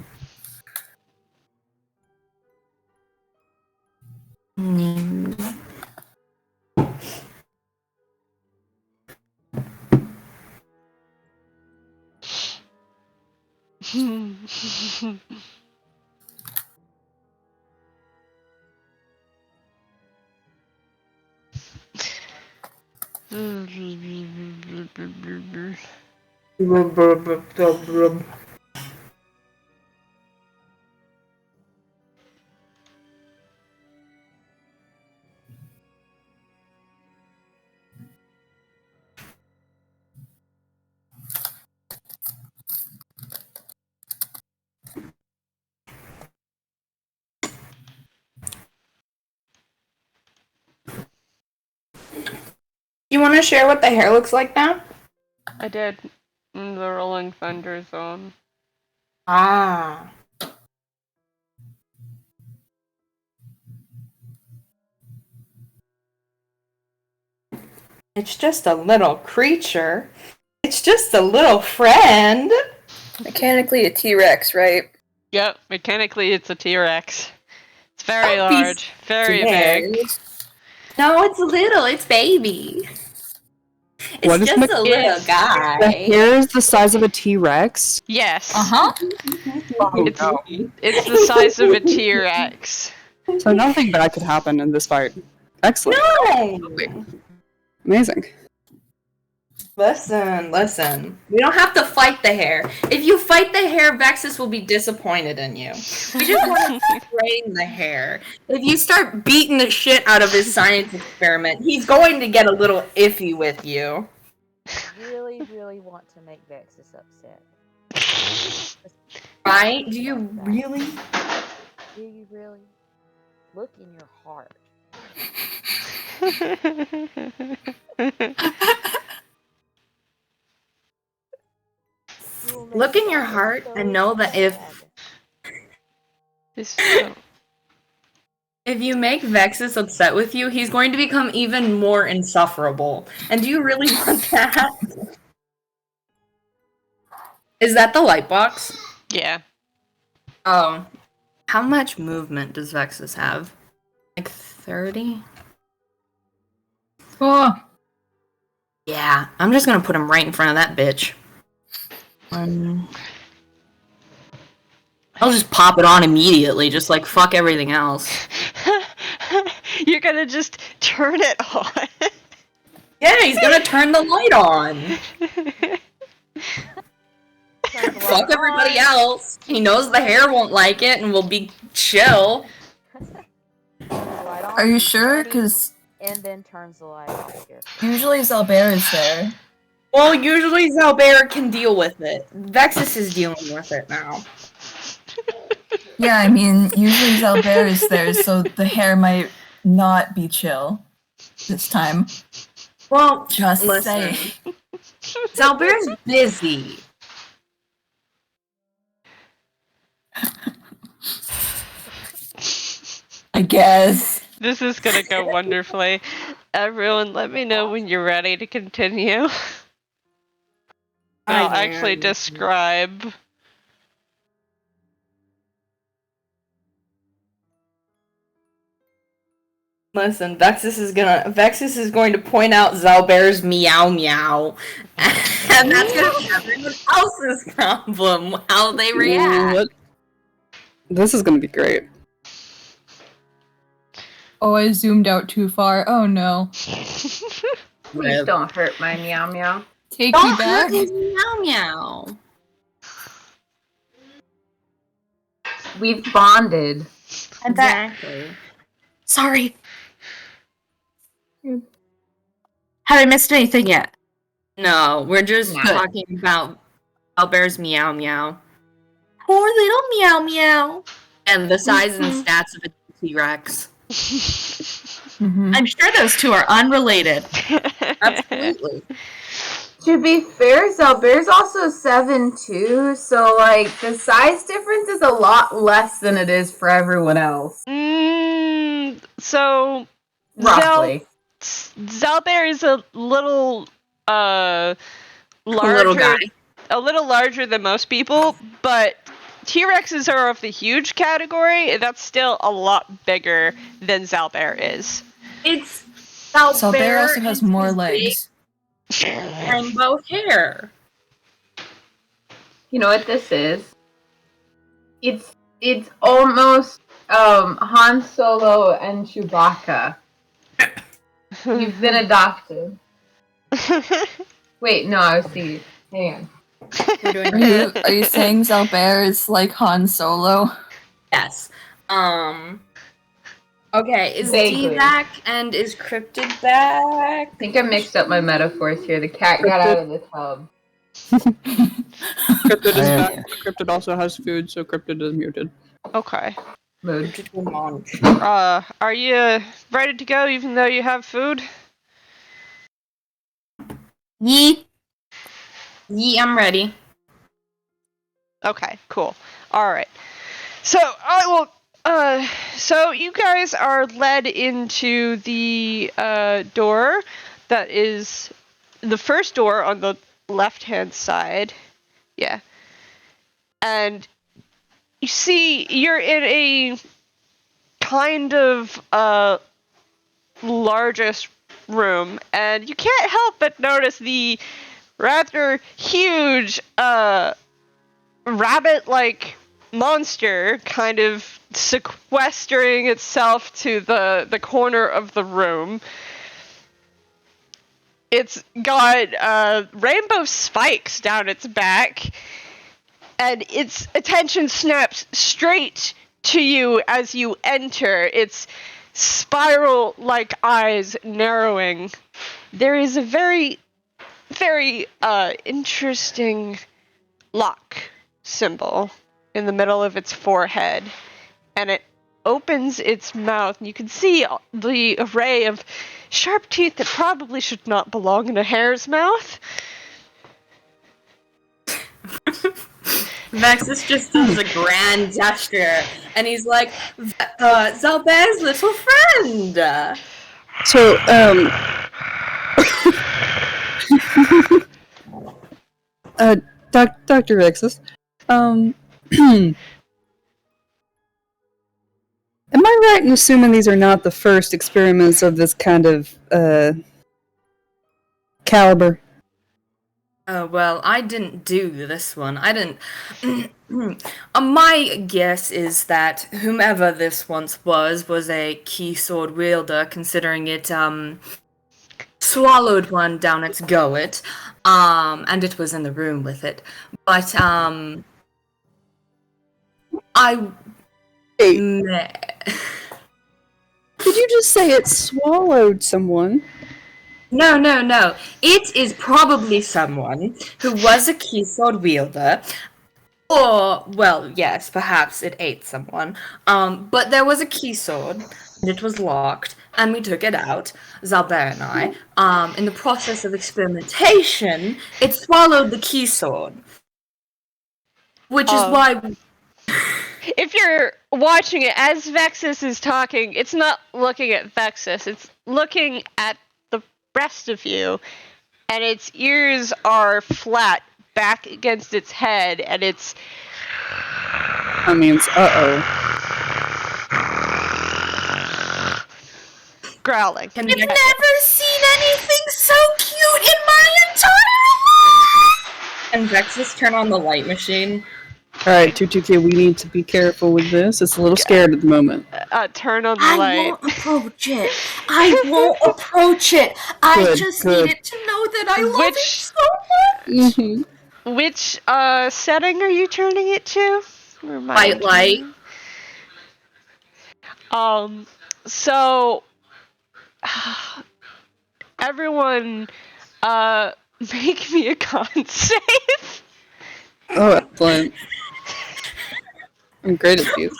You want to share what the hair looks like now? I did. In the Rolling Thunder zone. Ah. It's just a little creature. It's just a little friend. Mechanically a T-Rex, right? Yep, mechanically it's a T-Rex. It's very large, very big. No, it's little. It's baby. It's What is just a little guy. The hair is the size of a T-Rex? Yes. Uh-huh. It's the size of a T-Rex. So nothing bad could happen in this fight. Excellent. No! Amazing. Listen. We don't have to fight the hair. If you fight the hair, Vexis will be disappointed in you. We just want to train the hair. If you start beating the shit out of his science experiment, he's going to get a little iffy with you. Really, really want to make Vexis upset. Right? Do you really? Do you really? Look in your heart. Look in your heart and know that if you make Vexis upset with you, he's going to become even more insufferable. And do you really want that? Is that the light box? Yeah. Oh. How much movement does Vexis have? Like 30? Oh. Yeah, I'm just gonna put him right in front of that bitch. I'll just pop it on immediately, just like fuck everything else. You're gonna just turn it on. Yeah, he's gonna turn the light on. Fuck everybody else. He knows the hair won't like it and will be chill. Are you sure? Because and then turns the light off here. usually Xalbaer is there. Well, usually Xalbaer can deal with it. Vexis is dealing with it now. Yeah, I mean, usually Xalbaer is there, so the hair might not be chill this time. Well, Just listen. say. Xalbaer's busy. I guess. This is gonna go wonderfully. Everyone, let me know when you're ready to continue. I'll actually describe. Listen, Vexis is going to point out Xalbaer's meow meow. And that's gonna be everyone else's problem, how they react. What? This is gonna be great. Oh, I zoomed out too far. Oh no. Please don't hurt my meow meow. Take me Don't back. hurt his meow meow. We've bonded. And that. Exactly. Sorry. Have I missed anything yet? No, we're just No. talking about Xalbaer's meow meow. Poor little meow meow. And the size and stats of a T-Rex. Mhm. I'm sure those two are unrelated. Absolutely. To be fair, Xalbaer's also 7'2", so like the size difference is a lot less than it is for everyone else. So Roughly. Xalbaer is a little larger, little guy. a little larger than most people, but T-Rexes are of the huge category, and that's still a lot bigger than Xalbaer is. It's Xalbaer also and has more his legs. big rainbow hair. You know what this is? It's almost Han Solo and Chewbacca. You've been adopted. Wait, no, I was thinking. Hang on. Are you saying Xalbaer is like Han Solo? Yes. Okay, is Vaguely. D back and is Cryptid back? I think I mixed up my metaphors here. The cat got out of the tub. Cryptid is I am- back. Cryptid also has food, so Cryptid is muted. Okay. Mood. Cryptid will launch. Are you ready to go even though you have food? Yeet. Yee, I'm ready. Okay, cool. Alright. So, I will so you guys are led into the door that is the first door on the left-hand side. Yeah. And you see you're in a kind of largest room, and you can't help but notice the rather huge rabbit-like monster kind of sequestering itself to the corner of the room. It's got rainbow spikes down its back, and its attention snaps straight to you as you enter, its spiral-like eyes narrowing. There is a very, very interesting lock symbol in the middle of its forehead, and it opens its mouth, and you can see the array of sharp teeth that probably should not belong in a hare's mouth. Vexis just does a grand gesture, and he's like, Xalbaer's little friend! So, Dr. Vexis, am I right in assuming these are not the first experiments of this kind of, caliber? Well, I didn't do this one. I didn't. My guess is that whomever this once was a key sword wielder, considering it, swallowed one down its gullet, and it was in the room with it. But, Hey, did you just say it swallowed someone? No. It is probably someone who was a keysword wielder. Or, well, yes, perhaps it ate someone. But there was a keysword, and it was locked, and we took it out, Xalbaer and I. In the process of experimentation, it swallowed the keysword. Which is why... If you're watching it, as Vexis is talking, it's not looking at Vexis, it's looking at the rest of you, and its ears are flat back against its head, and it's... That means, growling. I've never seen anything so cute in my entire life! Can Vexis turn on the light machine? Alright, Tutu Kid, we need to be careful with this. It's a little scared at the moment. Turn on the I light. won't approach it. I won't approach it. I just need it to know that I love it so much. Mm-hmm. Which setting are you turning it to? White light. So everyone make me a con save. Oh, excellent. I'm great at these.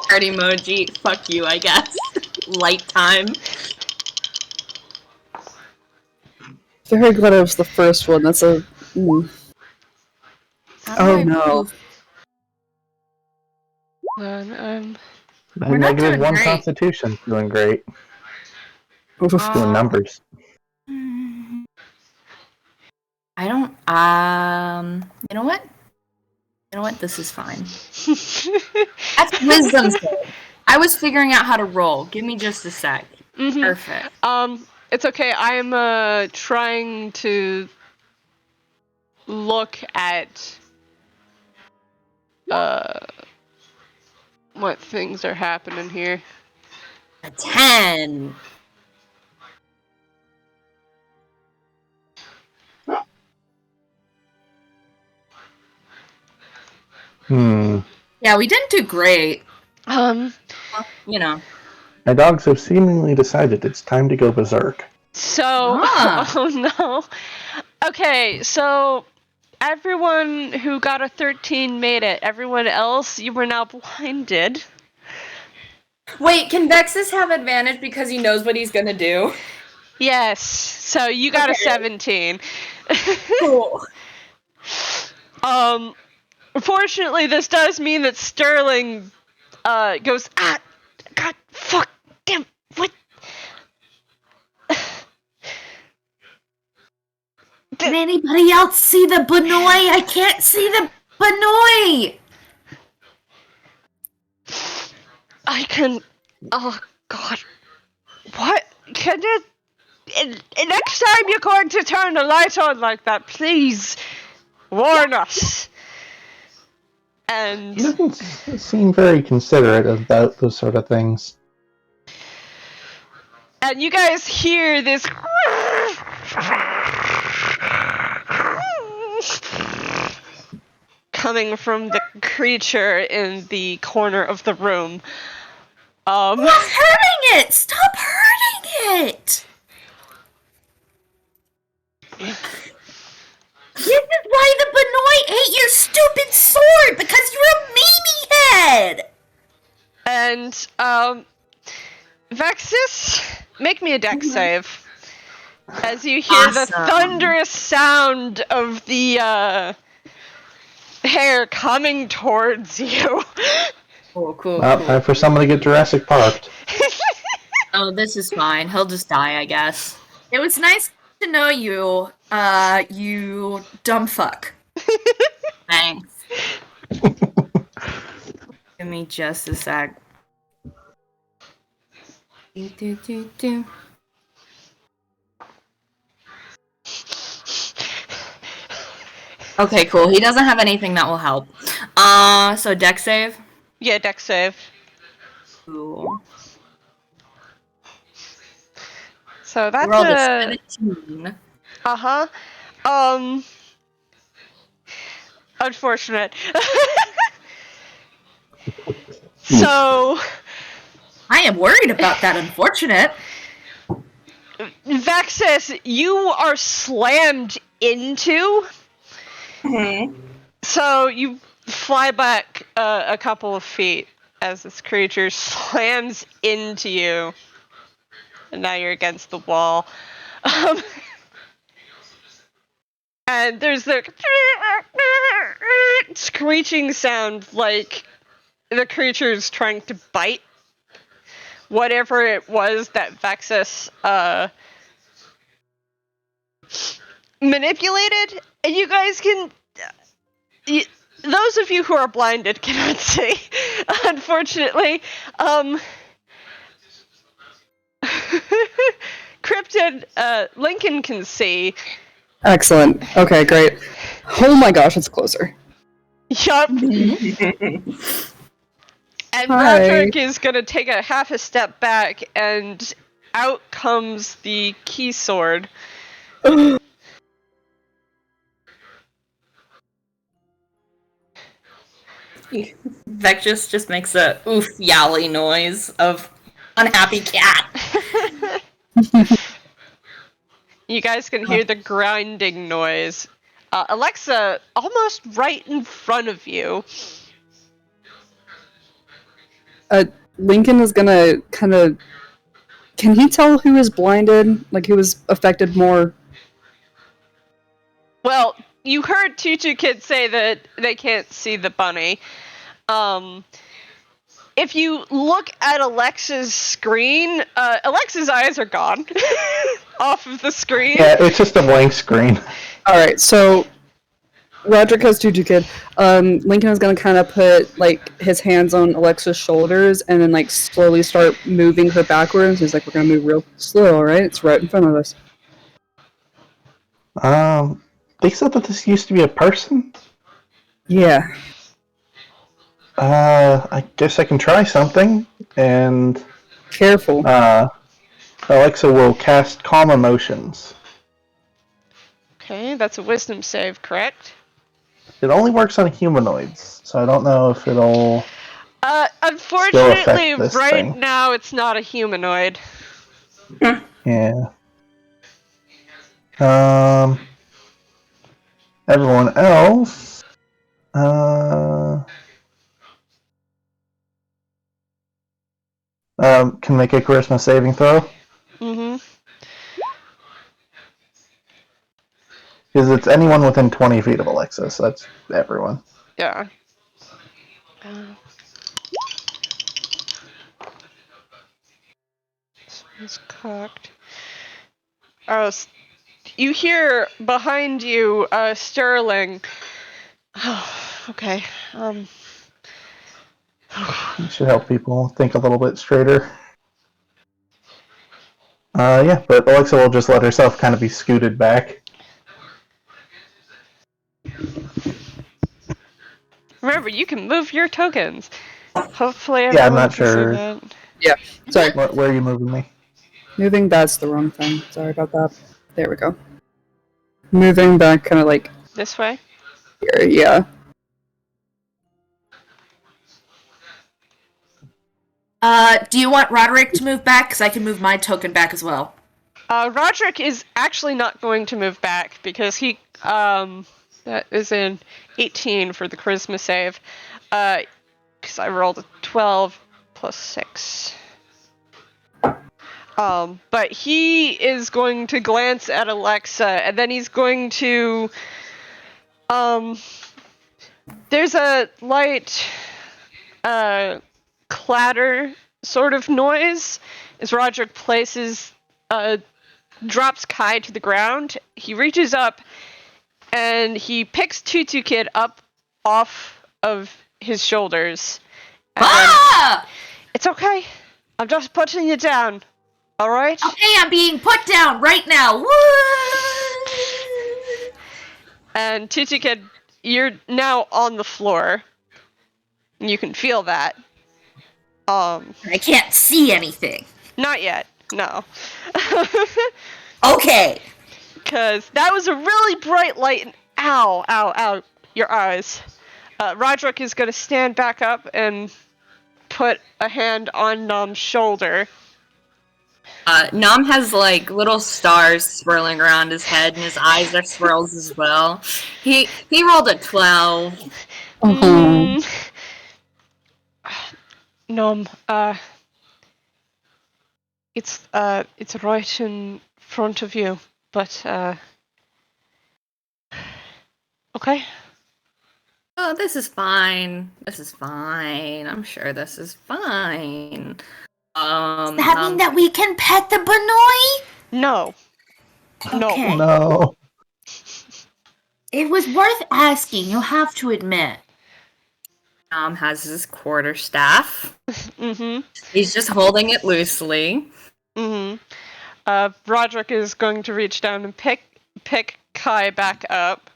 Heart emoji. Fuck you, I guess. Light time. Very glad I was the first one. That's a... Oh no. We're not doing -1 great. Constitution. Doing great. Oof. Doing numbers. I don't, you know what? This is fine. That's wisdom save. I was figuring out how to roll. Give me just a sec. Mm-hmm. Perfect. It's okay. I'm trying to look at what things are happening here. A 10. Yeah, we didn't do great. You know. My dogs have seemingly decided it's time to go berserk. So, Ah. oh no. Okay, so everyone who got a 13 made it. Everyone else, you were now blinded. Wait, can Vexis have advantage because he knows what he's gonna do? Yes. So you got a 17. Cool. Unfortunately, this does mean that Sterling goes, God, fuck, damn, what? Can anybody else see the Benoy? I can't see the Benoy! I can, oh God, what? Can you, next time you're going to turn the light on like that, please warn us. And He doesn't seem very considerate about those sort of things. And you guys hear this coming from the creature in the corner of the room. Stop hurting it! Stop hurting it! This is why the Benoy ate your stupid sword! Because you're a Mimi head! And, Vexis, make me a dex save. As you hear the thunderous sound of the, hair coming towards you. Cool. Time for someone to get Jurassic Parked. Oh, this is fine. He'll just die, I guess. It was nice to know you, you dumb fuck. Thanks. Give me just a sec. Do. Okay, cool. He doesn't have anything that will help. So dex save? Yeah, dex save. Cool. So that's Rolled a 17. Unfortunate. So I am worried about that unfortunate. Vexis, you are slammed into. So you fly back a couple of feet as this creature slams into you. And now you're against the wall. And there's the screeching sound like the creature's trying to bite whatever it was that Vexis manipulated. And you guys can... those of you who are blinded cannot see, unfortunately. Cryptid, Lincoln can see. Excellent. Okay, great. Oh my gosh, it's closer. Yup. And Hi. Roderick is gonna take a half a step back, and out comes the key sword. Vexis just makes a oof yowly noise of unhappy cat. You guys can hear the grinding noise. Alexa, almost right in front of you. Lincoln is gonna kind of... Can he tell who is blinded? Like, who was affected more? Well, you heard Tutu Kid say that they can't see the bunny. If you look at Alexa's screen, Alexa's eyes are gone off of the screen. Yeah, it's just a blank screen. Alright, so... Roderick has Tutu Kid. Lincoln is gonna kind of put, like, his hands on Alexa's shoulders and then, like, slowly start moving her backwards. He's like, we're gonna move real slow, alright? It's right in front of us. They said that this used to be a person? Yeah. I guess I can try something, and... Careful. Alexa will cast Calm Emotions. Okay, that's a wisdom save, correct? It only works on humanoids, so I don't know if it'll... Unfortunately, this right thing. now it's not a humanoid. Yeah. Everyone else... can make a charisma saving throw. Mm-hmm. Because it's anyone within 20 feet of Alexa, so that's everyone. Yeah. This one's cocked. You hear behind you, Sterling. Oh, okay. It should help people think a little bit straighter. Yeah, but Alexa will just let herself kind of be scooted back. Remember, you can move your tokens. Hopefully, Yeah, I'm everyone not can see sure. that. Yeah, sorry. Where are you moving me? Moving, that's the wrong thing. Sorry about that. There we go. Moving back, kind of like This way. here, yeah. Do you want Roderick to move back? Because I can move my token back as well. Roderick is actually not going to move back because he, that is an 18 for the charisma save. Because I rolled a 12 plus 6. But he is going to glance at Alexa, and then he's going to, there's a light, clatter sort of noise as Roderick drops Kai to the ground. He reaches up and he picks Tutu Kid up off of his shoulders. And it's okay. I'm just putting you down. Alright? Okay, I'm being put down right now. Woo! And Tutu Kid, you're now on the floor. You can feel that. I can't see anything. Not yet. No. Okay. Because that was a really bright light and ow, your eyes. Roderick is going to stand back up and put a hand on Knom's shoulder. Knom has like little stars swirling around his head, and his eyes are swirls as well. He rolled a 12. Knom, it's right in front of you, but okay. Oh, this is fine. This is fine. I'm sure this is fine. Does that mean that we can pet the Banoi? No. Okay. No. It was worth asking, you'll have to admit. Knom has his quarterstaff. Mm-hmm. He's just holding it loosely. Mm-hmm. Roderick is going to reach down and pick Kai back up.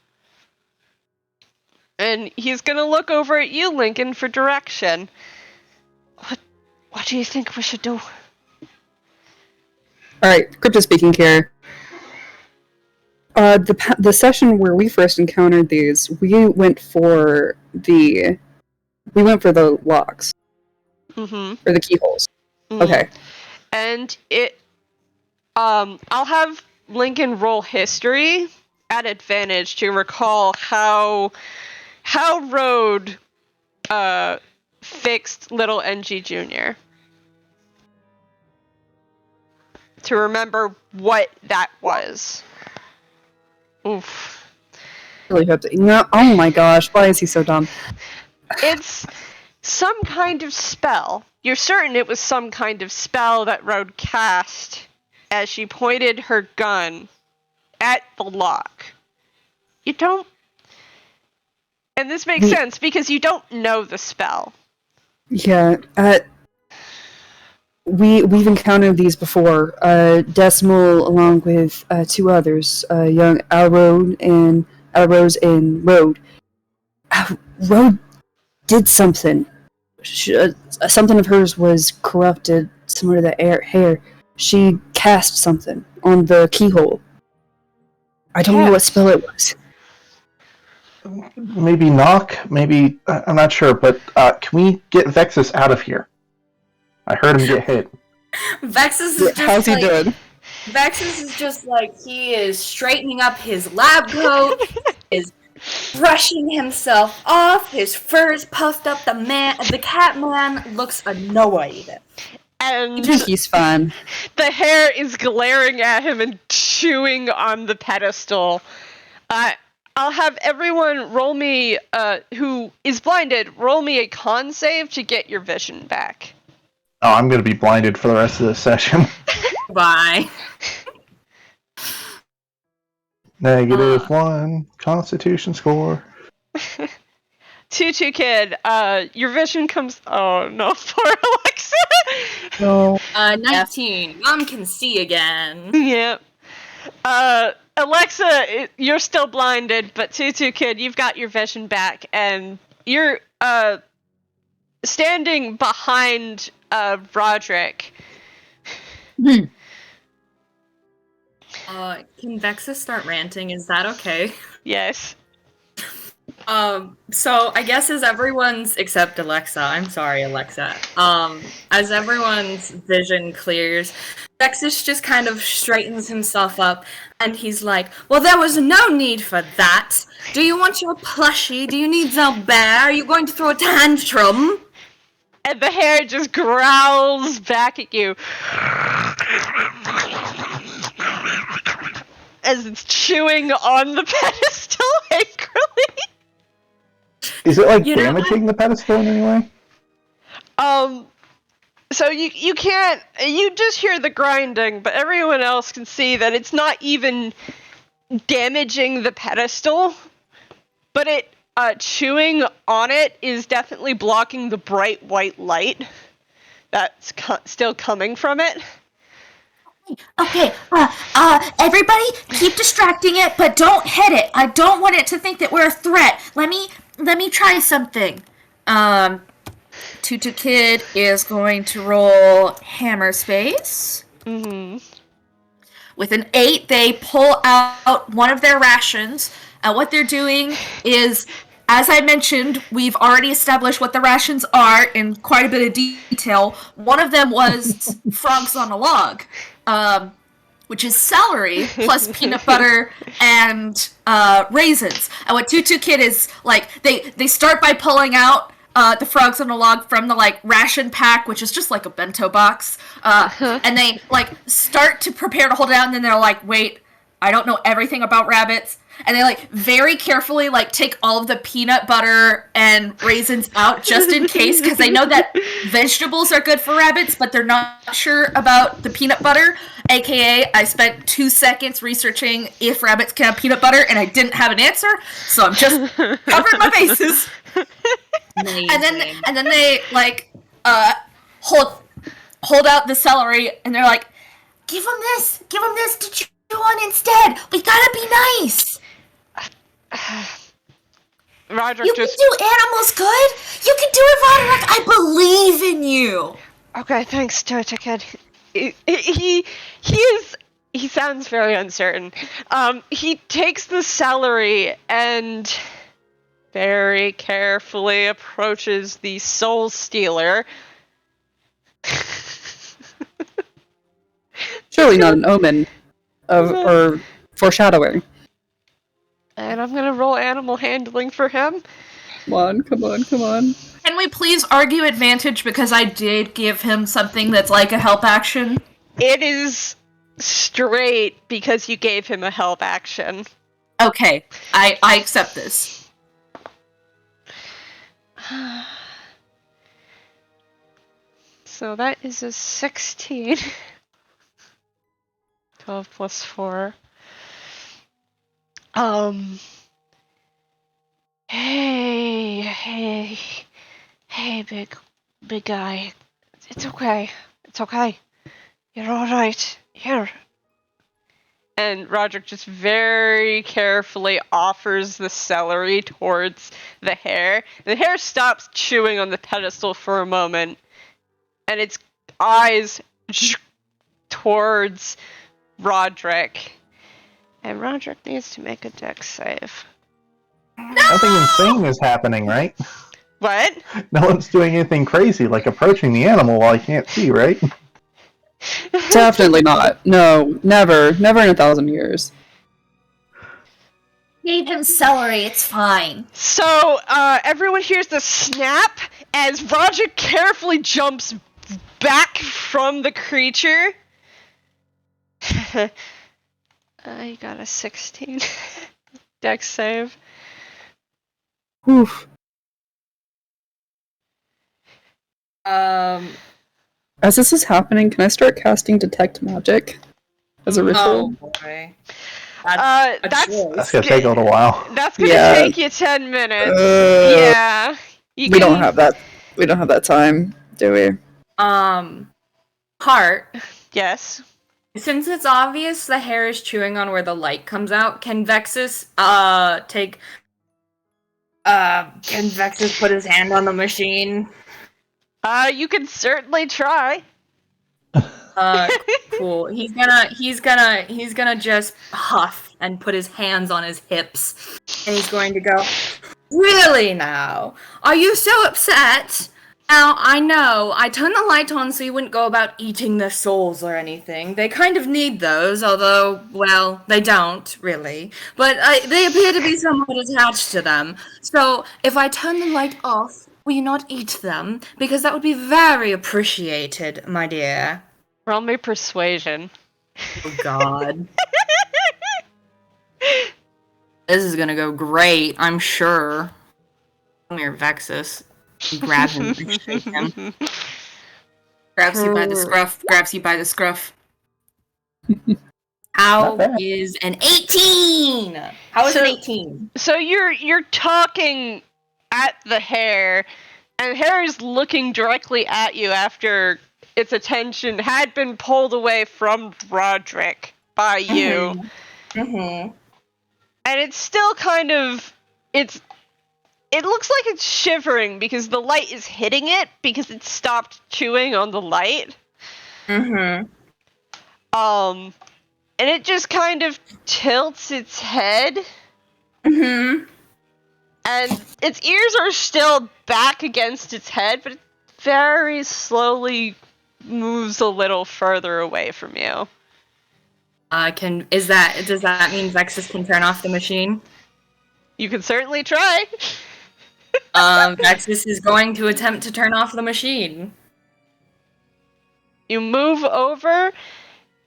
And he's gonna look over at you, Lincoln, for direction. What do you think we should do? Alright, Cryptid speaking here. The session where we first encountered these, we went for the locks. Mm-hmm. Or the keyholes. Mm-hmm. Okay. And I'll have Lincoln roll history at advantage to recall how Road fixed little NG Jr. To remember what that was. Oof. Really hope that. No, oh my gosh, why is he so dumb? It's some kind of spell. You're certain it was some kind of spell that Road cast as she pointed her gun at the lock. You don't... And this makes sense because you don't know the spell. Yeah, we've encountered these before. Decimal, along with two others, young Alrose and Road. Road did something. Something of hers was corrupted, similar to the hair. She cast something on the keyhole. I don't know what spell it was. Maybe knock, maybe, I'm not sure, but can we get Vexis out of here? I heard him get hit. Vexis is just How's he doing? Vexis is just like, he is straightening up his lab coat, is brushing himself off, his fur is puffed up, the cat man looks annoyed. And I think he's fine. the hair is glaring at him and chewing on the pedestal. I'll have everyone roll me, who is blinded, roll me a con save to get your vision back. Oh, I'm gonna be blinded for the rest of the session. Bye. -1 Constitution score. Tutu Kid, your vision comes... Oh, no, poor Alexa! No. 19. Mom can see again. Yep. Alexa, you're still blinded, but Tutu Kid, you've got your vision back, and you're, standing behind, Roderick. Can Vexis start ranting? Is that okay? Yes. So I guess as everyone's, except Alexa, I'm sorry, Alexa, as everyone's vision clears, Vexis just kind of straightens himself up, and he's like, well, there was no need for that. Do you want your plushie? Do you need Xalbaer? Are you going to throw a tantrum? And the hair just growls back at you. As it's chewing on the pedestal angrily. Is it like damaging the pedestal in any way? So you can't, you just hear the grinding, but everyone else can see that it's not even damaging the pedestal, but it, chewing on it is definitely blocking the bright white light that's still coming from it. Okay, everybody keep distracting it, but don't hit it. I don't want it to think that we're a threat. Let me try something. Tutu Kid is going to roll hammer space. Mm-hmm. With an 8, they pull out one of their rations. What they're doing is as I mentioned, we've already established what the rations are in quite a bit of detail. One of them was frogs on a log, which is celery plus peanut butter and raisins. And what Tutu Kid is like, they start by pulling out the frogs on a log from the like ration pack, which is just like a bento box, and they like start to prepare to hold it out, and then they're like, wait, I don't know everything about rabbits. And they like very carefully like take all of the peanut butter and raisins out just in case, because they know that vegetables are good for rabbits, but they're not sure about the peanut butter. AKA, I spent 2 seconds researching if rabbits can have peanut butter, and I didn't have an answer, so I'm just covering my bases. And then they like hold out the celery, and they're like, give them this to chew on instead. We gotta be nice. Roderick You just... can do animals good. You can do it, Roderick. I believe in you. Okay, thanks, Tutu Kid. He sounds very uncertain. He takes the celery and very carefully approaches the soul stealer. Surely not an omen of or foreshadowing. And I'm gonna roll animal handling for him. Come on. Can we please argue advantage, because I did give him something that's like a help action? It is straight because you gave him a help action. Okay, I accept this. So that is a 16. 12 plus 4. Hey, big guy. It's okay. You're alright. Here. And Roderick just very carefully offers the celery towards the hare. The hare stops chewing on the pedestal for a moment, and its eyes towards Roderick. And Roderick needs to make a dex save. Nothing insane is happening, right? What? No one's doing anything crazy, like approaching the animal while I can't see, right? Definitely not. No, never in 1,000 years. Gave him celery, it's fine. So, everyone hears the snap as Roderick carefully jumps back from the creature. I got a 16. Dex save. Oof. As this is happening, can I start casting Detect Magic as a ritual? Oh boy. That's gonna take a little while. That's gonna Yeah. take you 10 minutes. Yeah. We don't have that. We don't have that time, do we? Heart. Yes. Since it's obvious the hair is chewing on where the light comes out, can Vexis put his hand on the machine? You can certainly try. Cool. He's gonna just huff and put his hands on his hips, and he's going to go, really now? Are you so upset? Now, I know, I turned the light on so you wouldn't go about eating their souls or anything. They kind of need those, although, well, they don't, really. But they appear to be somewhat attached to them. So, if I turn the light off, will you not eat them? Because that would be very appreciated, my dear. Roll me persuasion. Oh, God. This is gonna go great, I'm sure. Come here, Vexis. Grab him and shake him. Grabs you by the scruff. How is an 18? How is an 18? So you're talking at the hare, and the hare is looking directly at you after its attention had been pulled away from Roderick by you. Mm-hmm. And it's still kind of... It looks like it's shivering because the light is hitting it because it stopped chewing on the light. Mm-hmm. And it just kind of tilts its head. Mm-hmm. And its ears are still back against its head, but it very slowly moves a little further away from you. Does that mean Vexis can turn off the machine? You can certainly try. Vexis is going to attempt to turn off the machine. You move over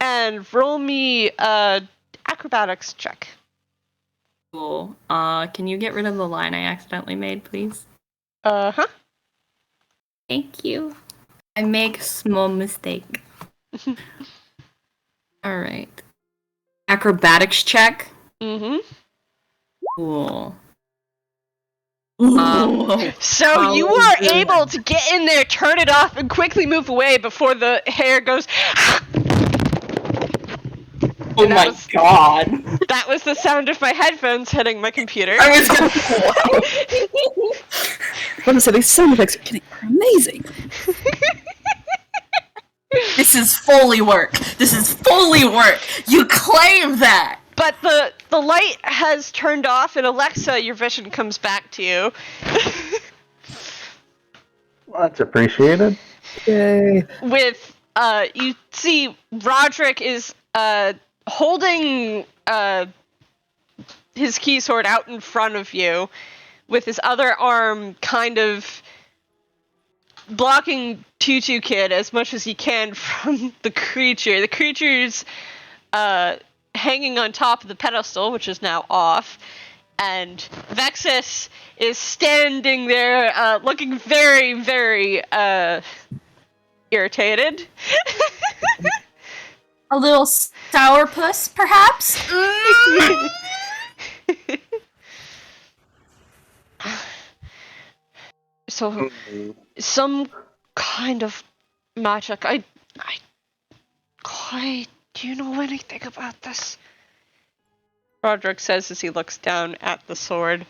and roll me acrobatics check. Cool. Can you get rid of the line I accidentally made, please? Uh-huh. Thank you. I make small mistake. Alright. Acrobatics check? Mm-hmm. Cool. So you are able to get in there, turn it off, and quickly move away before the hair goes... Oh my god. That was the sound of my headphones hitting my computer. I was gonna say, these sound effects are amazing. This is Foley work. This is Foley work. You claim that. But the light has turned off, and Alexa, your vision comes back to you. Well, that's appreciated. Yay. With, you see Roderick is, holding, his key sword out in front of you, with his other arm kind of blocking Tutu Kid as much as he can from the creature. The creature's, hanging on top of the pedestal, which is now off, and Vexis is standing there, looking very, very, irritated. A little sourpuss, perhaps? So, some kind of magic. Do you know anything about this? Roderick says as he looks down at the sword.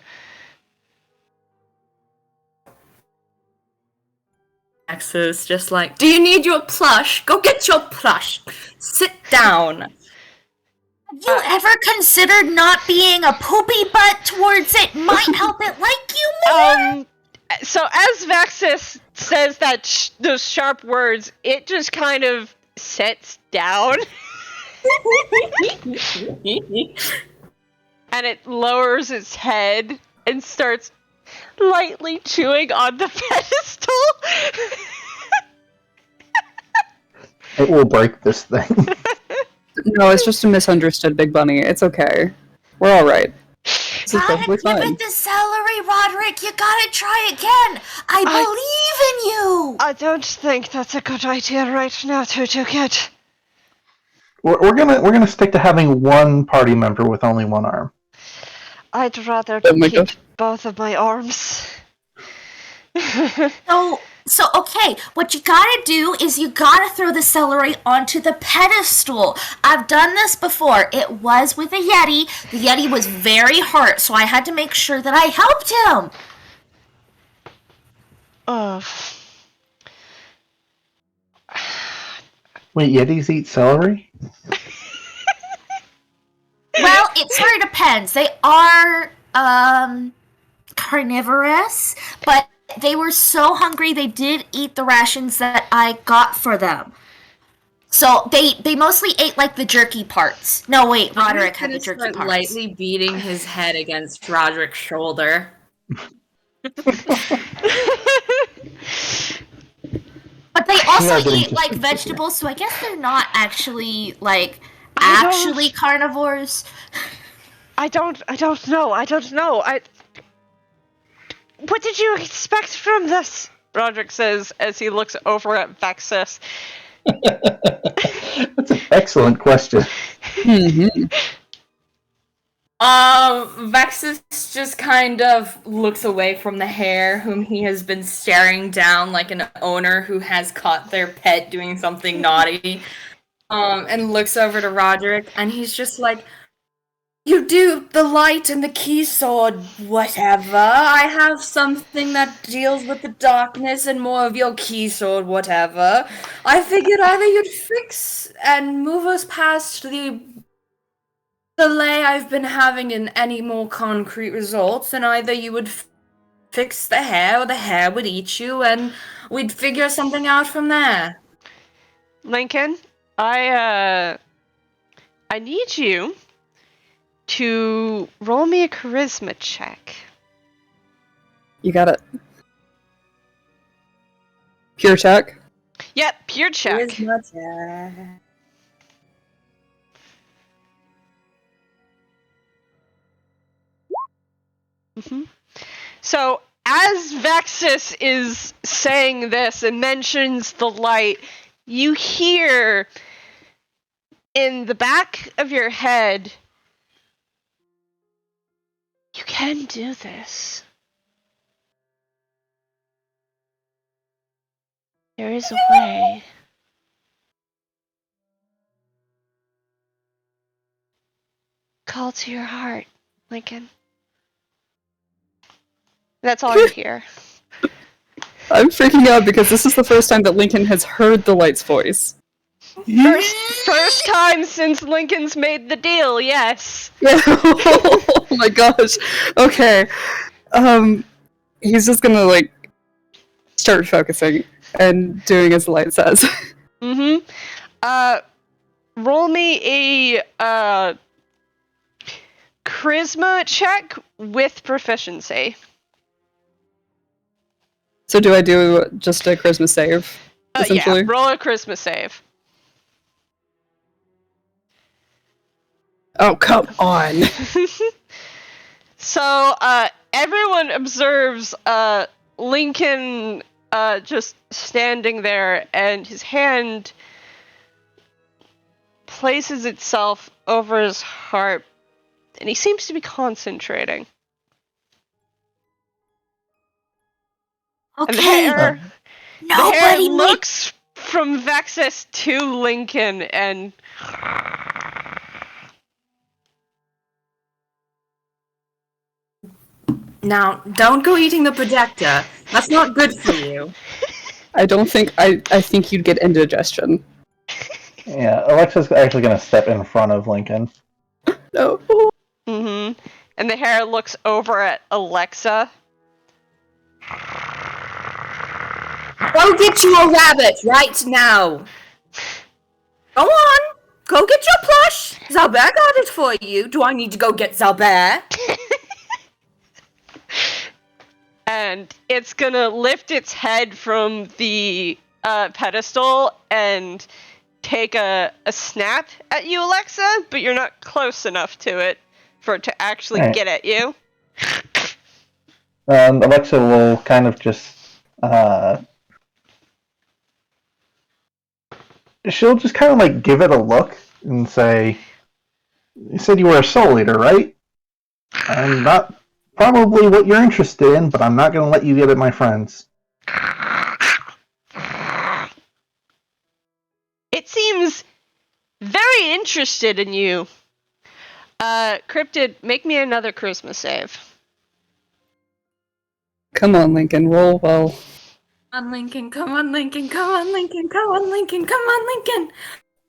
Vexis just like, do you need your plush? Go get your plush. Sit down. Have you ever considered not being a poopy butt towards it might help it like you more? So as Vexis says that those sharp words, it just kind of sits down. And it lowers its head and starts lightly chewing on the pedestal. It will break this thing. No, it's just a misunderstood Big Bunny. It's okay. We're alright. This is perfectly Give fine. it the celery, Roderick. You gotta try again. I believe in you. I don't think that's a good idea right now, Tutu Kid. We're gonna stick to having one party member with only one arm. I'd rather Oh my keep gosh. both of my arms. So okay, what you gotta do is you gotta throw the celery onto the pedestal. I've done this before. It was with a Yeti. The Yeti was very hurt, so I had to make sure that I helped him. Wait, Yetis eat celery? Well, it sort of depends. They are carnivorous, but they were so hungry they did eat the rations that I got for them. So they mostly ate like the jerky parts. No, wait, Roderick had the jerky parts. Lightly beating his head against Roderick's shoulder. But they also getting eat like vegetables, so I guess they're not actually like actually carnivores. I don't know. What did you expect from this? Roderick says as he looks over at Vexis. That's an excellent question. Vexis just kind of looks away from the hare, whom he has been staring down like an owner who has caught their pet doing something naughty. And looks over to Roderick, and he's just like, you do the light and the key sword, whatever. I have something that deals with the darkness and more of your key sword, whatever. I figured either you'd fix and move us past the delay I've been having in any more concrete results, and either you would fix the hair or the hair would eat you, and we'd figure something out from there. Lincoln, I need you to roll me a charisma check. You got it. Pure check. Yep, pure check. Charisma check. So, as Vexis is saying this and mentions the light, you hear in the back of your head, you can do this. There is a way. Call to your heart, Lincoln. That's all you hear. I'm freaking out because this is the first time that Lincoln has heard the light's voice. First time since Lincoln's made the deal, yes. Oh my gosh. Okay. He's just gonna, like, start focusing and doing as the light says. Roll me a, charisma check with proficiency. So do I do just a charisma save, essentially? Yeah, roll a charisma save. Oh, come on! So, everyone observes, Lincoln, just standing there, and his hand places itself over his heart, and he seems to be concentrating. Okay. And the hair Nobody looks from Vexis to Lincoln, and Now, don't go eating the projector. That's not good for you. I think you'd get indigestion. Yeah, Alexa's actually going to step in front of Lincoln. No. and the hair looks over at Alexa. Go get you a rabbit right now. Go on. Go get your plush. Xalbaer got it for you. Do I need to go get Xalbaer? And it's gonna lift its head from the pedestal and take a snap at you, Alexa, but you're not close enough to it for it to actually get at you. Alexa will kind of just she'll just kind of like give it a look and say, "You said you were a soul eater, right? I'm not probably what you're interested in, but I'm not going to let you get at my friends." It seems very interested in you. Cryptid, make me another charisma save. Come on, Lincoln, roll well. Come on, Lincoln. Come on, Lincoln. Come on, Lincoln. Come on, Lincoln. Come on, Lincoln.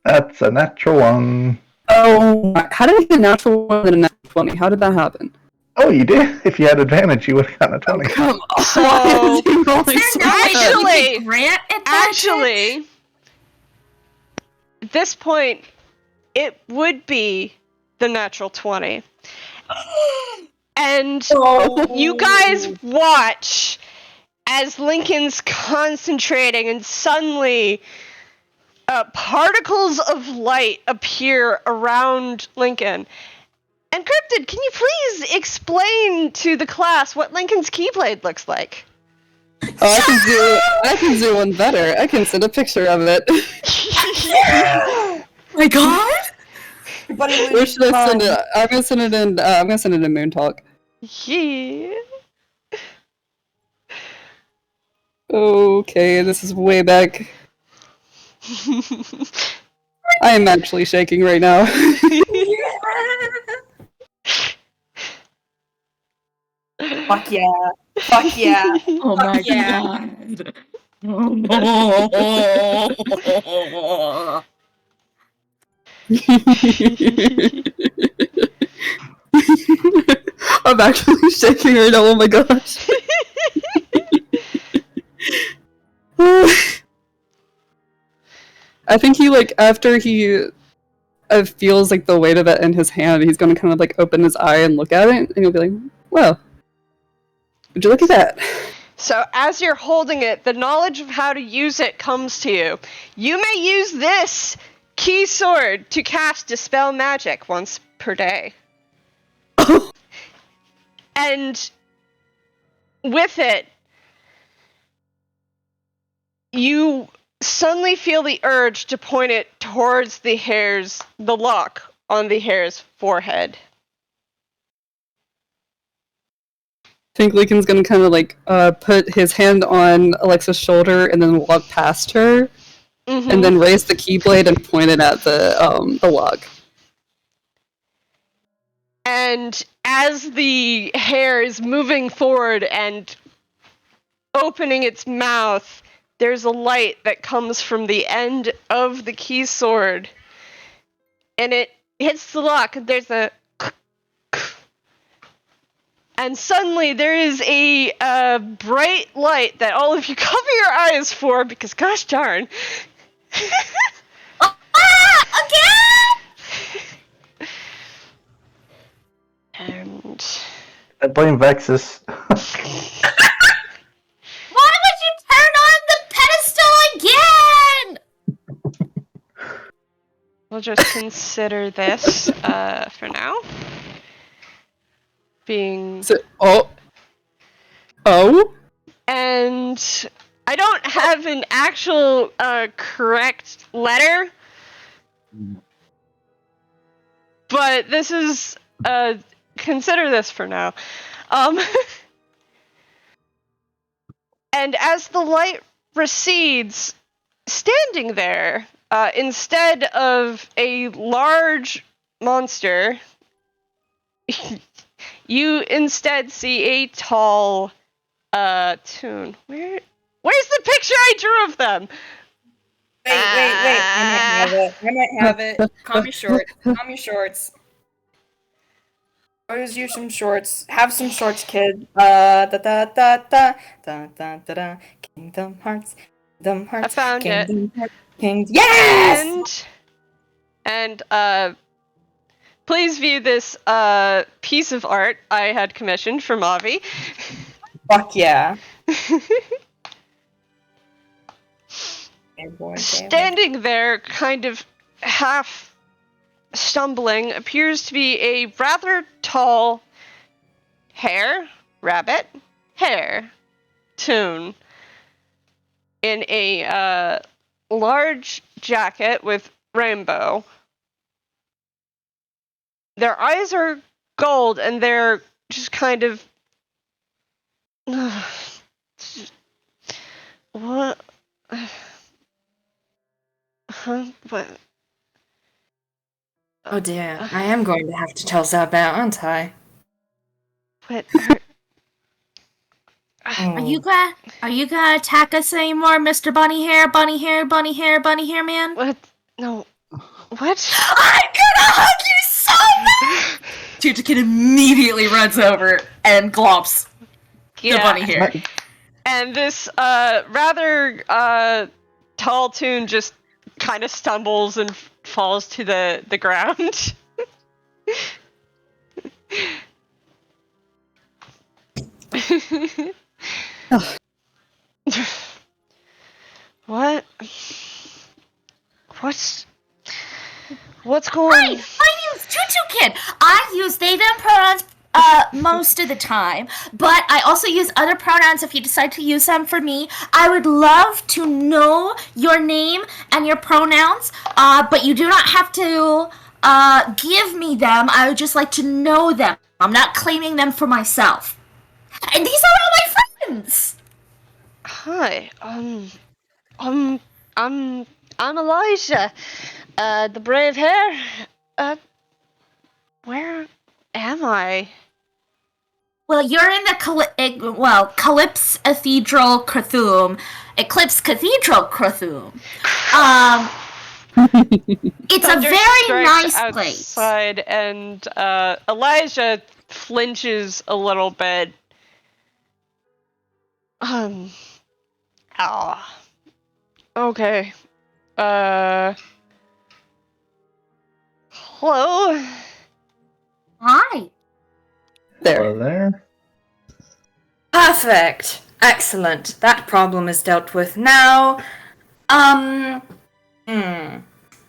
That's a natural one. Oh, how did I get a natural one and a natural 20? How did that happen? Oh, you did? If you had advantage, you would have gotten a 20. Oh, come on. So, actually, at this point, it would be the natural 20. And you guys watch as Lincoln's concentrating, and suddenly particles of light appear around Lincoln. And Cryptid, can you please explain to the class what Lincoln's Keyblade looks like? Oh, I can do one better. I can send a picture of it. My God! Where should I send it? I'm gonna send it in Moon Talk. Yeah. Okay, this is way back. I am actually shaking right now. Fuck yeah. Fuck yeah. Oh my yeah. god. Oh no. I'm actually shaking right now. Oh my gosh. I think he after he feels the weight of it in his hand, he's gonna kind of open his eye and look at it, and he'll be like, "Well, would you look at that?" So as you're holding it, the knowledge of how to use it comes to you. You may use this key sword to cast Dispel Magic once per day. And with it, you suddenly feel the urge to point it towards the lock on the hare's forehead. I think Lincoln's gonna kind of put his hand on Alexa's shoulder and then walk past her, and then raise the keyblade and point it at the lock. And as the hare is moving forward and opening its mouth, there's a light that comes from the end of the key sword, and it hits the lock, and there's a and suddenly there is a bright light that all of you cover your eyes for, because gosh darn. Again? And I blame Vexis. Why would you turn on the pedestal again? we'll just consider this for now. Being... Oh? And I don't have an actual correct letter, but this is... consider this for now. And as the light recedes, standing there, instead of a large monster, you instead see a tall toon. Where's the picture I drew of them? Wait. I might have it. Calm your shorts. Always use some shorts. Have some shorts, kid. Kingdom Hearts. I found it. Yes! And please view this piece of art I had commissioned from Avi. Fuck yeah. Standing there, kind of half stumbling, appears to be a rather tall rabbit toon in a large jacket with rainbow. Their eyes are gold, and they're just kind of... What? Huh? What? Oh dear, I am going to have to tell Xalbaer, aren't I? What? Are you gonna attack us anymore, Mr. Bunny Hair Man? What? No. What? I'm gonna hug you so much! Tutu Kid immediately runs over and glops the bunny hair. And this rather tall toon just kind of stumbles and falls to the ground. What? What's going on? I use Tutu Kid. I use they them pronouns most of the time, but I also use other pronouns if you decide to use them for me. I would love to know your name and your pronouns, but you do not have to give me them. I would just like to know them. I'm not claiming them for myself. And these are all my friends. Hi. I'm Elijah. The brave hare. Where am I? Well, you're in the Eclipse Cathedral Cthulhu. Eclipse Cathedral Cthulhu. It's a Thunder very strikes nice place. outside, and Elijah flinches a little bit. Okay. Hello? Hi. There. Hello there. Perfect. Excellent. That problem is dealt with now.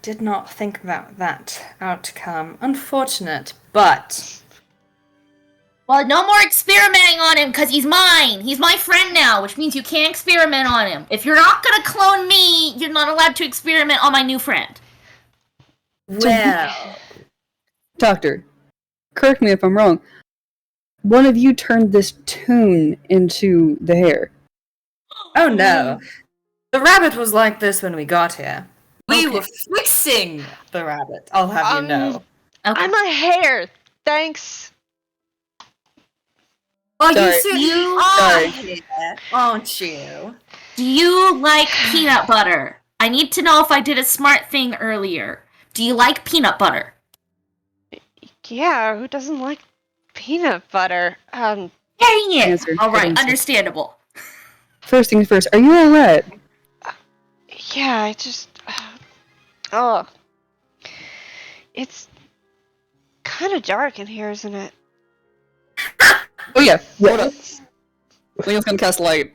Did not think about that outcome. Unfortunate, but... Well, no more experimenting on him, because he's mine. He's my friend now, which means you can't experiment on him. If you're not going to clone me, you're not allowed to experiment on my new friend. Well... Doctor, correct me if I'm wrong. One of you turned this tune into the hair. Oh no. The rabbit was like this when we got here. We Okay. were fixing the rabbit, I'll have you know. Okay. I'm a hare. Thanks. Well, Sorry. you certainly You- are Sorry. here, aren't you? Do you like peanut butter? I need to know if I did a smart thing earlier. Do you like peanut butter? Yeah, who doesn't like peanut butter? Dang it! Answer. Alright, Answer. understandable. First things first, are you alright? Yeah, I just... Oh. It's kind of dark in here, isn't it? Oh yeah. Hold up. Leo's gonna cast light.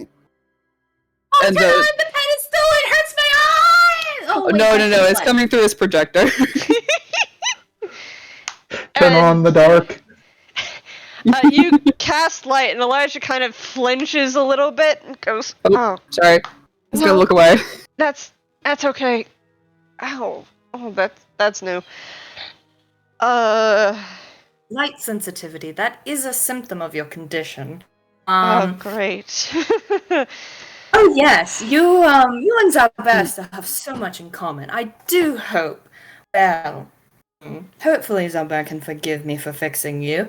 Oh, And turn the- on the pedestal! It hurts my eyes! Oh, wait, No, that's it's light. coming through his projector. Turn on the dark. You cast light, and Elijah kind of flinches a little bit and goes, "Oh, Sorry. He's gonna Well- look away. that's okay." Ow. Oh, that's new. Light sensitivity, that is a symptom of your condition. Great. Oh yes, you and Xalbaer still have so much in common. I do hope, well, hopefully Xalbaer can forgive me for fixing you.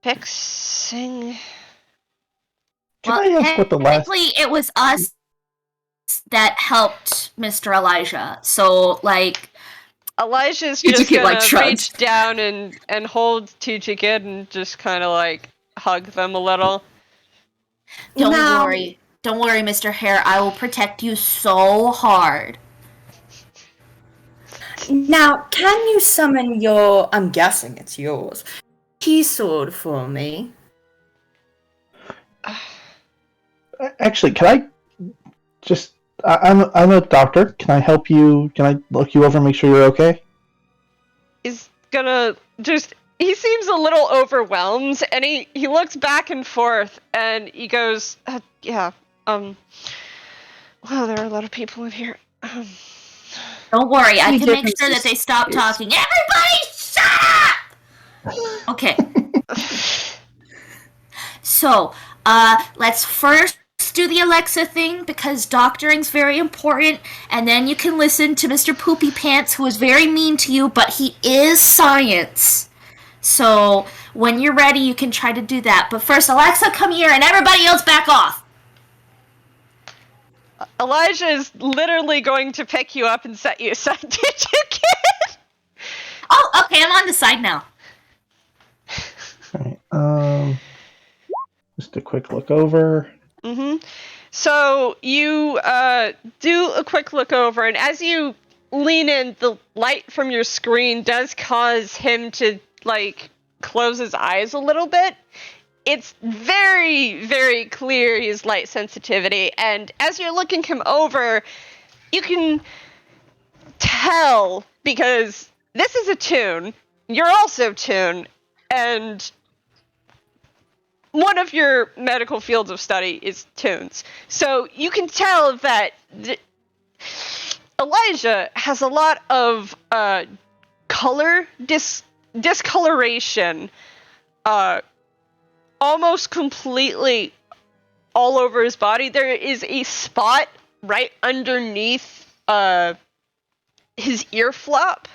Fixing. Can I ask what the last... Technically, it was us that helped Mr. Elijah. So, like, Elijah's Tutu just Kid, gonna like, shrugged. reach down and hold Tutu Kid and just kind of like hug them a little. don't Now- worry. Don't worry, Mr. Hare. I will protect you so hard. Now, can you summon your, I'm guessing it's yours, key sword for me? Actually, can I just... I'm a doctor. Can I help you? Can I look you over and make sure you're okay? He's gonna just... He seems a little overwhelmed, and he looks back and forth, and he goes, yeah, wow, there are a lot of people in here. Don't worry. I Any can make sure that differences they stop is- talking. Everybody, shut up! Okay. So, let's first do the Alexa thing because doctoring's very important, and then you can listen to Mr. Poopy Pants, who is very mean to you, but he is science. So, when you're ready, you can try to do that. But first, Alexa, come here, and everybody else back off. Elijah is literally going to pick you up and set you aside. Did you kid? Oh, okay, I'm on the side now. Alright, just a quick look over. Mm-hmm. So you do a quick look over, and as you lean in, the light from your screen does cause him to, like, close his eyes a little bit. It's very, very clear his light sensitivity, and as you're looking him over, you can tell, because this is a tune, you're also tune, and one of your medical fields of study is tunes. So you can tell that Elijah has a lot of color discoloration almost completely all over his body. There is a spot right underneath his ear flap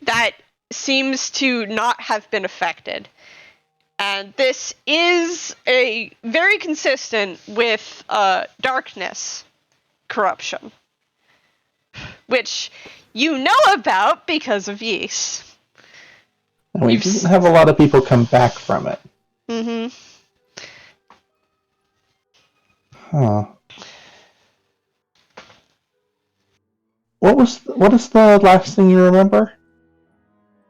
that seems to not have been affected. And this is a very consistent with darkness corruption, which you know about because of Ys. And we didn't have a lot of people come back from it. Mm-hmm. Huh. What is the last thing you remember?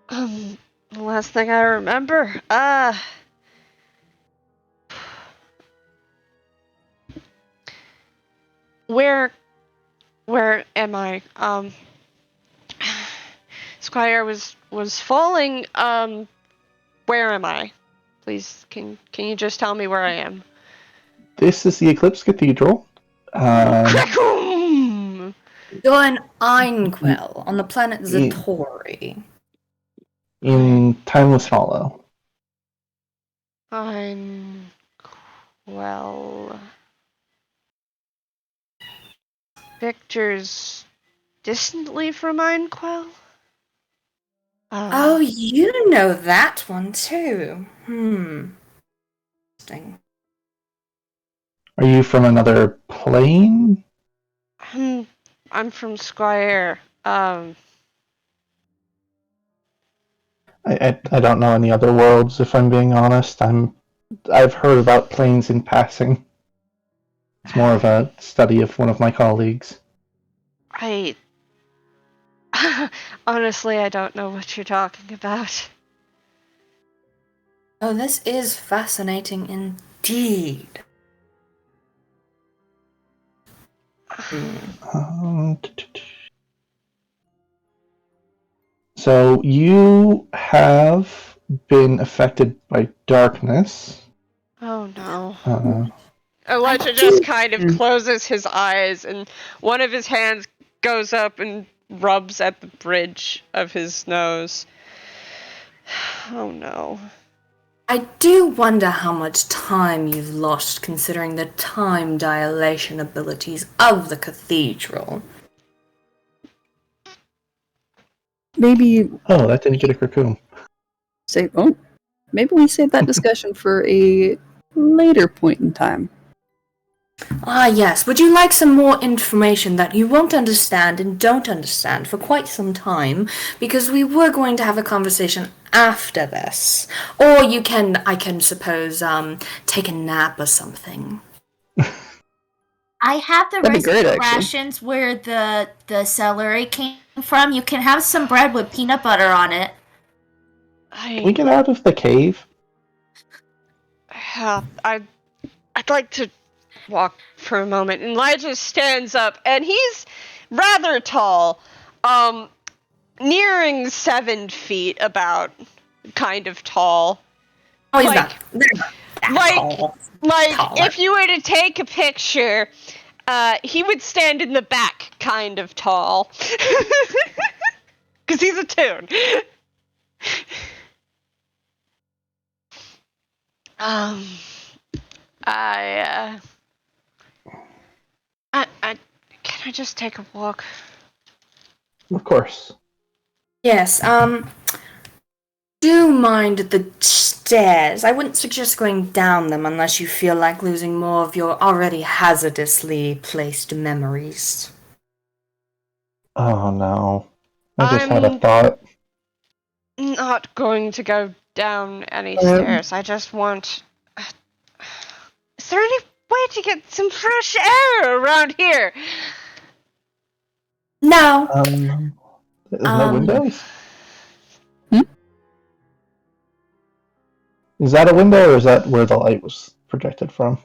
The last thing I remember? Where am I? Squire was falling. Where am I? Please, can you just tell me where I am? This is the Eclipse Cathedral. You're in Einquell on the planet Zatori. In Timeless Hollow. Well, Victor's distantly from Einquell? Oh, you know that one too. Interesting. Are you from another plane? I'm from Squire. I don't know any other worlds, if I'm being honest. I've heard about planes in passing. It's more of a study of one of my colleagues. Honestly, I don't know what you're talking about. Oh, this is fascinating indeed. So you have been affected by darkness. Oh no. Elijah just kind of closes his eyes and one of his hands goes up and rubs at the bridge of his nose. Oh no. I do wonder how much time you've lost considering the time dilation abilities of the cathedral. Maybe. Oh, that didn't get a cocoon. Maybe we save that discussion for a later point in time. Ah, yes. Would you like some more information that you won't understand and don't understand for quite some time? Because we were going to have a conversation after this. Or I can suppose, take a nap or something. I have the That'd be great, recipe actually. rations where the celery came from. You can have some bread with peanut butter on it. Can we get out of the cave? I'd like to walk for a moment. And Elijah stands up, and he's rather tall, nearing 7 feet, about, kind of tall. Oh, he's not. They're not that tall. Taller. If you were to take a picture, he would stand in the back, kind of tall. Because he's a toon. Can I just take a walk? Of course. Yes, do mind the stairs. I wouldn't suggest going down them unless you feel like losing more of your already hazardously placed memories. Oh no. I just had a thought. Not going to go down any stairs. I just want... Is there any way to get some fresh air around here? No. There's no windows? Is that a window, or is that where the light was projected from?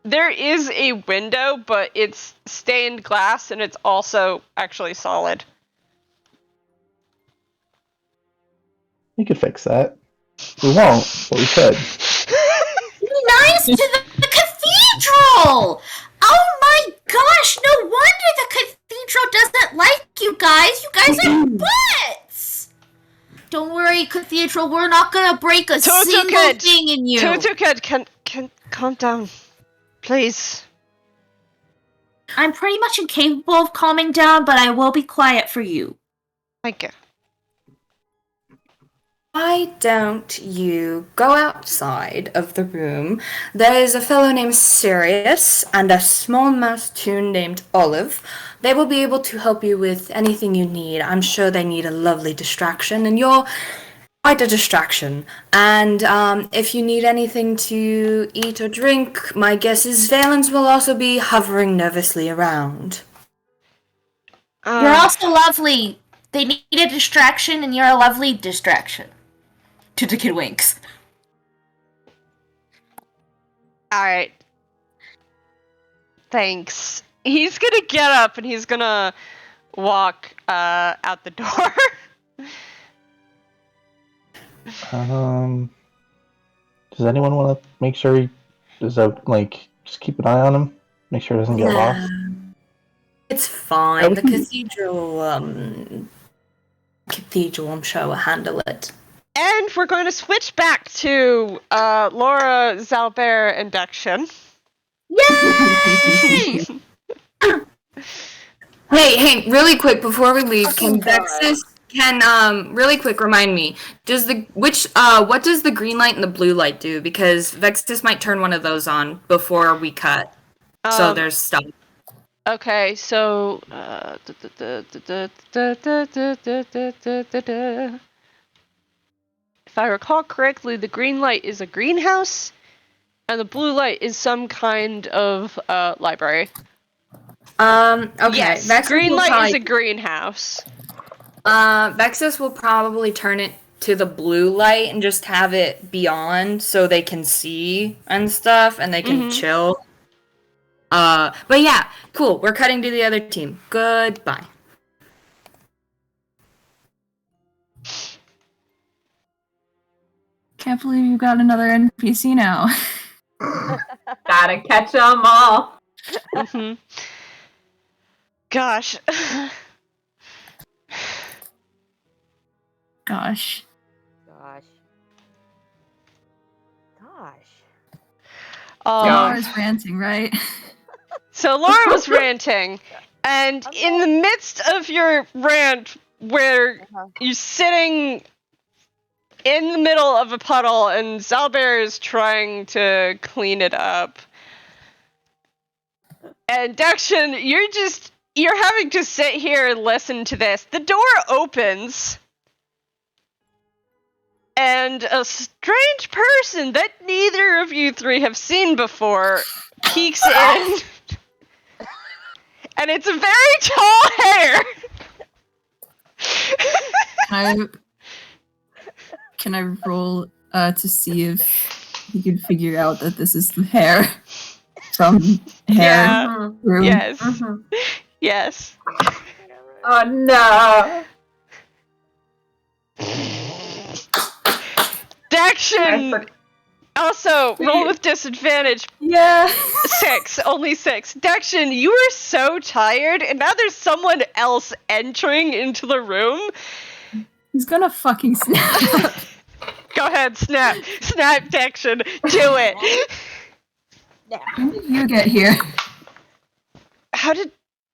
There is a window, but it's stained glass, and it's also actually solid. We could fix that. We won't, but we could. Nice to the cathedral! Oh my gosh, no wonder the cathedral doesn't like you guys. You guys are butts! Don't worry, cathedral, we're not gonna break a single thing in you. Tutu Kid, can calm down. Please. I'm pretty much incapable of calming down, but I will be quiet for you. Thank you. why don't you go outside of the room? There is a fellow named Sirius and a small mouse toon named Olive. They will be able to help you with anything you need. I'm sure they need a lovely distraction, and you're quite a distraction. And if you need anything to eat or drink, my guess is Valens will also be hovering nervously around. You're also lovely. They need a distraction, and you're a lovely distraction. Tutu Kid winks. Alright. Thanks. He's gonna get up and he's gonna walk out the door. Does anyone want to make sure he is out? Like, just keep an eye on him. Make sure he doesn't get lost. It's fine. The cathedral, I'm sure, will handle it. And we're going to switch back to Lara, Xalbaer, and Dexion. Yay! Hey, really quick before we leave, can Vexis really quick remind me, what does the green light and the blue light do? Because Vexis might turn one of those on before we cut. So there's stuff. Okay, so if I recall correctly, the green light is a greenhouse, and the blue light is some kind of library. Okay. Yes, Vexis green light is a greenhouse. Vexis will probably turn it to the blue light and just have it beyond so they can see and stuff and they can chill. But yeah, cool. We're cutting to the other team. Goodbye. Can't believe you got another NPC now. Gotta catch them all. Gosh. Gosh. Lara's ranting, right? So Lara was ranting, and in the midst of your rant, where you're sitting in the middle of a puddle and Xalbaer is trying to clean it up, and Dexion, you're having to sit here and listen to this. The door opens, and a strange person that neither of you three have seen before peeks in. And it's a very tall hair! Can I roll to see if you can figure out that this is the hair from hair room? Yes. Yes. Oh no! Dexion! Also, roll with disadvantage. Yeah. 6, only 6. Dexion, you are so tired, and now there's someone else entering into the room. He's gonna fucking snap. Go ahead, snap. Snap, Dexion. Do it. When did you get here?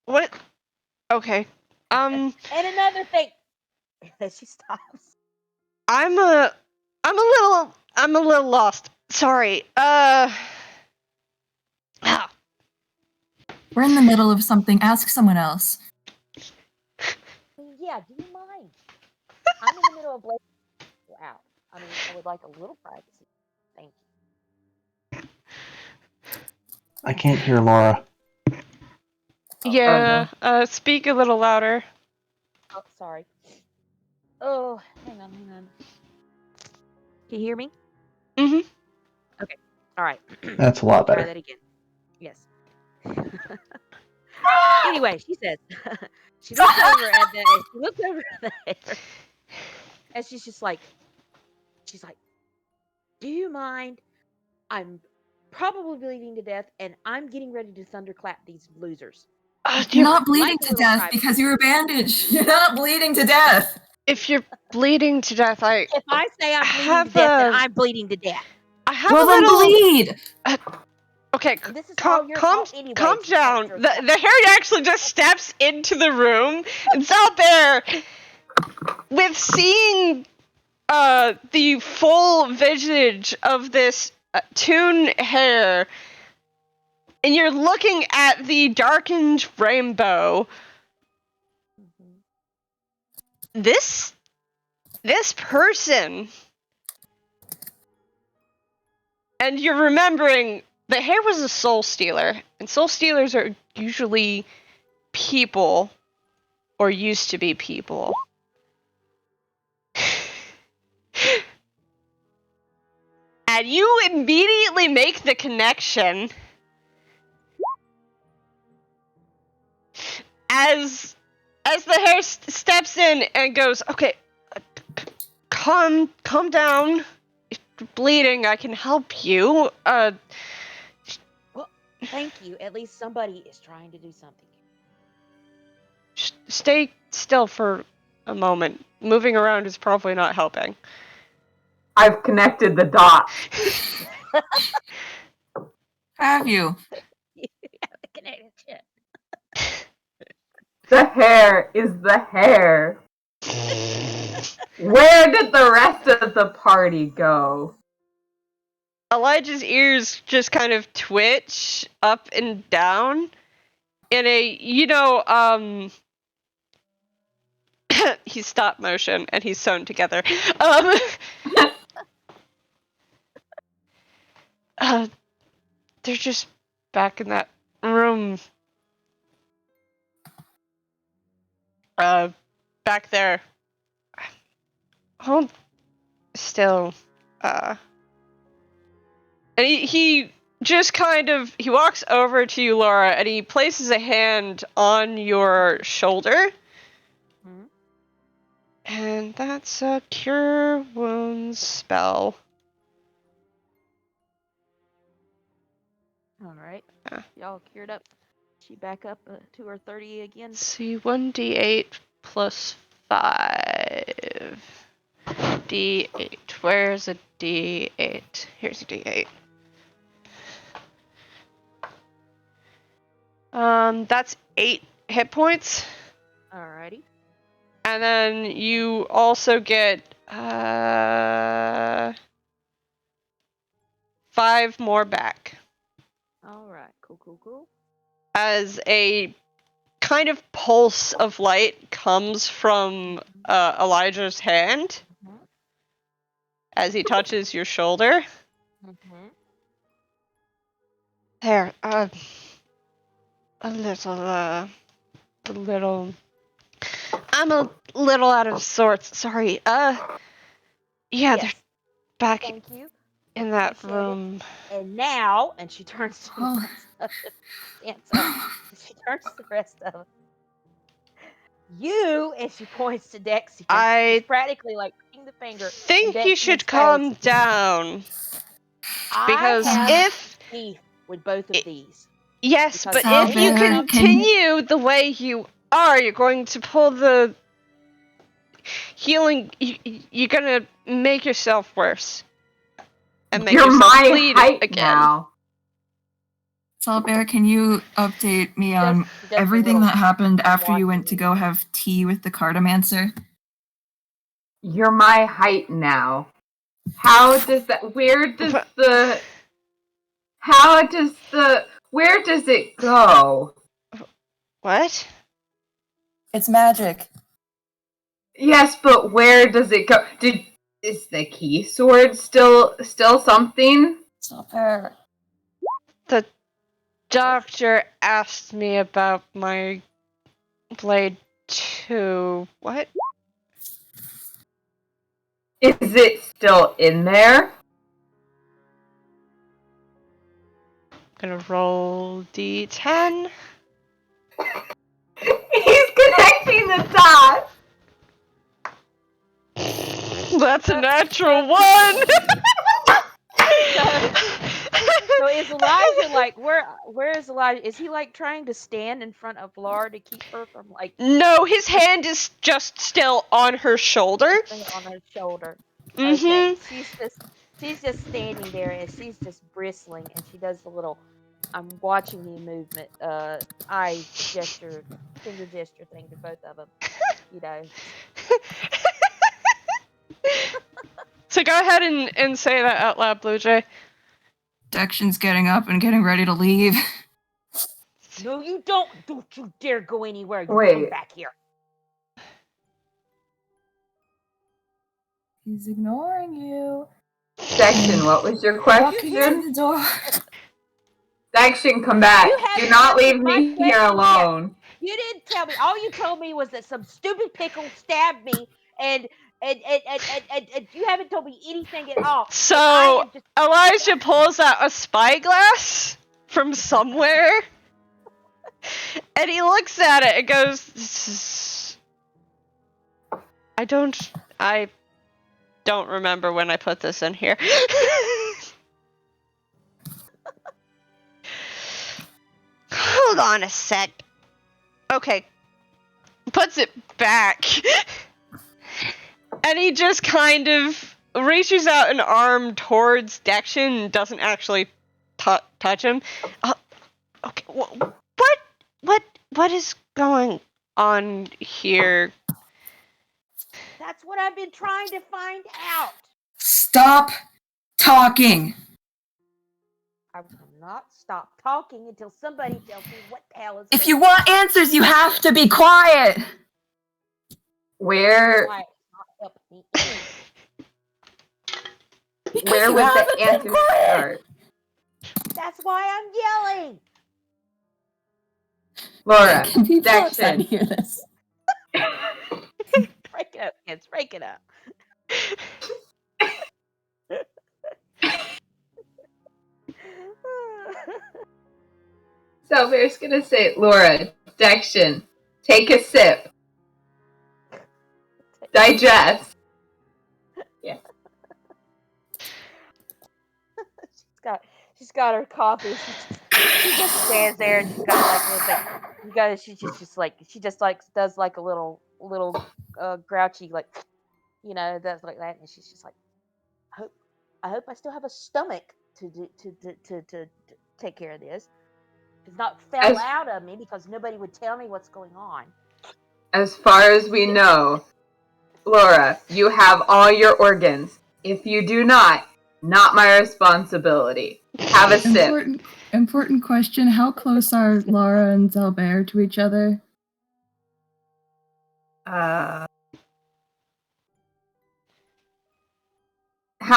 What? Okay. And another thing. She stops. I'm a little lost. Sorry. We're in the middle of something. Ask someone else. Yeah, do you mind? I'm in the middle of wow. I mean, I would like a little privacy. Thank you. I can't hear Lara. Yeah, speak a little louder. Oh, sorry. Oh, hang on. Can you hear me? Mm-hmm. Okay. All right. That's a lot better. Try that again. Yes. Anyway, she says, she looks over at the hair, and she's like, do you mind? I'm probably bleeding to death, and I'm getting ready to thunderclap these losers. You're not bleeding to death because you were bandaged. You're not bleeding to death. If you're bleeding to death, If I say I'm bleeding to death, then I'm bleeding to death. I have well, a little... bleed. Okay, this is calm down. The hair actually just steps into the room, and Xalbaer, with seeing the full visage of this toon hair, and you're looking at the darkened rainbow. This person, and you're remembering the hair was a soul stealer, and soul stealers are usually people, or used to be people. And you immediately make the connection as the hair steps in and goes, okay, calm down. If you're bleeding, I can help you. Well, thank you. At least somebody is trying to do something. Stay still for a moment. Moving around is probably not helping. I've connected the dots. Have you? The hair is the hair. Where did the rest of the party go? Elijah's ears just kind of twitch up and down in a, he's stop motion and he's sewn together. They're just back in that room. Back there. Hold still. And he just kind of, he walks over to you, Lara, and he places a hand on your shoulder. Hmm? And that's a Cure Wounds spell. Alright. Yeah. Y'all cured up. She back up to her 30 again. Let's see, 1d8 plus 5. D8. Where's a D8? Here's a D8. That's 8 hit points. Alrighty. And then you also get 5 more back. Alright. Cool. As a kind of pulse of light comes from Elijah's hand as he touches your shoulder. Mm-hmm. There, a little. I'm a little out of sorts. Sorry. Yeah, Yes. they're back Thank you. in that Appreciate it. room. And now, and she turns to Oh. the rest of she turns to the rest of them. You, and she points to Dexion. I She's practically like putting the finger. think in you should Dexion's calm face. down. Because I have if beef with both of these. yes, Because but if you Xalbaer, continue the way you are, you're going to pull the healing. You're gonna make yourself worse and make You're yourself my bleed height again. now. Xalbaer, can you update me on She does a everything little that happened after you went walking. to go have tea with the cartomancer? You're my height now. How does that? Where does it go? What? It's magic. Yes, but where does it go? Is the key sword still something? Xalbaer. The doctor asked me about my blade too. What? Is it still in there? Gonna roll d10. He's connecting the dots. That's a natural one. So is Elijah like where is Elijah? Is he like trying to stand in front of Lara to keep her from like No, his hand is just still on her shoulder. on her shoulder? Mm-hmm. Okay. She's just standing there and she's just bristling and she does the little I'm watching you movement, eye gesture, finger gesture thing to both of them. You know. So go ahead and say that out loud, Bluejay. Dexion's getting up and getting ready to leave. No, you don't. Don't you dare go anywhere. You come Wait. back here. He's ignoring you. Dexion, what was your Walking question? out the door. Dexion, come back. You haven't Do not leave answered my me here question alone. You didn't tell me. All you told me was that some stupid pickle stabbed me, and you haven't told me anything at all. So Elijah pulls out a spyglass from somewhere, and he looks at it and goes, I don't remember when I put this in here. Hold on a sec. Okay. Puts it back. And he just kind of reaches out an arm towards Dexion and doesn't actually touch him. Okay, what is going on here? That's what I've been trying to find out. Stop talking. I will not stop talking until somebody tells me what the hell is. If you want answers, you have to be quiet. Where Quiet, not help me. Where would the answer start? That's why I'm yelling. Laura, Can people outside Dexion. hear this? Break it up, kids. Break it up. Xalbaer's gonna say, Laura, Dexion, take a sip. Digest. Yeah. She's got her coffee. She just stands there and she's got she just does like a little grouchy like does like that, and she's just like, I hope I still have a stomach to take care of this. It's not fell out of me because nobody would tell me what's going on. As far as we know, Laura, you have all your organs. If you do not my responsibility. Have a sip. Important question. How close are Lara and Xalbaer to each other? How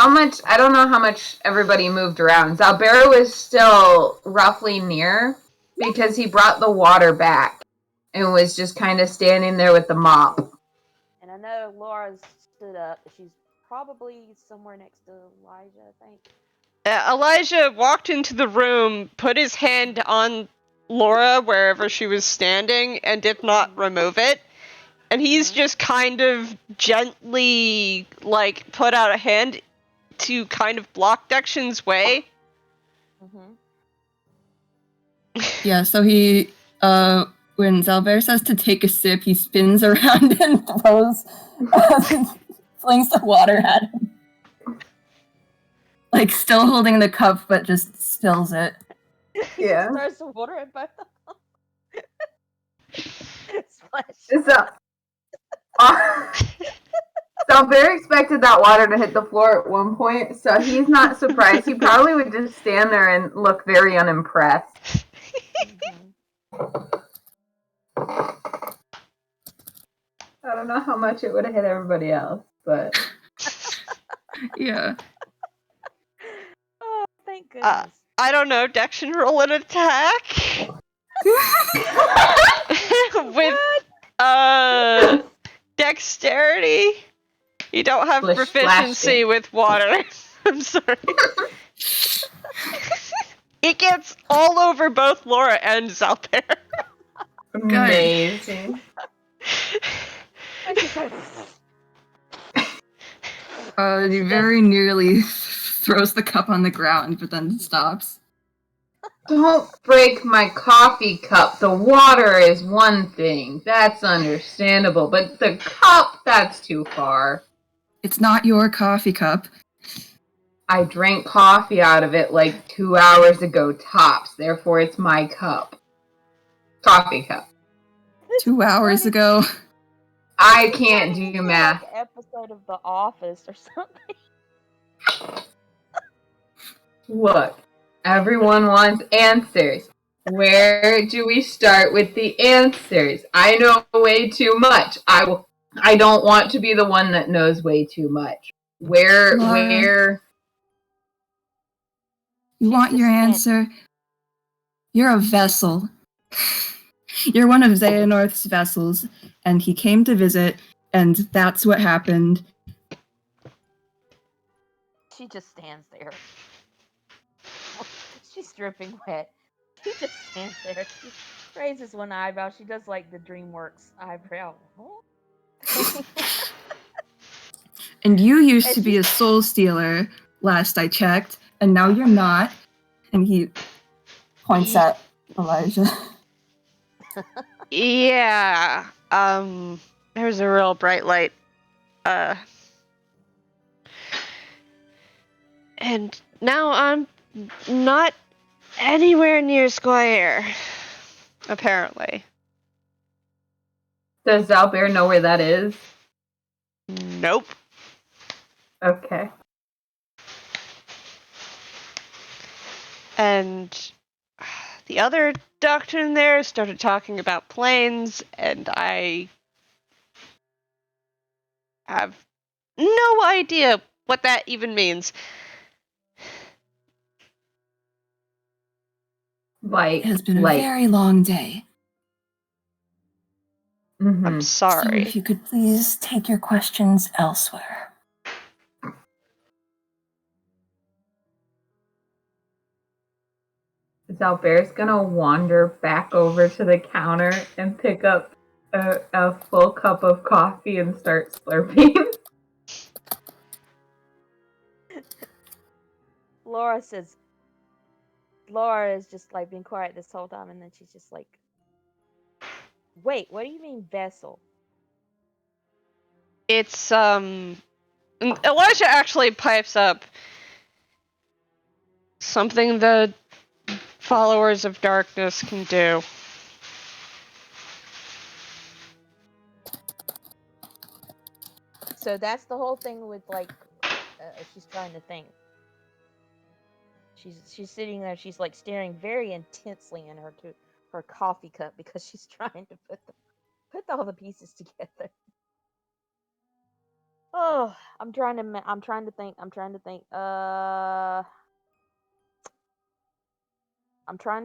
much? I don't know how much everybody moved around. Xalbaer was still roughly near because he brought the water back and was just kind of standing there with the mop. And I know Laura's stood up. She's probably somewhere next to Elijah, I think. Elijah walked into the room, put his hand on Laura wherever she was standing, and did not remove it. And he's just kind of gently, put out a hand to kind of block Dexion's way. Mm-hmm. Yeah, so he, when Xalbaer says to take a sip, he spins around and flings the water at him. Still holding the cup, but just spills it. Yeah. Throws some water at both of them. Xalbaer expected that water to hit the floor at one point, so he's not surprised. He probably would just stand there and look very unimpressed. I don't know how much it would have hit everybody else, but... Yeah. Oh, thank goodness. I don't know, Dexion, roll an attack? With, dexterity? You don't have proficiency with water. I'm sorry. It gets all over both Laura and Xalbaer. Amazing. He very nearly throws the cup on the ground, but then stops. Don't break my coffee cup. The water is one thing. That's understandable. But the cup, that's too far. It's not your coffee cup. I drank coffee out of it 2 hours ago tops. Therefore, it's my cup. Coffee cup. 2 hours ago. I can't do math. Like an episode of The Office or something. Look, everyone wants answers. Where do we start with the answers? I know way too much. I don't want to be the one that knows way too much. Lara, Where you want your answer? You're a vessel. You're one of Xehanorth's vessels, and he came to visit, and that's what happened. She just stands there. She's dripping wet. She just stands there. She raises one eyebrow. She does like the DreamWorks eyebrow. And you used to be a soul stealer, last I checked, and now you're not. And he points at Elijah. Yeah. There's a real bright light. And now I'm not anywhere near Squire. Apparently. does Xalbaer know where that is? Nope. Okay. And the other doctor in there started talking about planes, and I have no idea what that even means. It has been a very long day. I'm So sorry. if you could please take your questions elsewhere. Xalbaer's gonna wander back over to the counter and pick up a full cup of coffee and start slurping. Laura is just like being quiet this whole time, and then she's just like, wait, what do you mean vessel? It's, Elijah actually pipes up something the followers of darkness can do. So that's the whole thing with like, she's trying to think. She's sitting there. She's like staring very intensely in her coffee cup because she's trying to put all the pieces together. Oh, I'm trying to think. I'm trying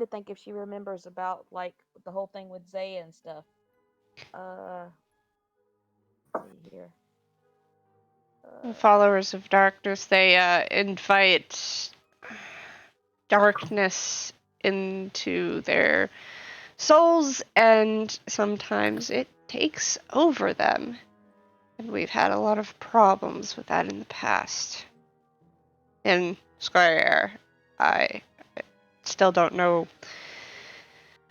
to think if she remembers about like the whole thing with Zaya and stuff. Let's see here. Followers of darkness, they invite darkness into their souls, and sometimes it takes over them. And we've had a lot of problems with that in the past. In Squire, I still don't know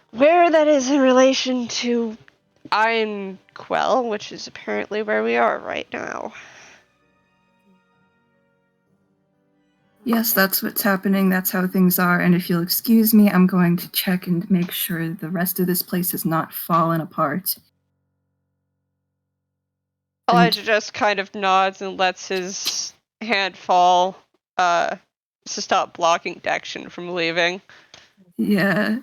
where that is in relation to Iron Quell, which is apparently where we are right now. Yes, that's what's happening. That's how things are. And if you'll excuse me, I'm going to check and make sure the rest of this place has not fallen apart. Elijah just kind of nods and lets his hand fall to stop blocking Dexion from leaving. Yeah.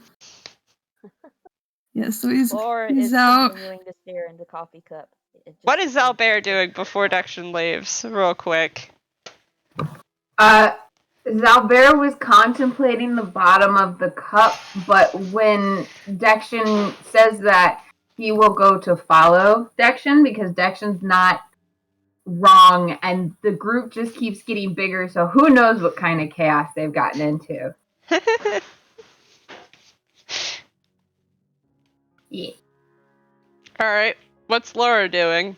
Yeah, so he's is out. continuing to stare into the coffee cup. What is Xalbaer doing before Dexion leaves? Real quick. Xalbaer was contemplating the bottom of the cup, but when Dexion says that, he will go to follow Dexion because Dexion's not wrong, and the group just keeps getting bigger, so who knows what kind of chaos they've gotten into. Yeah. Alright, what's Lara doing?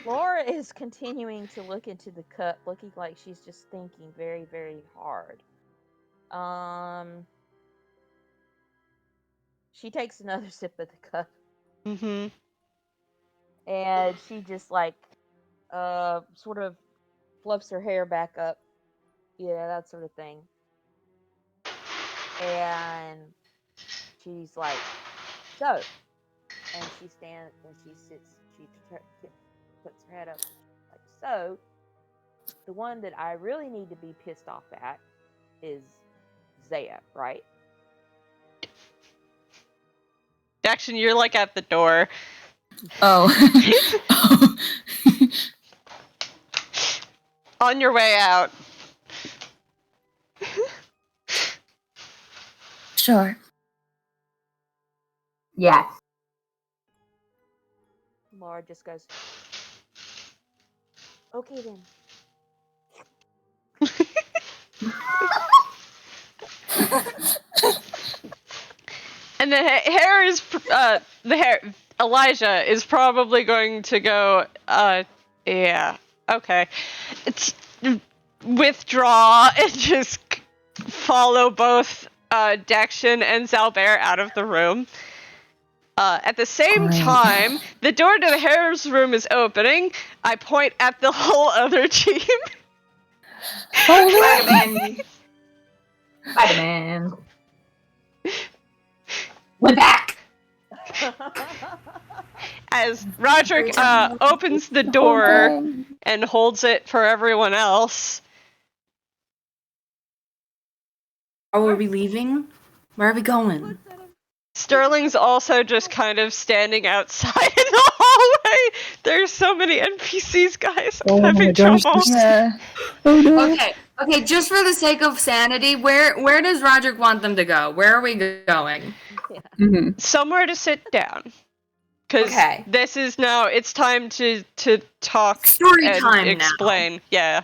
Laura is continuing to look into the cup, looking like she's just thinking very, very hard. She takes another sip of the cup. Mm-hmm. And she just like, sort of fluffs her hair back up. Yeah, that sort of thing. And she's like, so. And she stands and she sits, she puts her head up, like, so, the one that I really need to be pissed off at is Zaya, right? Dexion, you're like at the door. Oh. On your way out. Sure. Yes. Lara just goes, okay then. And Elijah is probably going to go, yeah, okay. It's withdraw and just follow both Dexion and Xalbaer out of the room. At the same time, the door to the hare's room is opening. I point at the whole other team. Spider-Man. Spider-Man. We're back! As Roderick opens the door and holds it for everyone else. Are we leaving? Where are we going? Sterling's also just kind of standing outside in the hallway. There's so many NPCs, guys. I'm having trouble. Yeah. Oh no. Okay, just for the sake of sanity, where does Roderick want them to go? Where are we going? Mm-hmm. Somewhere to sit down. Because this is now, it's time to talk Story and time explain. now. Yeah.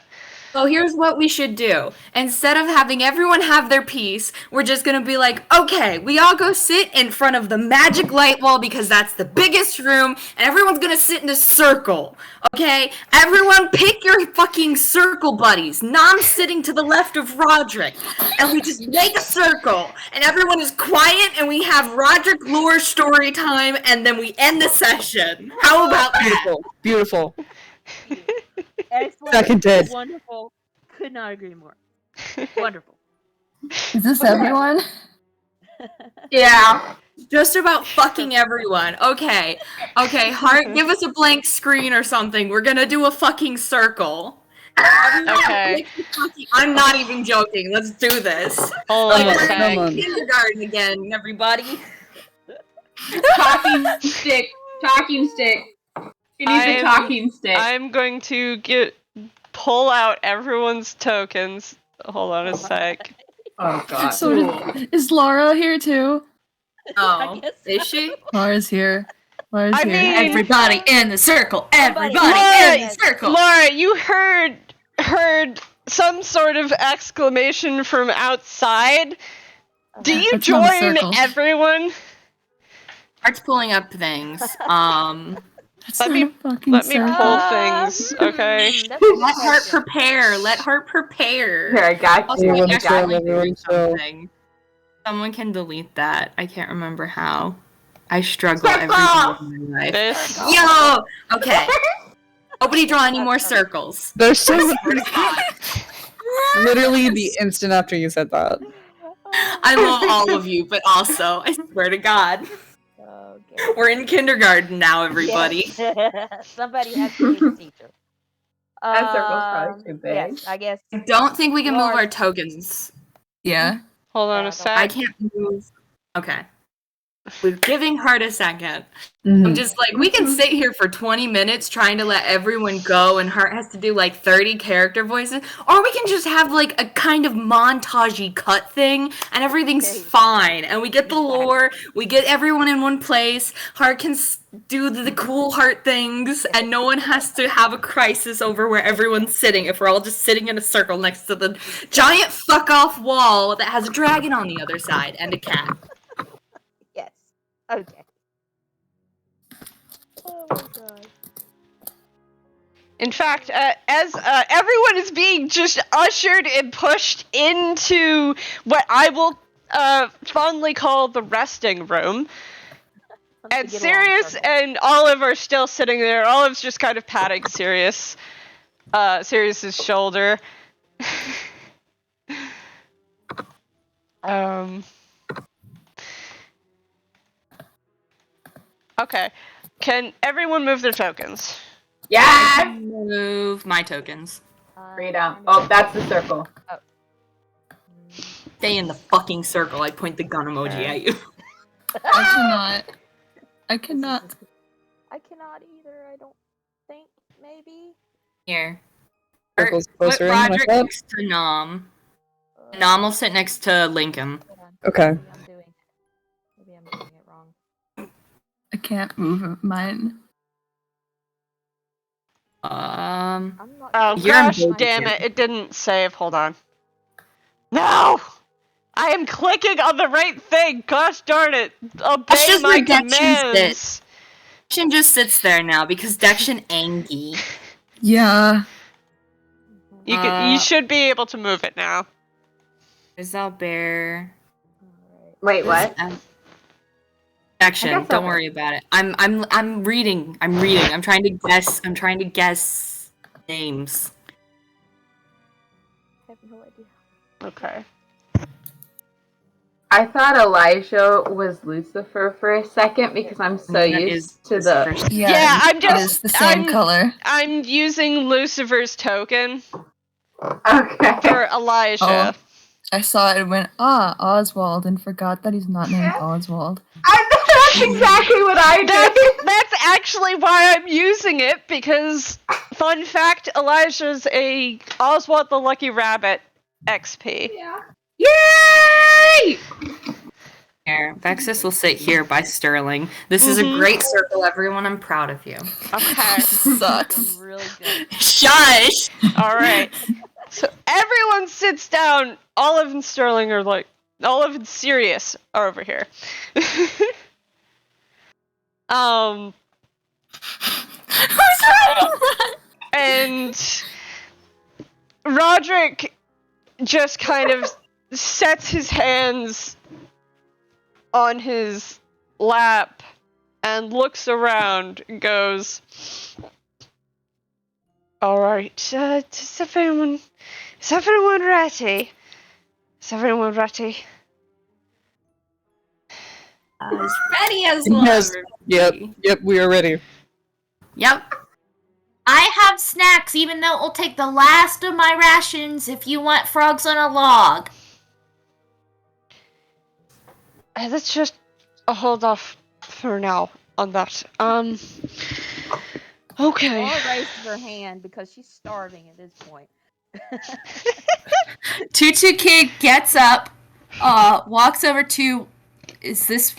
So here's what we should do. Instead of having everyone have their piece, we're just gonna be like, okay, we all go sit in front of the magic light wall because that's the biggest room, and everyone's gonna sit in a circle. Okay? Everyone pick your fucking circle buddies. Nom's sitting to the left of Roderick. And we just make a circle, and everyone is quiet, and we have Roderick lore story time, and then we end the session. How about that? Beautiful. Excellent. Seconded. Wonderful. Could not agree more. Wonderful. Is this everyone? Yeah. Just about fucking everyone. Okay, Heart, give us a blank screen or something. We're gonna do a fucking circle. Okay. I'm not even joking. Let's do this. Hold on a Like, sec. we're in kindergarten again, everybody. Talking stick. Talking stick. It needs a talking stick. I'm going to pull out everyone's tokens. Hold on a sec. Oh god. So is Lara here too? Oh, is she? Lara's here. Lara's here. Everybody in the circle. Everybody Lara, in the circle. Lara, you heard some sort of exclamation from outside. Do you It's not a join circle. everyone? Heart's pulling up things. It's Let not me- a fucking Let me circle. pull things, okay? That's a good Let Heart question. prepare. Let Heart prepare. Here, I got Also, you. Yeah, I let's actually go, like doing everyone, so- something. Someone can delete that. I can't remember how. I struggle Circle! every day in my life. This. Yo! Okay. Nobody draw any more circles. There's so Swear to God. literally the instant after you said that. I love all of you, but also, I swear to God, Okay. we're in kindergarten now, everybody. Yes. Somebody has to be the teacher. That circle's probably too big. Yes, I guess. I don't think we can move Lord. our tokens. Yeah. Hold on Yeah, a sec. I can't move. Okay. We're giving Heart a second. Mhm. I'm just like, we can sit here for 20 minutes trying to let everyone go, and Heart has to do like 30 character voices, or we can just have like a kind of montage-y cut thing, and everything's Okay. fine. And we get the lore, we get everyone in one place. Heart can do the cool Heart things, and no one has to have a crisis over where everyone's sitting if we're all just sitting in a circle next to the giant fuck-off wall that has a dragon on the other side and a cat. Yes. Okay. Oh my god. In fact, as everyone is being just ushered and pushed into what I will fondly call the resting room, and Get along, Sirius circle. and Olive are still sitting there. Olive's just kind of patting Sirius's shoulder. Okay. Can everyone move their tokens? Yeah. Move my tokens. Read out. Oh, that's the circle. Stay in the fucking circle. I point the gun emoji at you. I cannot. I cannot either. I don't think. Maybe. Here. Circle's Put closer in than I Roderick thought. next to Nom. Nom will sit next to Lincoln. Hold on. Okay. Maybe I'm doing it wrong. I can't move mine. I'm not. Oh, You're in gosh both damn here. it, it didn't save. Hold on. No! I am clicking on the right thing! Gosh darn it! Obey just my where Dexion commands! Dexion just sits there now because Dexion angry. Yeah. You should be able to move it now. Xalbaer. Wait, what? Dexion, guess don't I'll- worry about it. I'm reading. I'm trying to guess names. I have no idea. Okay. I thought Elijah was Lucifer for a second because I'm so That used is to the. Lucifer's- Yeah, I'm It just. is the same color. I'm using Lucifer's token Okay. for Elijah. Oh. I saw it and went, Oswald, and forgot that he's not named Oswald. That's exactly what I did. That's actually why I'm using it, because, fun fact, Elijah's a Oswald the Lucky Rabbit XP. Yeah. Yay! Here, Vexis will sit here by Sterling. This is a great circle, everyone. I'm proud of you. Okay. Sucks. I'm really good. Shush! Alright. So everyone sits down. Olive and Sterling are like, Olive and Sirius are over here. And Roderick just kind of sets his hands on his lap and looks around and goes, "Alright, is everyone ready? Is everyone ready?" As ready as Yes. ever. Yep, we are ready. Yep. I have snacks, even though it will take the last of my rations if you want frogs on a log. Let's just hold off for now on that. Okay. Laura raises her hand because she's starving at this point. Tutu Kid gets up, walks over to. Is this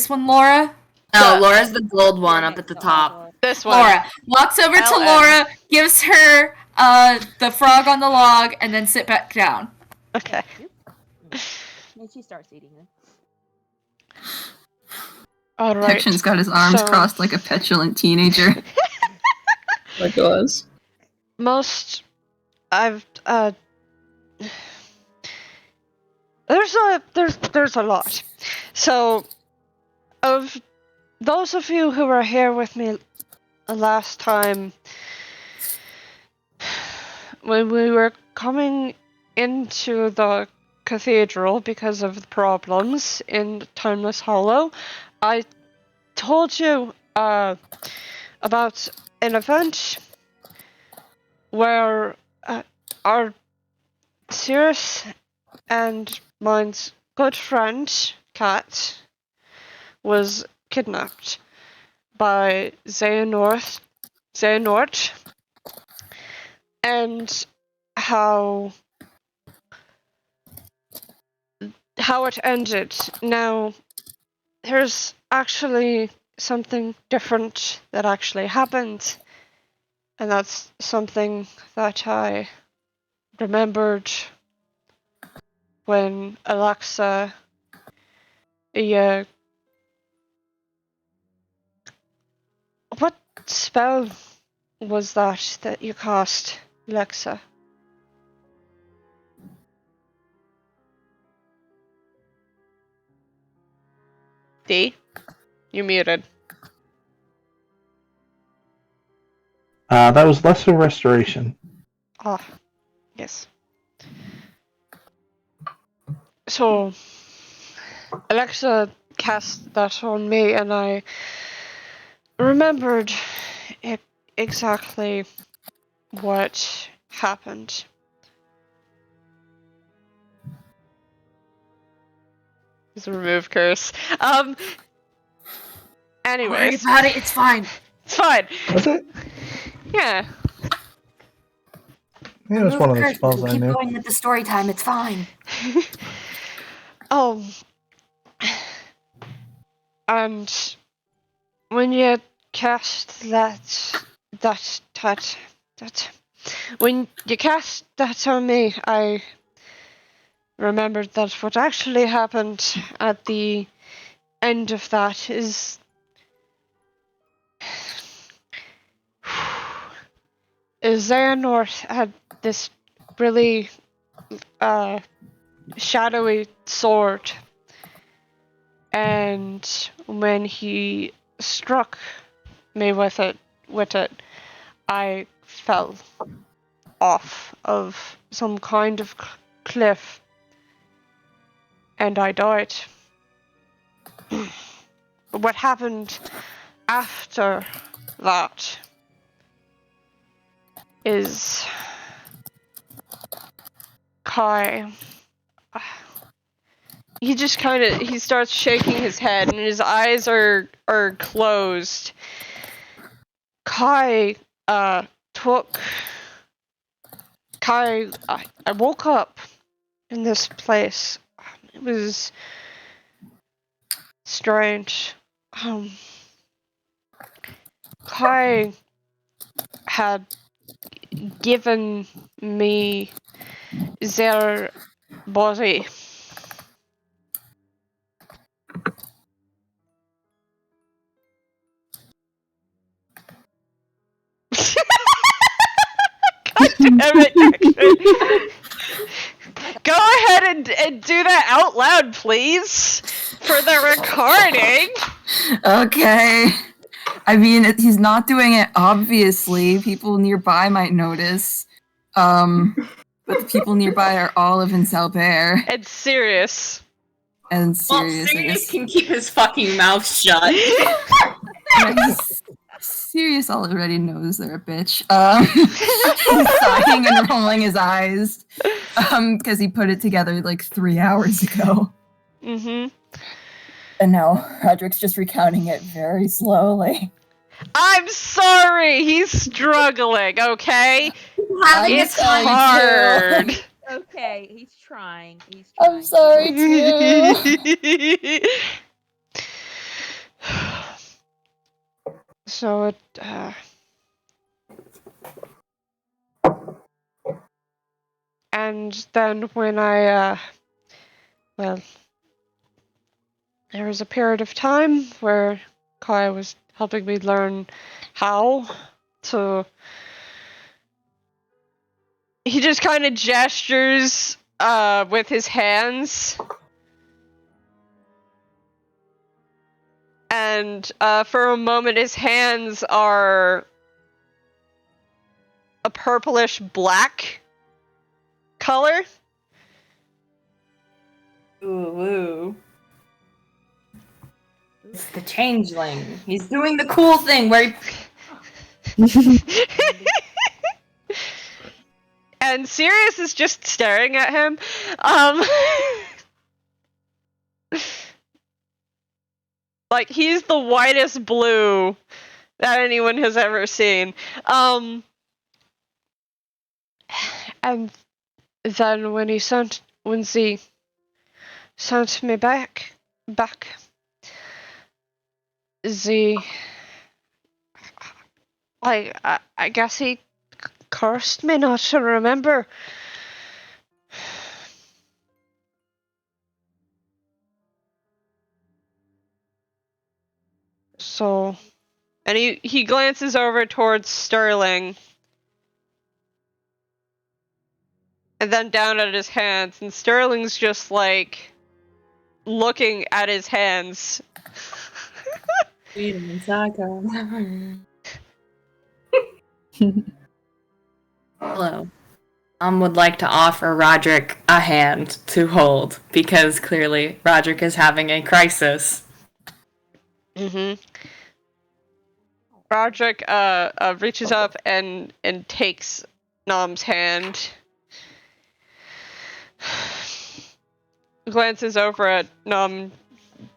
one Laura? No, Laura's the gold one up at the top. This one. Laura walks over to LM. Laura, gives her the frog on the log, and then sit back down. Okay. And she starts eating them. Alright. Section's got his arms so- crossed like a petulant teenager. Like us. There's a lot. So, of those of you who were here with me last time, when we were coming into the cathedral because of the problems in Timeless Hollow, I told you about an event where our Cirrus and mine's good friend, Kat, was kidnapped by Xehanort, and how it ended. Now, there's actually something different that actually happened, and that's something that I remembered when Alexa, what spell was that you cast, Alexa? D? You muted. That was Lesser Restoration. Ah, yes. So, Alexa cast that on me, and I remembered exactly what happened. Just remove curse. Anyways. Don't worry about it, it's fine. It's fine. Was it? Yeah. Yeah, it was one of the Curse, spells we'll I keep knew. going with the story time, it's fine. And when you cast when you cast that on me, I remembered that what actually happened at the end of that is Xehanort had this really shadowy sword, and when he struck me with it, I fell off of some kind of cliff, and I died. What happened after that is Kai. He just he starts shaking his head and his eyes are closed. I woke up in this place. It was strange. Kai had given me their body. God damn it, Dexion. Go ahead and do that out loud, please, for the recording. Okay. I mean, he's not doing it obviously. People nearby might notice. But the people nearby are Olive and Xalbaer. And Sirius. And Well, Sirius, I Sirius guess. can keep his fucking mouth shut. Sirius already knows they're a bitch. He's sighing and rolling his eyes. Because he put it together like 3 hours ago. Mm-hmm. And now Roderick's just recounting it very slowly. I'm sorry, he's struggling, okay? It's hard. Okay, he's trying. He's trying. I'm sorry too. So and then when well, there was a period of time where Kai was helping me learn how to. He just kind of gestures with his hands. And for a moment his hands are a purplish black color. Ooh. It's the changeling. He's doing the cool thing where he... And Sirius is just staring at him. Like, he's the whitest blue that anyone has ever seen. And then when they sent me back, I guess he cursed me not to remember. So, and he glances over towards Sterling, and then down at his hands, and Sterling's just like looking at his hands. Hello. Would like to offer Roderick a hand to hold, because clearly Roderick is having a crisis. Mm-hmm. Roderick reaches up and takes Knom's hand. Glances over at Knom,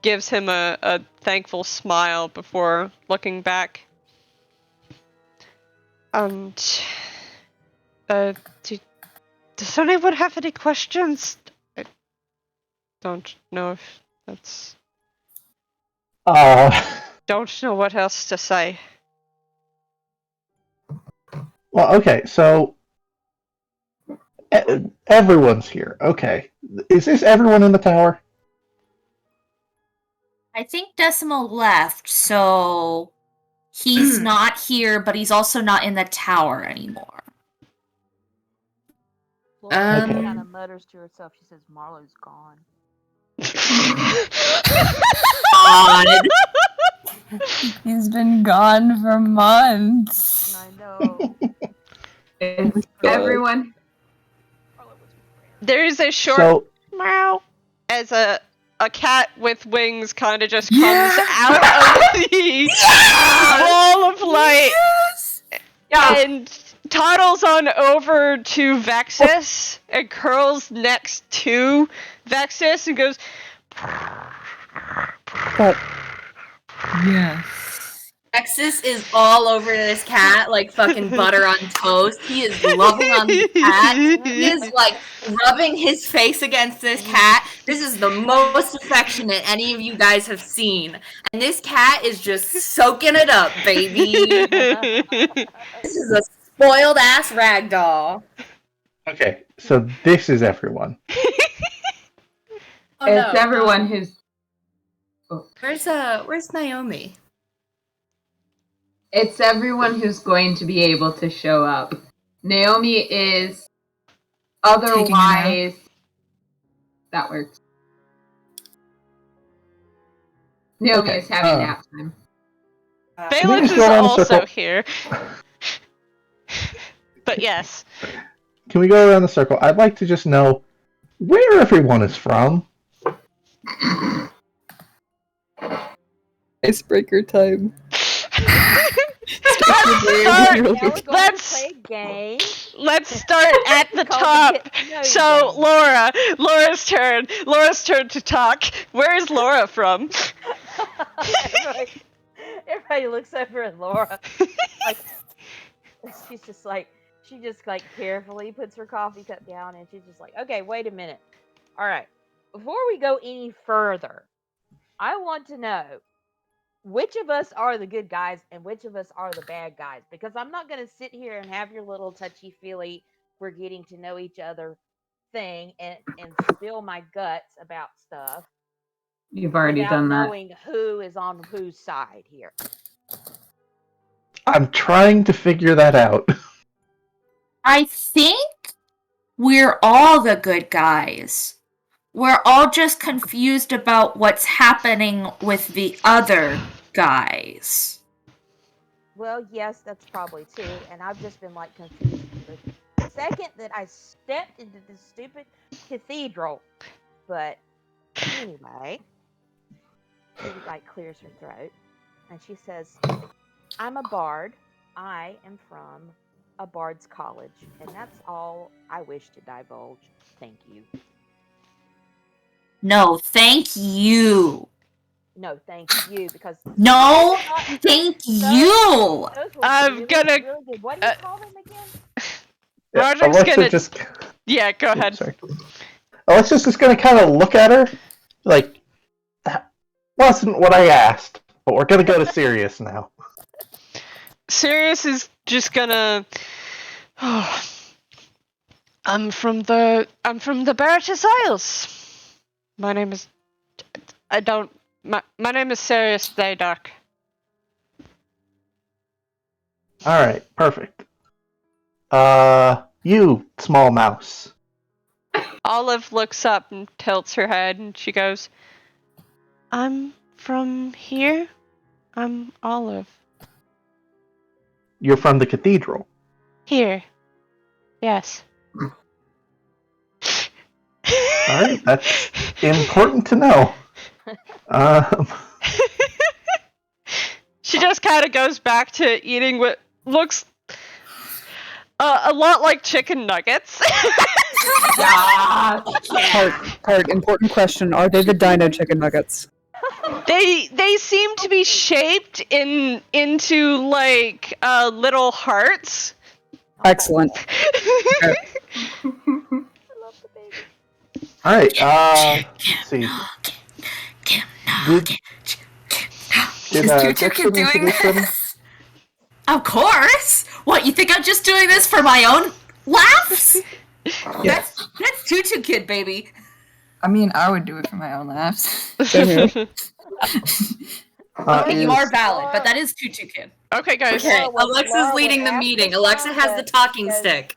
gives him a thankful smile before looking back. And, does anyone have any questions? I don't know if that's... Don't know what else to say. Well, okay, so... everyone's here. Okay. Is this everyone in the tower? I think Decimal left, so he's not here, but he's also not in the tower anymore. Flora Okay. kind of mutters to herself. She says, "Marlo's gone." God. He's been gone for months. I know. Is everyone? There is a short So, meow as a cat with wings kind of just comes out of the wall of light and toddles on over to Vexis and curls next to Vexis and goes, But Yes. Vexis is all over this cat like fucking butter on toast. He is loving on the cat. He is like rubbing his face against this cat. This is the most affectionate any of you guys have seen. And this cat is just soaking it up, baby. This is a spoiled ass ragdoll. okay, so this is everyone. Oh, It's no. everyone who's. Where's Naomi? It's everyone who's going to be able to show up. Naomi is otherwise. That works. Naomi Okay, is having nap time. Bailiff just is go around the also circle? here. But yes. Can we go around the circle? I'd like to just know where everyone is from. icebreaker time. Let's Now we're going to Let's- play a game. Let's start at the Called top. Get to Know You So, Game. Laura's turn. Laura's turn to talk. Where is Laura from? Everybody looks over at Laura. Like, she just carefully puts her coffee cup down and she's just like, okay, wait a minute. All right. Before we go any further, I want to know which of us are the good guys and which of us are the bad guys. Because I'm not going to sit here and have your little touchy-feely, we're getting to know each other thing and spill my guts about stuff. You've already without done that. knowing who is on whose side here. I'm trying to figure that out. I think we're all the good guys. We're all just confused about what's happening with the other guys. Well, yes, that's probably true, and I've just been confused the second that I stepped into this stupid cathedral. But anyway, she clears her throat, and she says, "I'm a bard. I am from a bard's college, and that's all I wish to divulge. Thank you." No, thank you. No, thank you, because No, thank you. those were I'm really, gonna- really good. What do you call them again? Roderick's Alexa gonna- just... Yeah, go ahead. Sorry. Alexa's just gonna kind of look at her, like, that wasn't what I asked, but we're gonna go to Sirius now. Sirius is just gonna. I'm from the Baratus Isles. My name is. My name is Sirius Daydark. Alright, perfect. You, small mouse. Olive looks up and tilts her head, and she goes, "I'm from here. I'm Olive. You're from the Cathedral. Here. Yes." Alright, that's important to know. She just kind of goes back to eating what looks A lot like chicken nuggets. Yeah. Part, important question. Are they the dino chicken nuggets? They seem to be shaped into like little hearts. Excellent. I love the baby. Alright, let's see. Is Tutu Kid Dexion doing introduce them? this? Of course. What, you think I'm just doing this for my own laughs? Yes. That's Tutu Kid, baby. I mean, I would do it for my own laughs. Same here. You are valid, but that is Tutu Kid. Okay, guys. Okay, Laura would- Alexa's Laura would leading the ask meeting. for Alexa some, has the but talking because- stick.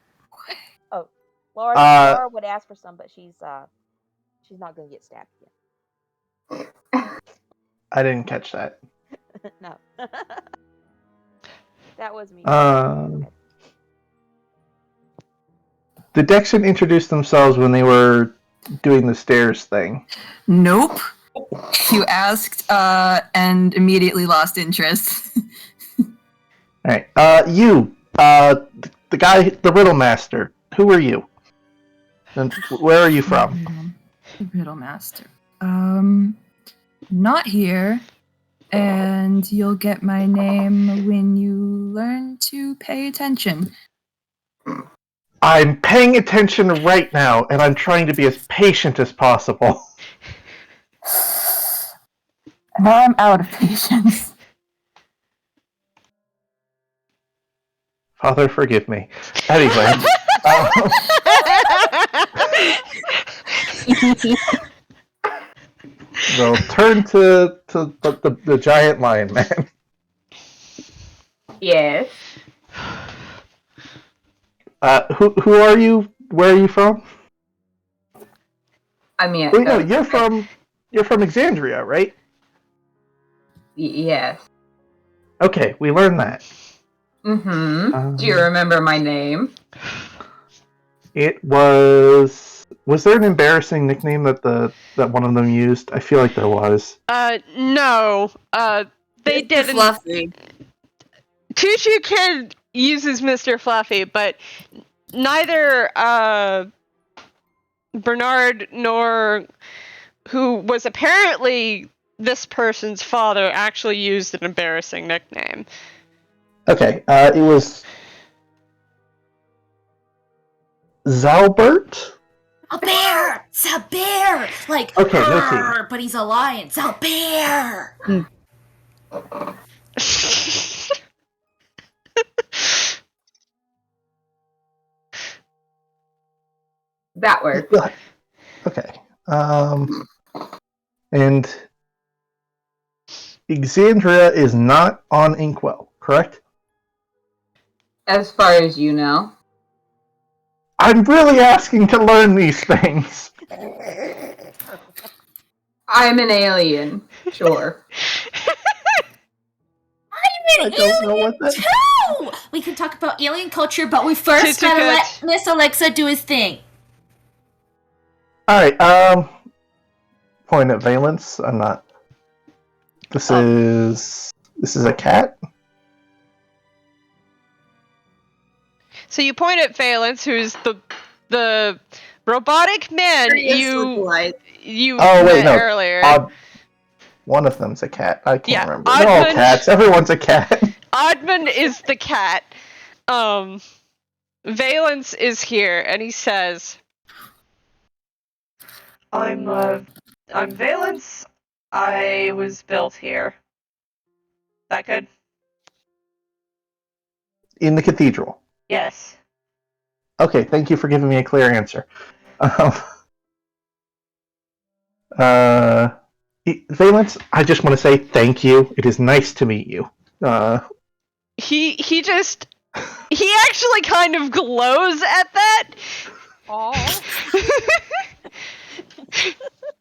Laura would ask for some, but she's not gonna get stabbed again. I didn't catch that. No. That was me. Did Dexion introduce themselves when they were doing the stairs thing? Nope. You asked, and immediately lost interest. Alright, you, the guy, the Riddle Master, who are you? And where are you from? Riddle Master. Not here. And you'll get my name when you learn to pay attention. I'm paying attention right now, and I'm trying to be as patient as possible. Now I'm out of patience. Father, forgive me. Anyway. We'll turn to the giant lion man. Yes. Who are you? Where are you from? I mean, Wait, no, you're from Exandria, right? Yes. Okay, we learned that. Mm-hmm. Do you remember my name? It was. Was there an embarrassing nickname that one of them used? I feel like there was. No. They didn't. Fluffy. Tutu Kid uses Mr. Fluffy, but neither Bernard nor who was apparently this person's father actually used an embarrassing nickname. Okay, it was Xalbaer? A bear! Xalbaer! Like, Okay, "Arr," but he's a lion. Xalbaer! That works. Okay. And Exandria is not on Inkwell, correct? As far as you know. I'm really asking to learn these things. I'm an alien. Sure. I'm an don't know alien what that- too! We can talk about alien culture, but we first Tutu gotta Kid. let Miss Alexa do his thing. Alright, point at Valence. I'm not. This is a cat? So you point at Valence, who's the robotic man you Oh, wait, met no. earlier. One of them's a cat. I can't remember. Oddman- They're all cats. Everyone's a cat. Oddman is the cat. Valence is here, and he says, I'm Valence. I was built here. That good? In the cathedral. Yes. Okay, thank you for giving me a clear answer. Valence, I just want to say thank you. It is nice to meet you. he actually kind of glows at that. Aww.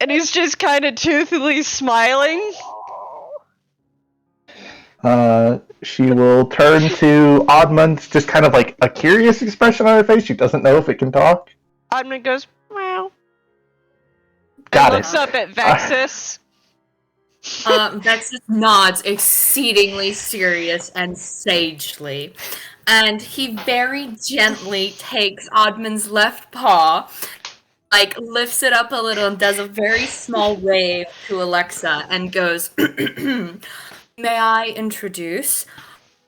And he's just kind of toothily smiling. She will turn to Oddmund, just kind of like a curious expression on her face. She doesn't know if it can talk. Oddman goes, meow. Got and it. looks up at Vexis. Vexis nods exceedingly serious and sagely. and he very gently takes Oddman's left paw, like lifts it up a little and does a very small wave to Alexa and goes, "May I introduce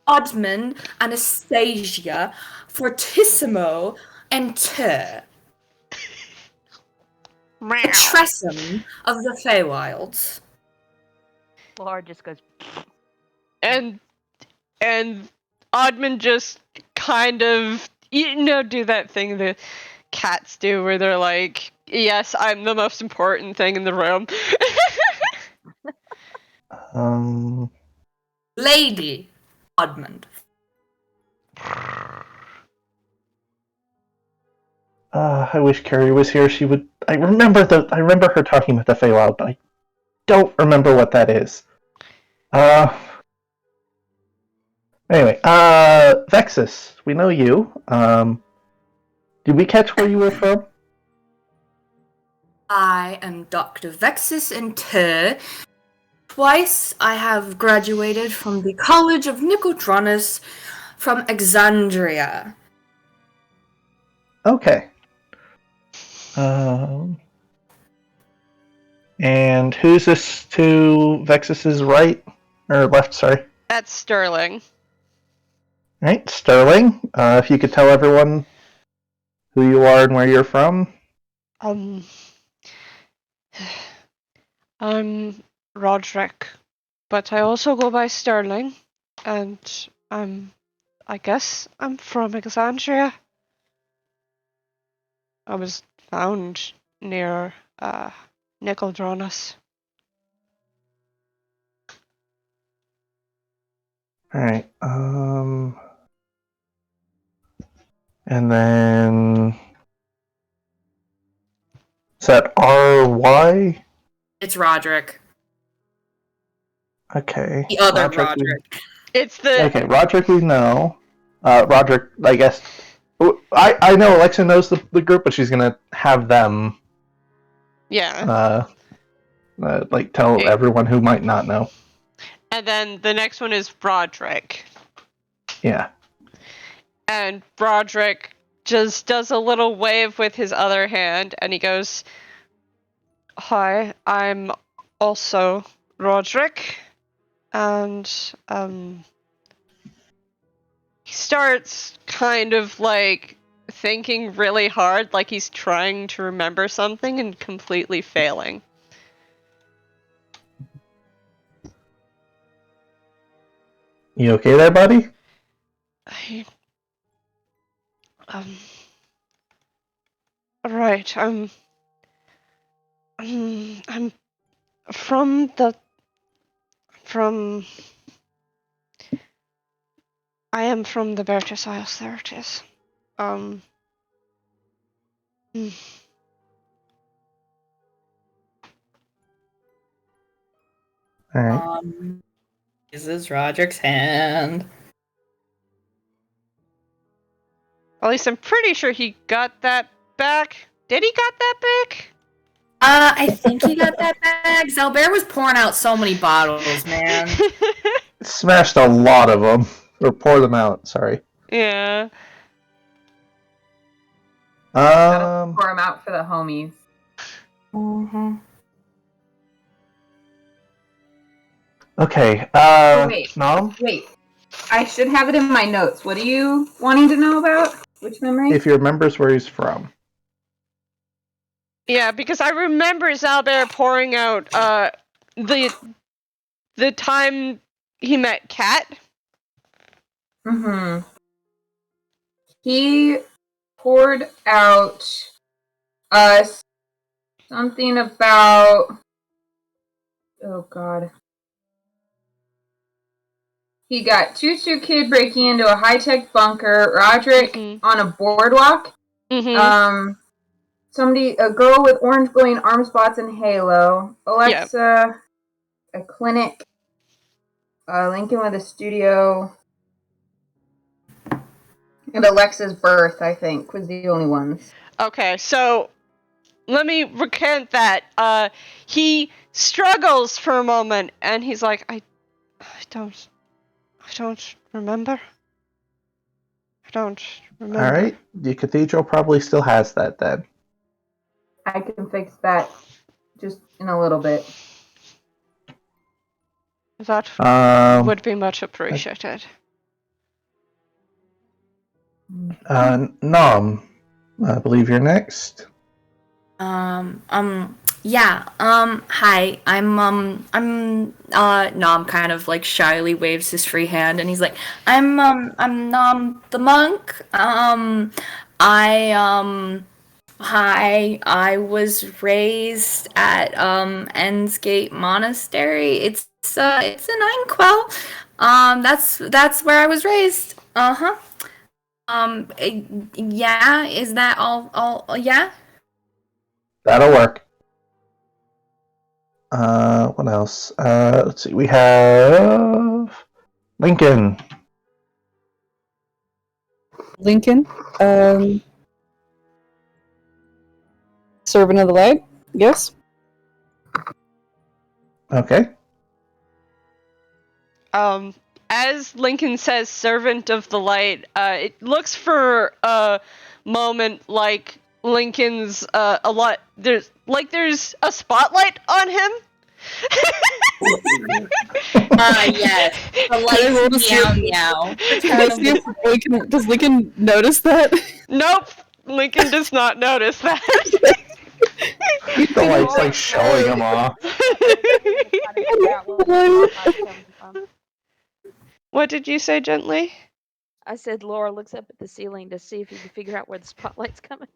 Oddman, Anastasia, Fortissimo, Enteur, the Tressum of the Feywilds." Lara just goes. And Oddman just kind of, do that thing the cats do where they're like, yes, I'm the most important thing in the room. Lady Oddman. I wish Carrie was here. She would. I remember her talking about the Feywild, but I don't remember what that is. Anyway, Vexis, we know you. Did we catch where you were from? I am Dr. Vexis Enteur. Twice I have graduated from the College of Nicodranus from Exandria. Okay. And who's this to Vexis's right? Or left, sorry. That's Sterling. Right, Sterling. If you could tell everyone who you are and where you're from. I'm Roderick, but I also go by Sterling, and I guess I'm from Exandria. I was found near Nicodranus. Alright, and then is that R-Y? It's Roderick. Okay. The other Roderick. It's the... Okay, Roderick we know. Roderick, I guess... I know Alexa knows the group, but she's gonna have them... Yeah. Tell everyone who might not know. And then the next one is Broderick. Yeah. And Broderick just does a little wave with his other hand, and he goes, "Hi, I'm also Roderick." And, he starts kind of, thinking really hard, like he's trying to remember something and completely failing. You okay there, buddy? Right, I'm I am from the Bertus Isles, there it is. Alright. This is Roderick's hand. At least I'm pretty sure he got that back. Did he got that back? I think he got that back. Xalbaer was pouring out so many bottles, man. Smashed a lot of them. Or pour them out, sorry. Yeah. Pour them out for the homies. Mm-hmm. Okay, Wait. Knom? Wait. I should have it in my notes. What are you wanting to know about? Which memory? If he remembers where he's from. Yeah, because I remember Xalbaer pouring out the time he met Kat. Mm-hmm. He poured out something about... Oh, God. He got Tutu Kid breaking into a high-tech bunker, Roderick on a boardwalk, a girl with orange glowing arm spots and halo, Alexa, a clinic, Lincoln with a studio, and Alexa's birth, I think, was the only ones. Okay, so let me recant that. He struggles for a moment, and he's like, I don't remember. I don't remember. Alright, the Cathedral probably still has that then. I can fix that just in a little bit. That would be much appreciated. Knom, I believe you're next. Yeah, hi, I'm Nom kind of like shyly waves his free hand and he's like, I'm Nom the monk, I was raised at, Ensgate Monastery, it's in Einquell, that's where I was raised, yeah, is that all, yeah? That'll work. What else? Let's see. We have Lincoln. Lincoln, servant of the light. Yes. Okay. As Lincoln says, servant of the light, it looks for a moment like Lincoln's there's a spotlight on him. Yes. The lights meow. Does Lincoln notice that? Nope. Lincoln does not notice that. The light's like showing him off. What did you say, Gently? I said Laura looks up at the ceiling to see if he can figure out where the spotlight's coming.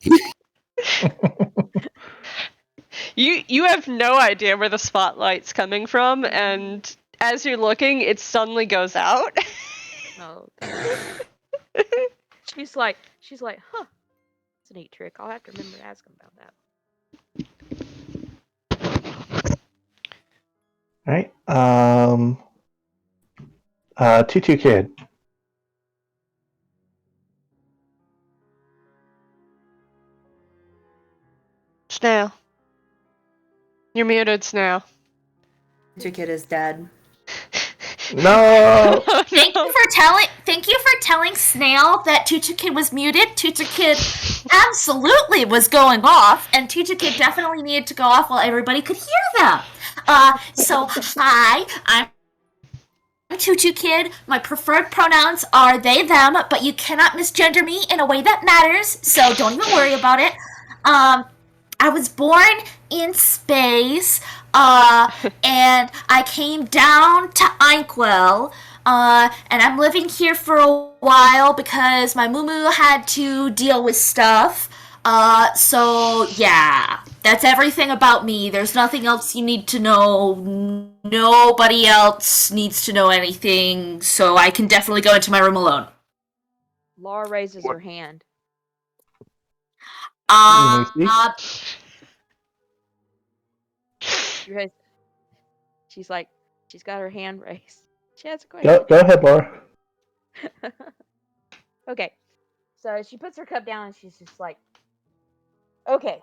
You have no idea where the spotlight's coming from, and as you're looking, it suddenly goes out. No. She's like, huh. It's a neat trick. I'll have to remember to ask him about that. Alright. Tutu Kid. Snail. You're muted, Snail. Tutu Kid is dead. No! Thank you for telling Snail that Tutu Kid was muted. Tutu Kid absolutely was going off, and Tutu Kid definitely needed to go off while everybody could hear them. So hi, I'm Tutu Kid. My preferred pronouns are they, them, but you cannot misgender me in a way that matters, so don't even worry about it. I was born in space, and I came down to Einquell, and I'm living here for a while because my moo had to deal with stuff. So yeah, that's everything about me. There's nothing else you need to know. Nobody else needs to know anything, so I can definitely go into my room alone. Laura raises her hand. She's like, she's got her hand raised. She has a question. Go ahead, Laura. Okay. So she puts her cup down and she's just like, okay.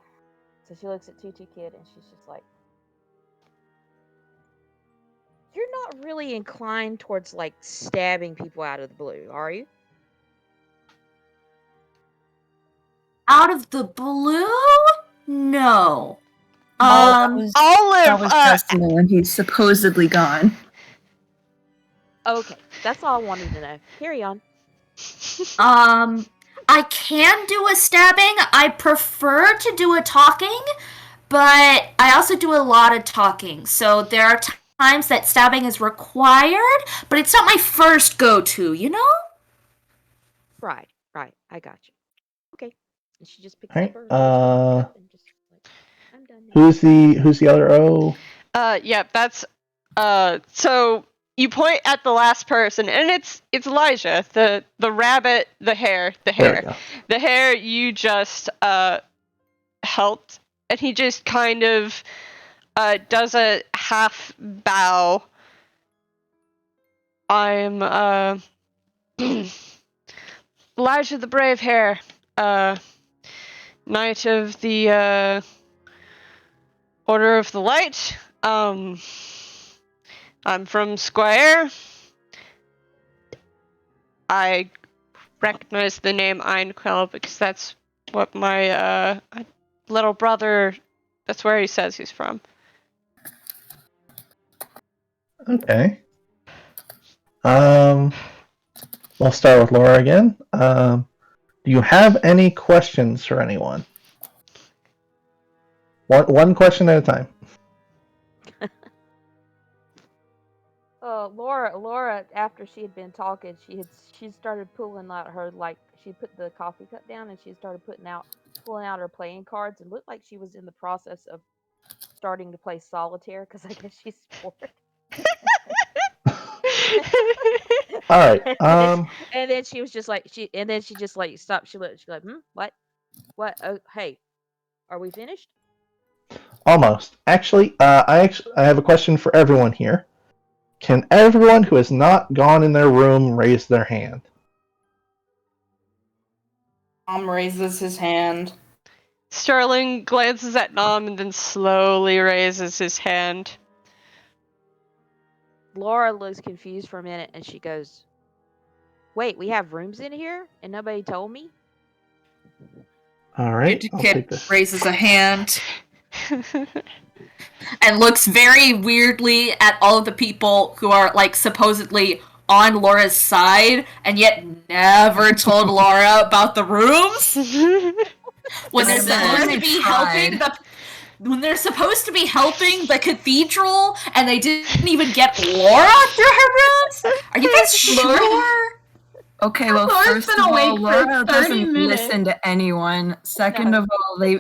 So she looks at Tutu Kid and she's just like, you're not really inclined towards like stabbing people out of the blue, are you? Out of the blue? No. That was Olive, Festival, and he's supposedly gone. Okay, that's all I wanted to know. Carry on. I can do a stabbing. I prefer to do a talking, but I also do a lot of talking. So there are times that stabbing is required, but it's not my first go-to, you know? Right. I got you. Okay. And she just picks Alright, up her and just like, I'm done now. who's the other O? Yeah, that's so you point at the last person, and it's Elijah, the rabbit, the hare. The hare you just helped, and he just kind of does a half bow. I'm Elijah the Brave Hare, Knight of the Order of the Light. I'm from Squire. I recognize the name Einquell because that's what my little brother, that's where he says he's from. Okay. We'll start with Laura again. Do you have any questions for anyone? One question at a time. Laura, after she had been talking, she started pulling out her, like, she put the coffee cup down and she started pulling out her playing cards, and looked like she was in the process of starting to play solitaire because I guess she's bored. All right. And then she was just like she just like stopped. She like, what? Oh, hey, are we finished? Almost. Actually, I have a question for everyone here. Can everyone who has not gone in their room raise their hand? Tom raises his hand. Sterling glances at Knom and then slowly raises his hand. Laura looks confused for a minute and she goes, "Wait, we have rooms in here and nobody told me?" All right, Tutu I'll Kid take this. raises a hand and looks very weirdly at all of the people who are, like, supposedly on Laura's side and yet never told Laura about the rooms. When they're supposed to be helping when they're supposed to be helping the cathedral and they didn't even get Laura through her rooms? Are you guys sure? Okay, well, Laura's first been of all, awake for Laura 30 doesn't minutes. listen to anyone. Second of all, they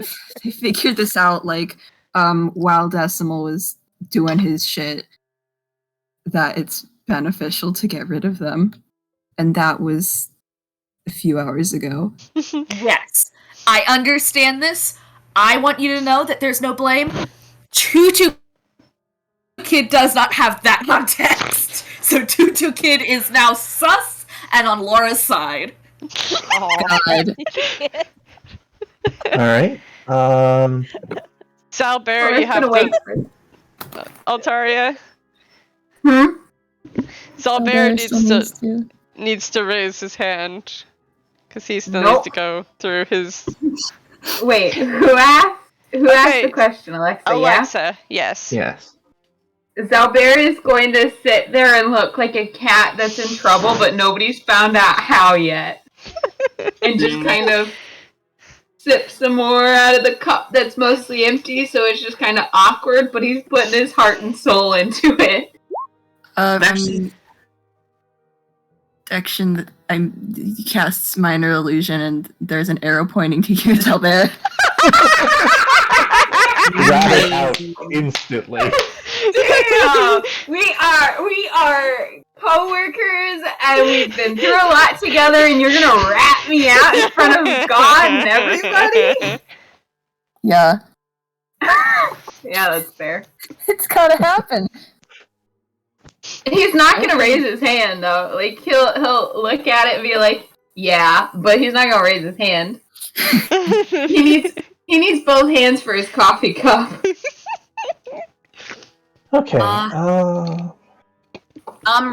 figured this out, like, while Decimal was doing his shit, that it's beneficial to get rid of them. And that was a few hours ago. Yes, I understand this. I want you to know that there's no blame. Tutu Kid does not have that context. So Tutu Kid is now sus and on Laura's side. God. All right. Xalbaer, you have to... Altaria? Xalbaer needs to raise his hand. Because he still needs to go through his... Wait, who asked the question, Alexa? Alexa, yes. Yes. Xalbaer is going to sit there and look like a cat that's in trouble, but nobody's found out how yet. And just kind of sip some more out of the cup that's mostly empty, so it's just kind of awkward, but he's putting his heart and soul into it. Dexion casts Minor Illusion, and there's an arrow pointing to you, Xalbaer. Rat it out instantly. We are co-workers, and we've been through a lot together, and you're gonna rat me out in front of God and everybody? Yeah. Yeah, that's fair. It's gotta happen. He's not gonna raise his hand though. Like he'll look at it and be like, "Yeah," but he's not gonna raise his hand. He needs both hands for his coffee cup. Okay.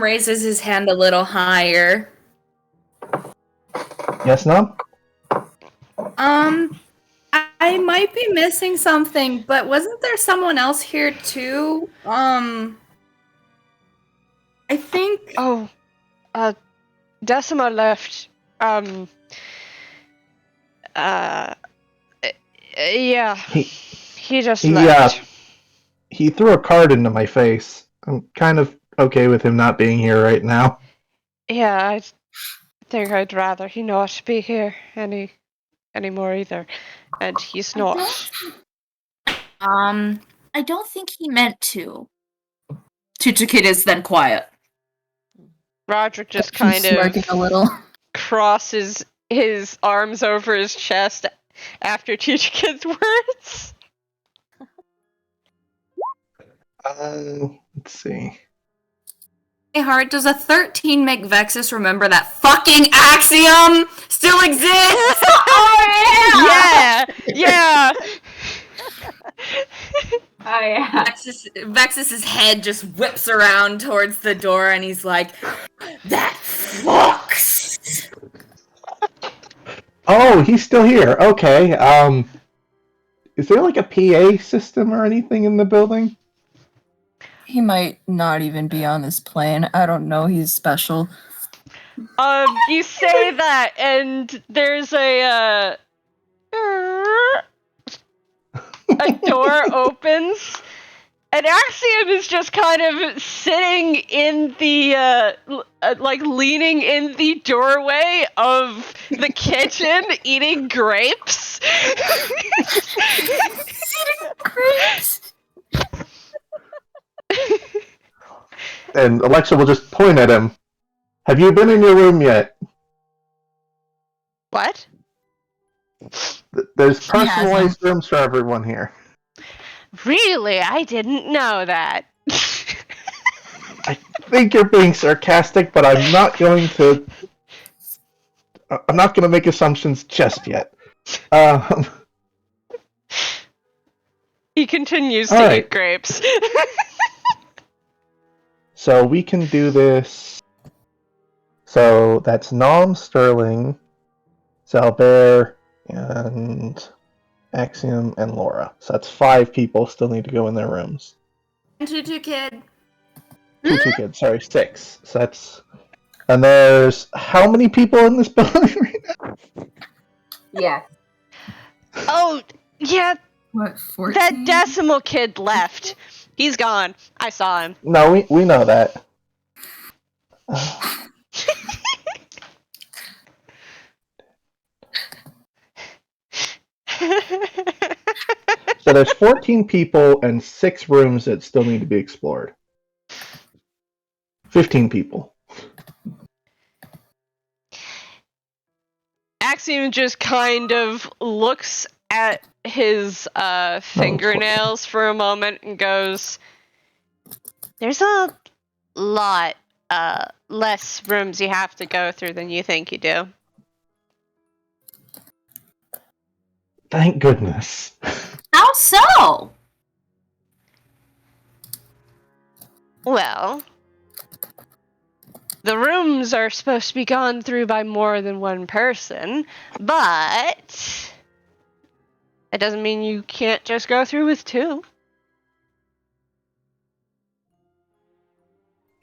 Raises his hand a little higher. Yes, no? I might be missing something, but wasn't there someone else here too? I think... Decima left. Yeah. He just left. He threw a card into my face. I'm kind of okay with him not being here right now. Yeah, I think I'd rather he not be here anymore either. And he's not. I don't think he meant to. Tutu Kid is then quiet. Roderick just kind of smirking a little. Crosses his arms over his chest after Tutu Kid's words. Let's see. Hey, Heart, does a 13 make Vexis remember that fucking axiom still exists? Oh yeah! Yeah! Oh yeah. Vexis's head just whips around towards the door and he's like, "That fucks!" Oh, he's still here. Okay. Is there like a PA system or anything in the building? He might not even be on this plane. I don't know. He's special. You say that, and there's a door opens, and Axiom is just kind of sitting in the, like, leaning in the doorway of the kitchen, eating grapes. Grapes. And Alexa will just point at him. Have you been in your room yet? What? There's She hasn't. personalized rooms for everyone here. Really? I didn't know that. I think you're being sarcastic, but I'm not going to make assumptions just yet. He continues All to right. eat grapes. So we can do this. So that's Knom, Sterling, Xalbaer, and Axiom, and Lara. So that's 5 people still need to go in their rooms. Tutu Kid. Tutu Kid, sorry, 6. So that's... And there's how many people in this building right now? Yeah. Oh, yeah, What, 14? that decimal kid left. He's gone. I saw him. No, we know that. So there's 14 people and 6 rooms that still need to be explored. 15 people. Axiom just kind of looks at his fingernails for a moment and goes, "There's a lot less rooms you have to go through than you think you do." Thank goodness. How so? Well, the rooms are supposed to be gone through by more than one person, but it doesn't mean you can't just go through with 2.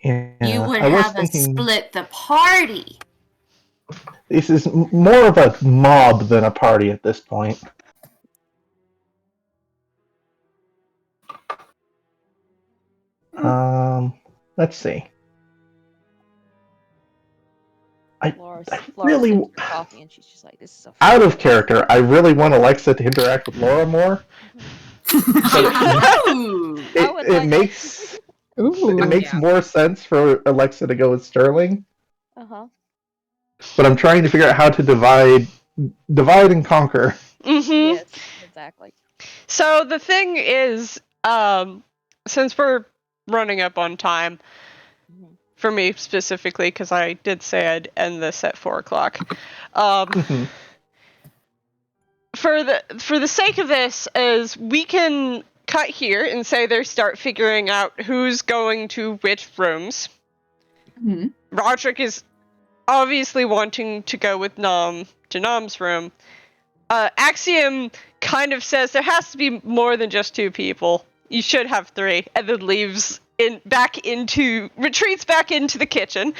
Yeah, You would I was have thinking split the party. this is more of a mob than a party at this point. Let's see. Laura really- sips her coffee and she's just like, "This is a Out of character, I really want Alexa to interact with Lara more. Ooh. I would It like- makes Ooh. it makes more sense for Alexa to go with Sterling, Uh-huh. but I'm trying to figure out how to divide and conquer. Mm-hmm. Yes, exactly. So the thing is, since we're running up on time, Mhm. for me specifically, because I did say I'd end this at 4:00. For the sake of this, is we can cut here and say they start figuring out who's going to which rooms. Mhm. Roderick is obviously wanting to go with Knom to Knom's room. Axiom kind of says there has to be more than just 2 people. You should have 3, and then retreats back into the kitchen.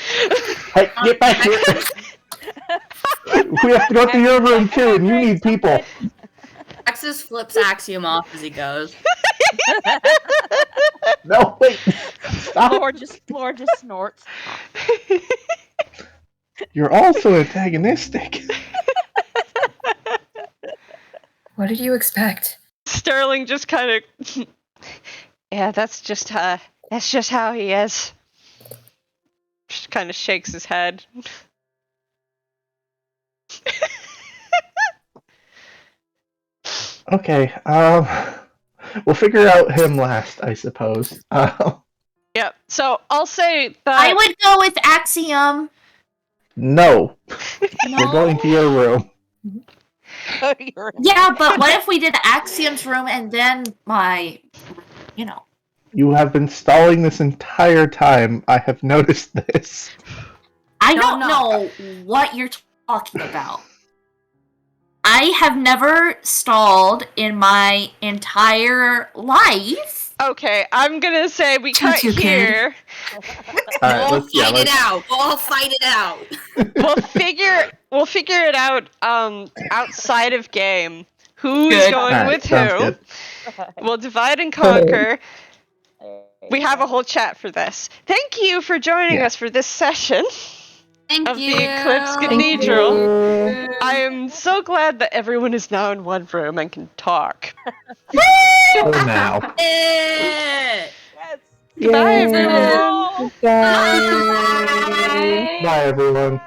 Hey, get back here! We have to go to your room too, and you need people. Vexis flips Axiom off as he goes. No, wait! Stop! Laura just snorts. You're also antagonistic. What did you expect? Sterling just kind of, yeah, that's just how he is. Just kind of shakes his head. Okay, we'll figure out him last, I suppose. Yep. So I'll say that I would go with Axiom. No, you're going to your room. Yeah, but what if we did Axiom's room and then my, You have been stalling this entire time. I have noticed this. I don't know what you're talking about. I have never stalled in my entire life. Okay, I'm gonna say we cut Tutu Kid. here. Alright, We'll fight it out. We'll fight it out. We'll figure it out outside of game. Who's Good. going Alright, with sounds who? good. We'll divide and conquer. We have a whole chat for this. Thank you for joining us for this session Thank of you. the Eclipse Cathedral. I am so glad that everyone is now in one room and can talk. For now. Eh. Yes. Goodbye, everyone. Bye. Bye, everyone.